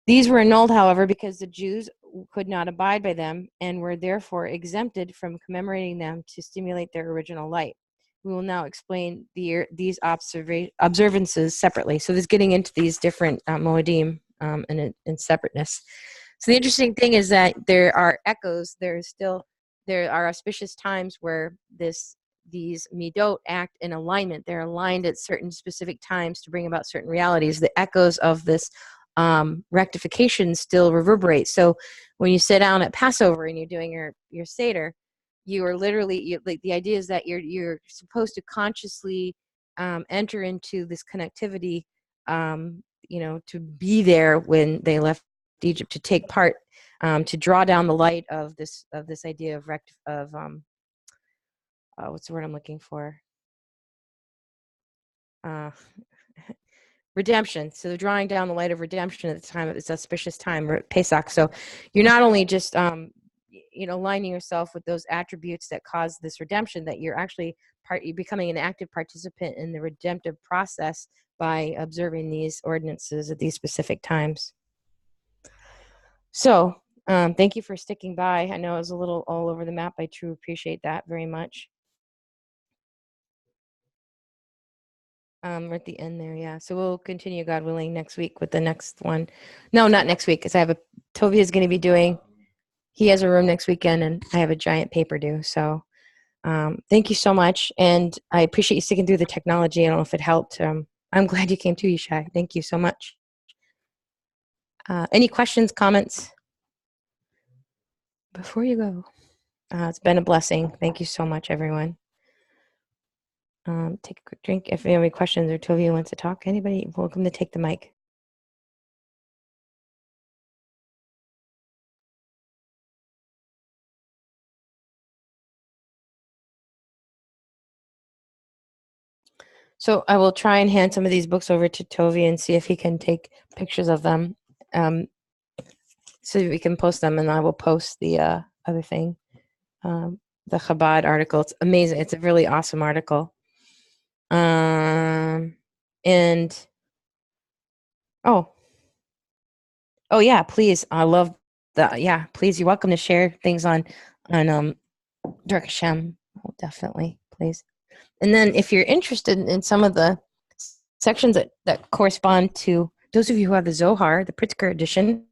These were annulled, however, because the Jews could not abide by them and were therefore exempted from commemorating them to stimulate their original light. We will now explain these observances separately. So this getting into these different moedim in separateness. So the interesting thing is that there are echoes. There are auspicious times where these midot act in alignment. They're aligned at certain specific times to bring about certain realities. The echoes of this rectification still reverberate. So when you sit down at Passover and you're doing your Seder, you are literally, like, the idea is that you're supposed to consciously enter into this connectivity, to be there when they left Egypt, to take part, to draw down the light of this idea of what's the word I'm looking for? Redemption. So they're drawing down the light of redemption at the time of this auspicious time, Pesach. So you're not only just aligning yourself with those attributes that cause this redemption, that you're actually you're becoming an active participant in the redemptive process by observing these ordinances at these specific times. So thank you for sticking by. I know it was a little all over the map. I truly appreciate that very much. We're at the end there, yeah. So we'll continue, God willing, next week with the next one. No, not next week, because Toby is going to be doing, he has a room next weekend, and I have a giant paper due. So thank you so much, and I appreciate you sticking through the technology. I don't know if it helped. I'm glad you came too, Yishai. Thank you so much. Any questions, comments before you go? It's been a blessing. Thank you so much, everyone. Take a quick drink. If you have any questions or Tovia wants to talk, anybody, welcome to take the mic. So I will try and hand some of these books over to Tovi and see if he can take pictures of them, so we can post them, and I will post the other thing, the Chabad article. It's amazing. It's a really awesome article. And oh yeah, please. I love that. Yeah, please. You're welcome to share things on Derech Hashem. Oh, definitely, please. And then if you're interested in some of the sections that correspond to those of you who have the Zohar, the Pritzker edition,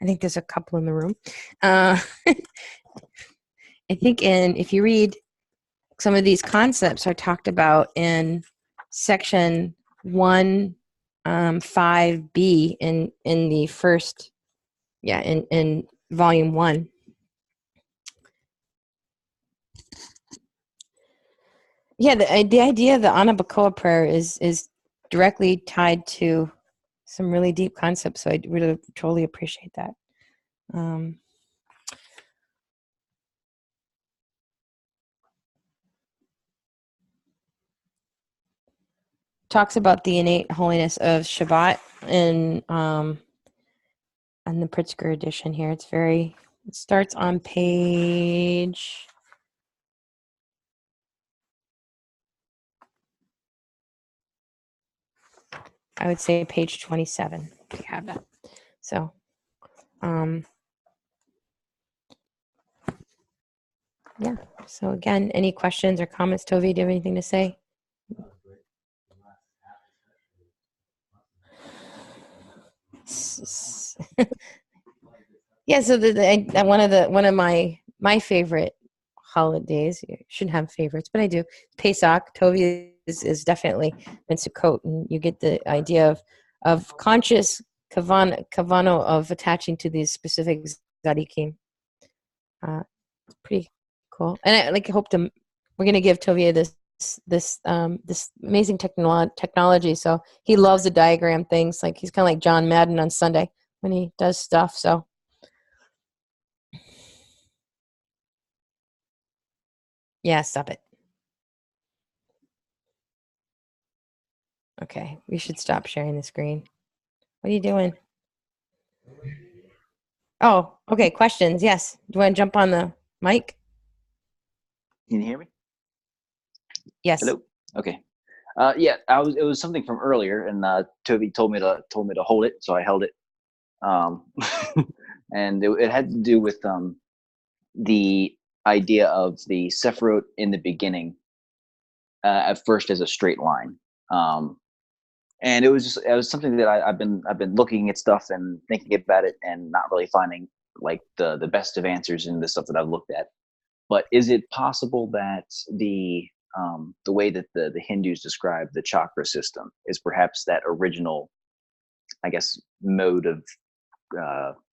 I think there's a couple in the room. I think if you read, some of these concepts are talked about in section 1.5b in the first, in volume 1. Yeah, the idea of the Ana Bakoa prayer is directly tied to some really deep concepts, so I really totally appreciate that. Talks about the innate holiness of Shabbat in the Pritzker edition here. It starts on page, I would say page 27, if you have that. So, yeah. So again, any questions or comments, Tovi? Do you have anything to say? Yeah. So one of my favorite holidays. You shouldn't have favorites, but I do. Pesach. Tovi is definitely in Sukkot, and you get the idea of conscious kavano of attaching to these specific tzaddikim. It's pretty cool, and I hope we're going to give Tovia this amazing technology. So he loves the diagram things. Like he's kind of like John Madden on Sunday when he does stuff. So. Yeah, stop it. Okay, we should stop sharing the screen. What are you doing? Oh, okay, questions. Yes. Do you want to jump on the mic? Can you hear me? Yes. Hello. Okay. Yeah, it was something from earlier, and Toby told me to hold it, so I held it. And it had to do with the idea of the Sephiroth in the beginning, at first as a straight line. And it was something that I've been looking at stuff and thinking about it and not really finding like the best of answers in the stuff that I've looked at. But is it possible that the way that the Hindus describe the chakra system is perhaps that original, I guess, mode of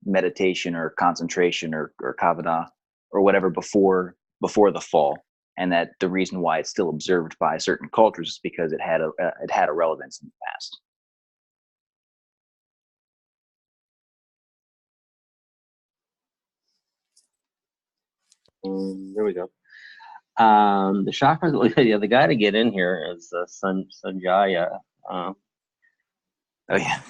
meditation or concentration or kavana or whatever before the fall? and that the reason why it's still observed by certain cultures is because it had a relevance in the past. There we go. The chakras. Yeah, the guy to get in here is Sanjaya. Oh yeah.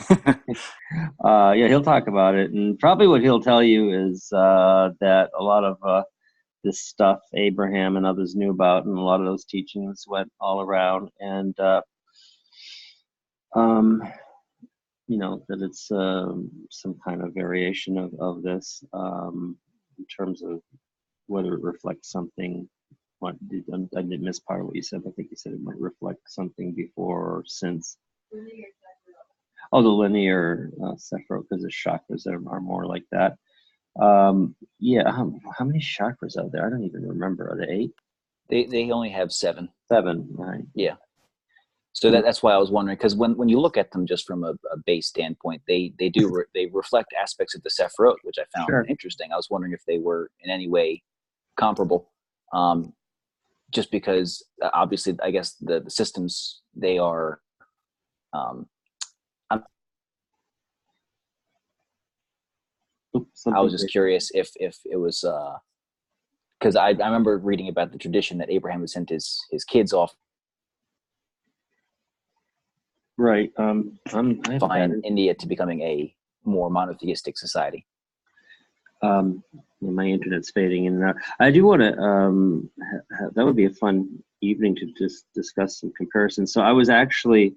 Yeah, he'll talk about it, and probably what he'll tell you is that a lot of this stuff Abraham and others knew about, and a lot of those teachings went all around, and that it's some kind of variation of this in terms of whether it reflects something. I didn't miss part of what you said. I think you said it might reflect something before or since. Oh, the linear Sephiroth, because the chakras are more like that. Yeah, how many chakras are there? I don't even remember. Are there 8? They only have 7. 7, right? Yeah. So that's why I was wondering, because when you look at them just from a base standpoint, they reflect aspects of the Sephiroth, which I found interesting. I was wondering if they were in any way comparable, just because obviously I guess the systems they are. I was just curious if it was because I remember reading about the tradition that Abraham would send his kids off. Right. Find India to becoming a more monotheistic society. My internet's fading, and I do want to. That would be a fun evening to just discuss some comparisons. So I was actually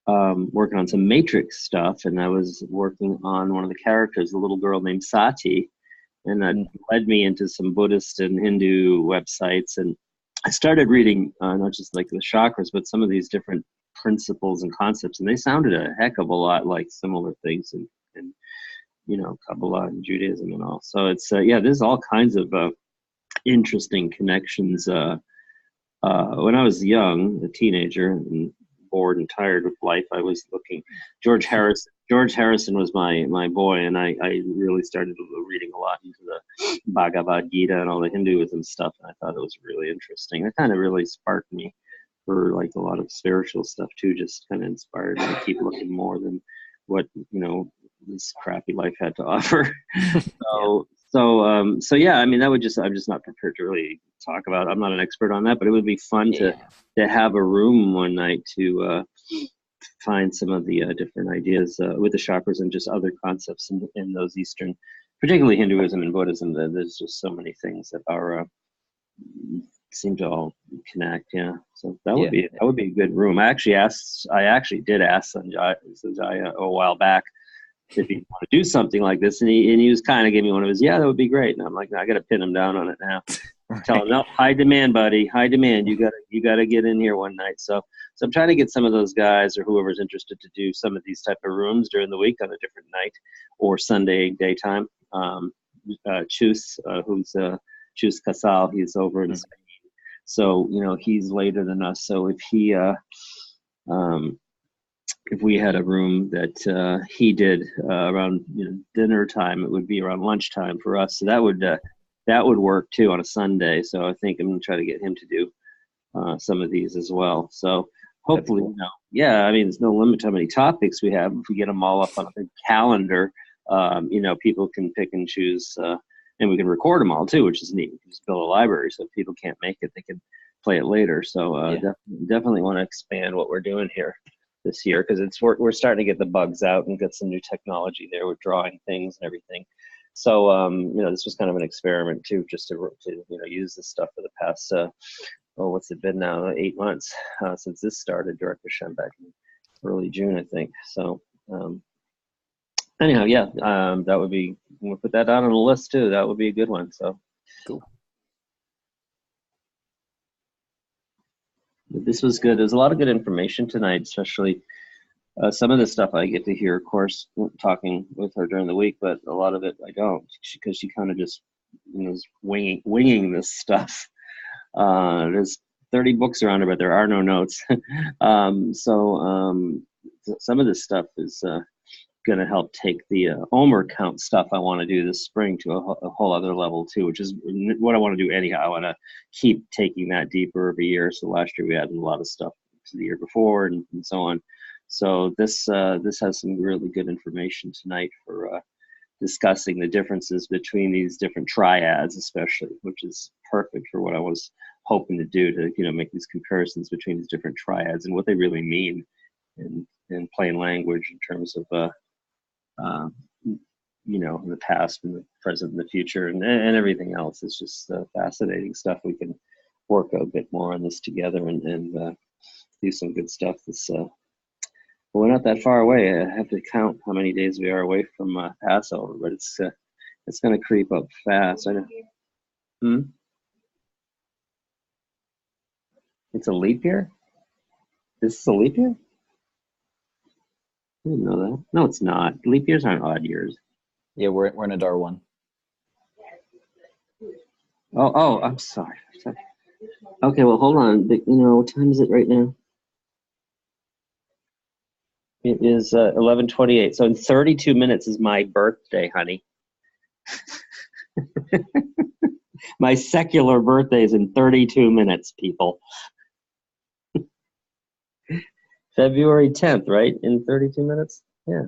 working on some Matrix stuff, and I was working on one of the characters, a little girl named Sati, and that led me into some Buddhist and Hindu websites, and I started reading not just like the chakras, but some of these different principles and concepts, and they sounded a heck of a lot like similar things in Kabbalah and Judaism and all. So it's there's all kinds of interesting connections. When I was young, a teenager, and bored and tired with life, I was looking. George Harrison was my boy, and I really started reading a lot into the Bhagavad Gita and all the Hinduism stuff, and I thought it was really interesting. It kind of really sparked me for like a lot of spiritual stuff too, just kind of inspired me to keep looking more than what this crappy life had to offer. So yeah, I mean, I'm just not prepared to really talk about it. I'm not an expert on that, but it would be fun to have a room one night to find some of the different ideas with the chakras and just other concepts in those Eastern, particularly Hinduism and Buddhism. There's just so many things that are seem to all connect. Yeah, so that would be a good room. I actually did ask Sanjaya a while back if he'd want to do something like this, and he was kind of giving me one of his, that would be great. And I'm like, no, I got to pin him down on it now. Tell him, no, high demand, buddy, high demand. You gotta get in here one night. So I'm trying to get some of those guys or whoever's interested to do some of these type of rooms during the week on a different night or Sunday daytime. Chus, who's Chus Kasal, he's over in Spain. So he's later than us. So if we had a room that he did around dinner time, it would be around lunchtime for us. So that would work too on a Sunday. So I think I'm gonna try to get him to do some of these as well. So hopefully, cool. I mean, there's no limit to how many topics we have. If we get them all up on a big calendar, people can pick and choose, and we can record them all too, which is neat. We can just build a library, so if people can't make it, they can play it later. So definitely want to expand what we're doing here this year, because we're starting to get the bugs out and get some new technology there with drawing things and everything. So this was kind of an experiment too, just to use this stuff for the past what's it been now, 8 months since this started, Derech Hashem, back in early June, I think. So anyhow, that would be, we'll put that down on the list too. That would be a good one. So cool. This was good. There's a lot of good information tonight, especially some of the stuff I get to hear, of course, talking with her during the week, but a lot of it I don't, because she kind of just is winging this stuff. There's 30 books around her, but there are no notes. So some of this stuff is going to help take the Omer count stuff I want to do this spring to a whole other level too, which is what I want to do anyhow. I want to keep taking that deeper every year. So last year we added a lot of stuff to the year before and so on. So this has some really good information tonight for discussing the differences between these different triads, especially, which is perfect for what I was hoping to do, to make these comparisons between these different triads and what they really mean in plain language in terms of in the past and the present and the future and everything else. It's just fascinating stuff. We can work a bit more on this together and do some good stuff. We're not that far away. I have to count how many days we are away from Passover, but it's going to creep up fast. It's a leap year? This is a leap year? I didn't know that. No, it's not. Leap years aren't odd years. Yeah, we're in a Dar one. Oh, I'm sorry. Okay, well, hold on. What time is it right now? It is 11:28. So in 32 minutes is my birthday, honey. My secular birthday is in 32 minutes, people. February 10th, right? In 32 minutes? Yeah.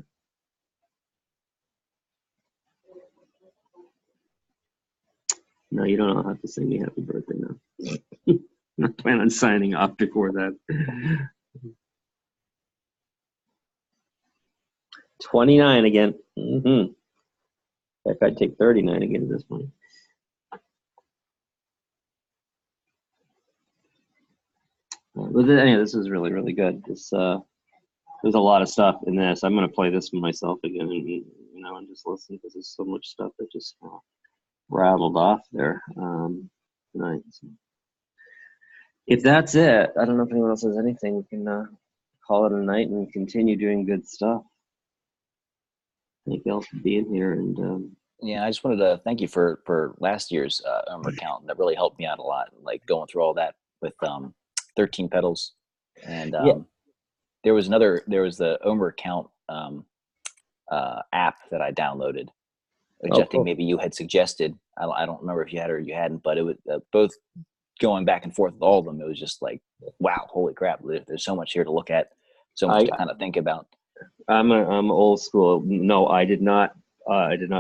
No, you don't have to sing me happy birthday now. I plan on signing off before that. 29 again. In fact, I'd take 39 again at this point. But anyway, this is really, really good. There's a lot of stuff in this. I'm going to play this for myself again and just listen, because there's so much stuff that just rattled off there tonight. So if that's it, I don't know if anyone else has anything. We can call it a night and continue doing good stuff. Thank you all for being here. And yeah, I just wanted to thank you for last year's Omer count. That really helped me out a lot, like going through all that with 13 pedals. And there was the Omer count app that I downloaded, which I think maybe you had suggested. I don't remember if you had or you hadn't, but it was both going back and forth with all of them. It was just like, wow, holy crap! There's so much here to look at, so much to kind of think about. I'm old school. No, I did not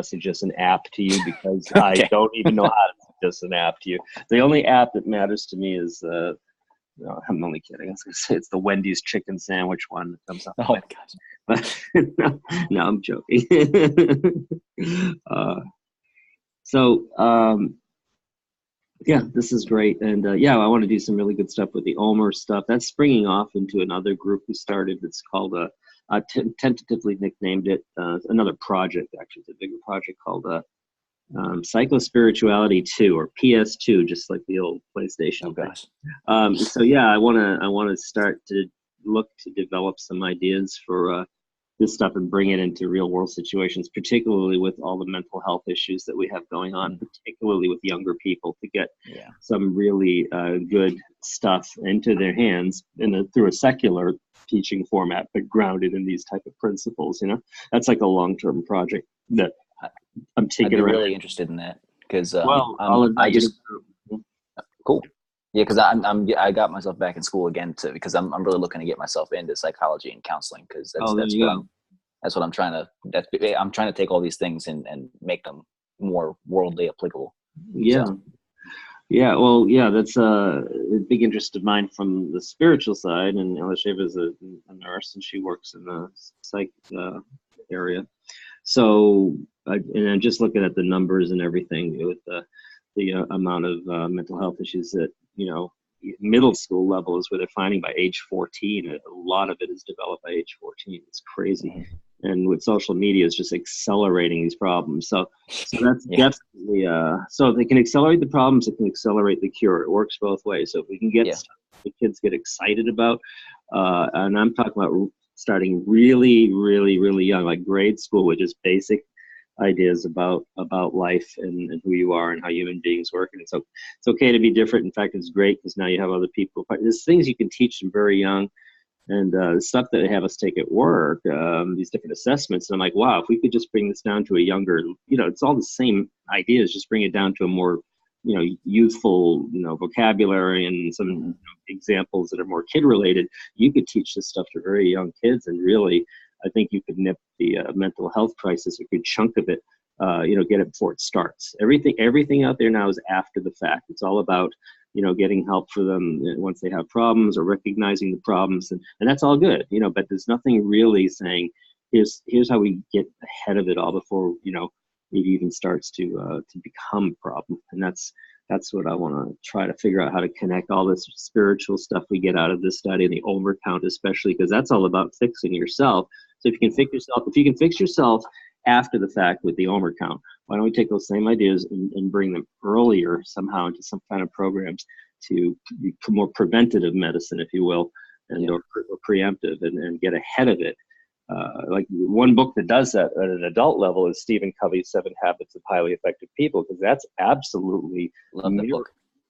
suggest an app to you, because okay. I don't even know how to suggest an app to you. The only app that matters to me is no, I'm only kidding. I was going to say it's the Wendy's chicken sandwich one that comes up. Oh my gosh! But no, I'm joking. Yeah, this is great, and I want to do some really good stuff with the Omer stuff. That's springing off into another group we started. That's called tentatively nicknamed it another project. Actually, it's a bigger project called Psychospirituality 2, or PS2, just like the old PlayStation. Oh gosh. I want to start to look to develop some ideas for this stuff and bring it into real world situations, particularly with all the mental health issues that we have going on, particularly with younger people, to get some really good stuff into their hands through a secular teaching format, but grounded in these type of principles. That's like a long-term project that I'm taking. I'd be really interested in that, because cool. Yeah, because I got myself back in school again because I'm really looking to get myself into psychology and counseling, because that's what I'm trying to. I'm trying to take all these things and make them more worldly applicable. Yeah. So. Yeah, well, that's a big interest of mine from the spiritual side. And Elisheva is a nurse, and she works in the psych area. So, and I'm just looking at the numbers and everything with the amount of mental health issues that, middle school level is where they're finding by age 14. A lot of it is developed by age 14. It's crazy. Mm-hmm. And with social media, it's just accelerating these problems. So that's definitely, so if they can accelerate the problems, it can accelerate the cure. It works both ways. So if we can get stuff the kids get excited about, and I'm talking about starting really, really, really young, like grade school, with just basic ideas about life and who you are and how human beings work. And so it's okay to be different. In fact, it's great because now you have other people. There's things you can teach them very young. And the stuff that they have us take at work, these different assessments, and I'm like, wow, if we could just bring this down to a younger, it's all the same ideas, just bring it down to a more, youthful, vocabulary and some examples that are more kid related. You could teach this stuff to very young kids, and really, I think you could nip the mental health crisis, a good chunk of it, get it before it starts. Everything out there now is after the fact. It's all about, getting help for them once they have problems, or recognizing the problems, and that's all good, but there's nothing really saying, here's how we get ahead of it all before, it even starts to become a problem. And that's what I want to try to figure out, how to connect all this spiritual stuff we get out of this study, and the overcount especially, because that's all about fixing yourself. So if you can fix yourself after the fact with the overcount, why don't we take those same ideas and bring them earlier somehow into some kind of programs to be more preventative medicine, if you will, and or preemptive, and get ahead of it. Like one book that does that at an adult level is Stephen Covey's 7 Habits of Highly Effective People, because that's absolutely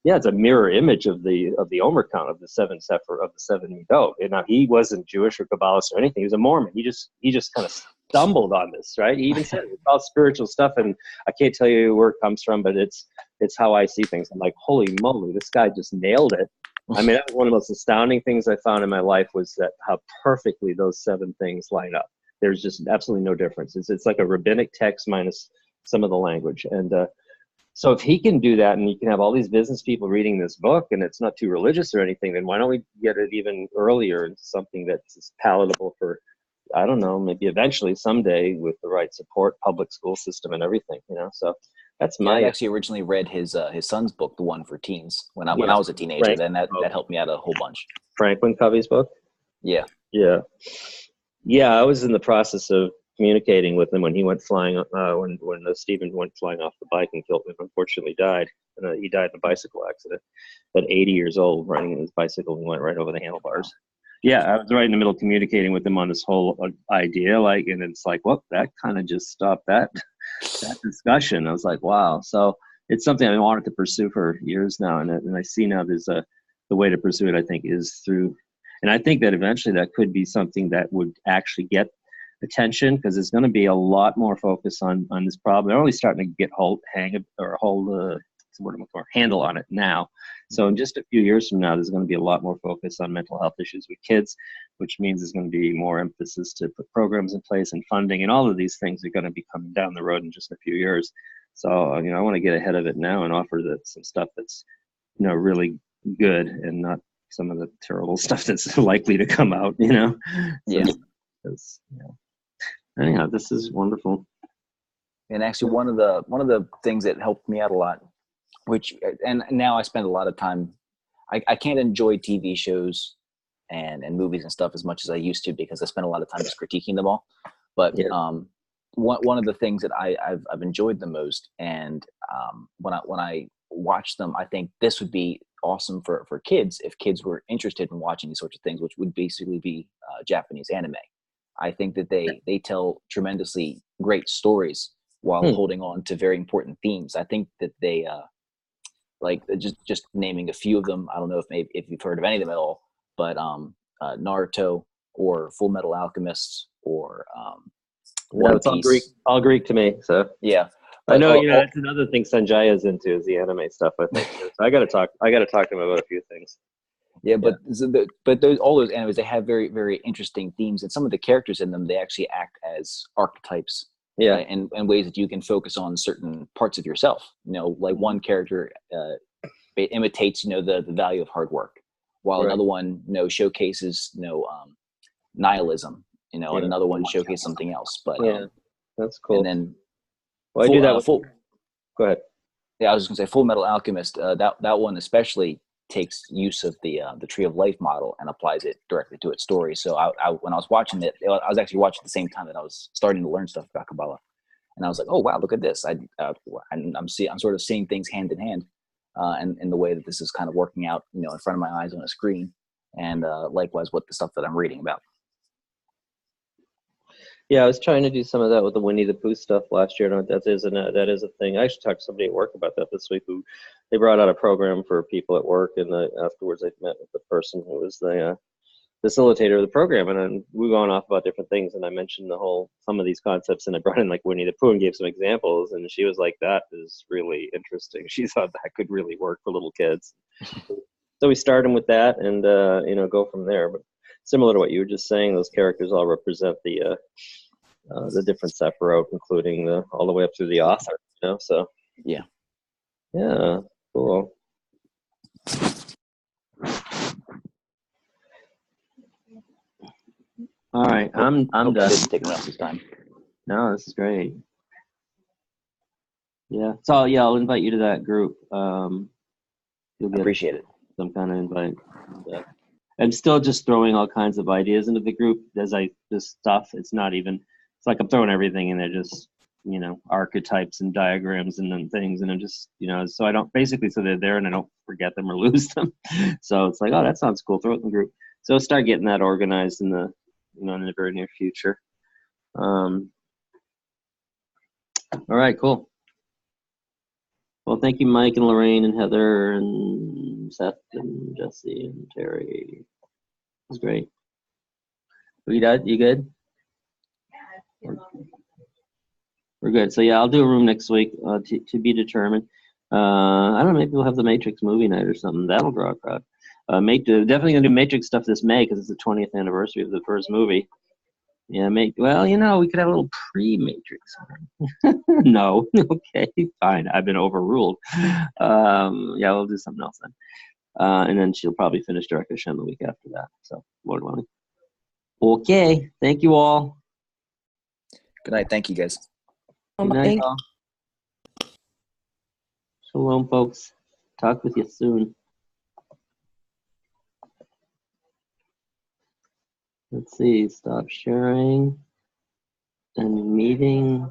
it's a mirror image of the overcount of the 7 Midot. And now he wasn't Jewish or Kabbalist or anything; he was a Mormon. He just kind of stumbled on this, right? He even said it's all spiritual stuff, and I can't tell you where it comes from, but it's how I see things. I'm like, holy moly, this guy just nailed it. I mean, that was one of the most astounding things I found in my life, was that how perfectly those 7 things line up. There's just absolutely no difference. It's like a rabbinic text minus some of the language. And so if he can do that, and you can have all these business people reading this book, and it's not too religious or anything, then why don't we get it even earlier into something that's palatable for, I don't know, maybe eventually someday with the right support, public school system and everything, So that's I actually originally read his son's book, the one for teens, when I was a teenager. Frank, then that helped me out a whole bunch. Franklin Covey's book. Yeah. I was in the process of communicating with him when he went flying. When Stephen went flying off the bike and unfortunately died. And he died in a bicycle accident at 80 years old, riding his bicycle, and went right over the handlebars. Yeah, I was right in the middle of communicating with him on this whole idea, and it's like, well, that kind of just stopped that discussion. I was like, wow. So it's something I wanted to pursue for years now, and I see now there's the way to pursue it, I think, is through, and I think that eventually that could be something that would actually get attention, because there's going to be a lot more focus on this problem. They're only starting to get handle on it now. So in just a few years from now, there's going to be a lot more focus on mental health issues with kids, which means there's going to be more emphasis to put programs in place and funding, and all of these things are going to be coming down the road in just a few years. So, I want to get ahead of it now and offer some stuff that's, really good, and not some of the terrible stuff that's likely to come out, So, anyhow, this is wonderful. And actually, one of the things that helped me out a lot, and now I spend a lot of time, I can't enjoy TV shows and movies and stuff as much as I used to, because I spend a lot of time just critiquing them all. But one of the things that I've enjoyed the most, and when I watch them, I think this would be awesome for kids, if kids were interested in watching these sorts of things, which would basically be Japanese anime. I think that they tell tremendously great stories while holding on to very important themes. I think that they like just naming a few of them. I don't know if you've heard of any of them at all, but Naruto, or Full Metal Alchemist, or One Piece. All Greek to me. So yeah, I know. That's another thing Sanjaya's into, is the anime stuff, I think. So I got to talk to him about a few things. Yeah, but all those animes, they have very, very interesting themes, and some of the characters in them, they actually act as archetypes. Yeah, and ways that you can focus on certain parts of yourself. Like one character imitates, the value of hard work, while another one, showcases, nihilism. And another one showcases something else. But that's cool. And then, I do that. Go ahead. Yeah, I was just gonna say Full Metal Alchemist. That one especially takes use of the Tree of Life model and applies it directly to its story. So when I was watching it, I was actually watching at the same time that I was starting to learn stuff about Kabbalah, and I was like, oh wow, look at this! I'm sort of seeing things hand in hand, and in the way that this is kind of working out, in front of my eyes on a screen, and likewise with the stuff that I'm reading about. Yeah, I was trying to do some of that with the Winnie the Pooh stuff last year. That is a thing. I actually talked to somebody at work about that this week. They brought out a program for people at work, and afterwards I met with the person who was the facilitator of the program, and then we were going off about different things, and I mentioned some of these concepts, and I brought in like Winnie the Pooh and gave some examples, and she was like, that is really interesting. She thought that could really work for little kids. So we start them with that, and go from there. But similar to what you were just saying, those characters all represent the different Sephiroth, including all the way up through the author. So Yeah. Cool. All right, I'm done. Taking enough this time. No, this is great. Yeah. So I'll invite you to that group. You'll get Appreciate it. some kind of invite. I'm still just throwing all kinds of ideas into the group as this stuff. It's not even. It's like I'm throwing everything in there, just archetypes and diagrams and then things, and I'm just so I don't so they're there and I don't forget them or lose them. So it's like, oh, that sounds cool. Throw it in the group. So I'll start getting that organized in the in the very near future. All right, cool. Well, thank you, Mike and Lorraine and Heather and Seth and Jesse and Terry. It was great. You good? We're good. So I'll do a room next week to be determined. I don't know, maybe we'll have the Matrix movie night or something. That'll draw a crowd. Definitely gonna do Matrix stuff this May because it's the 20th anniversary of the first movie. Yeah, we could have a little pre-Matrix. No, okay, fine. I've been overruled. We'll do something else then. And then she'll probably finish Derech Hashem the week after that. So, Lord willing. Okay, thank you all. Good night. Thank you, guys. Good night, all. Shalom, folks. Talk with you soon. Let's see, stop sharing and meeting.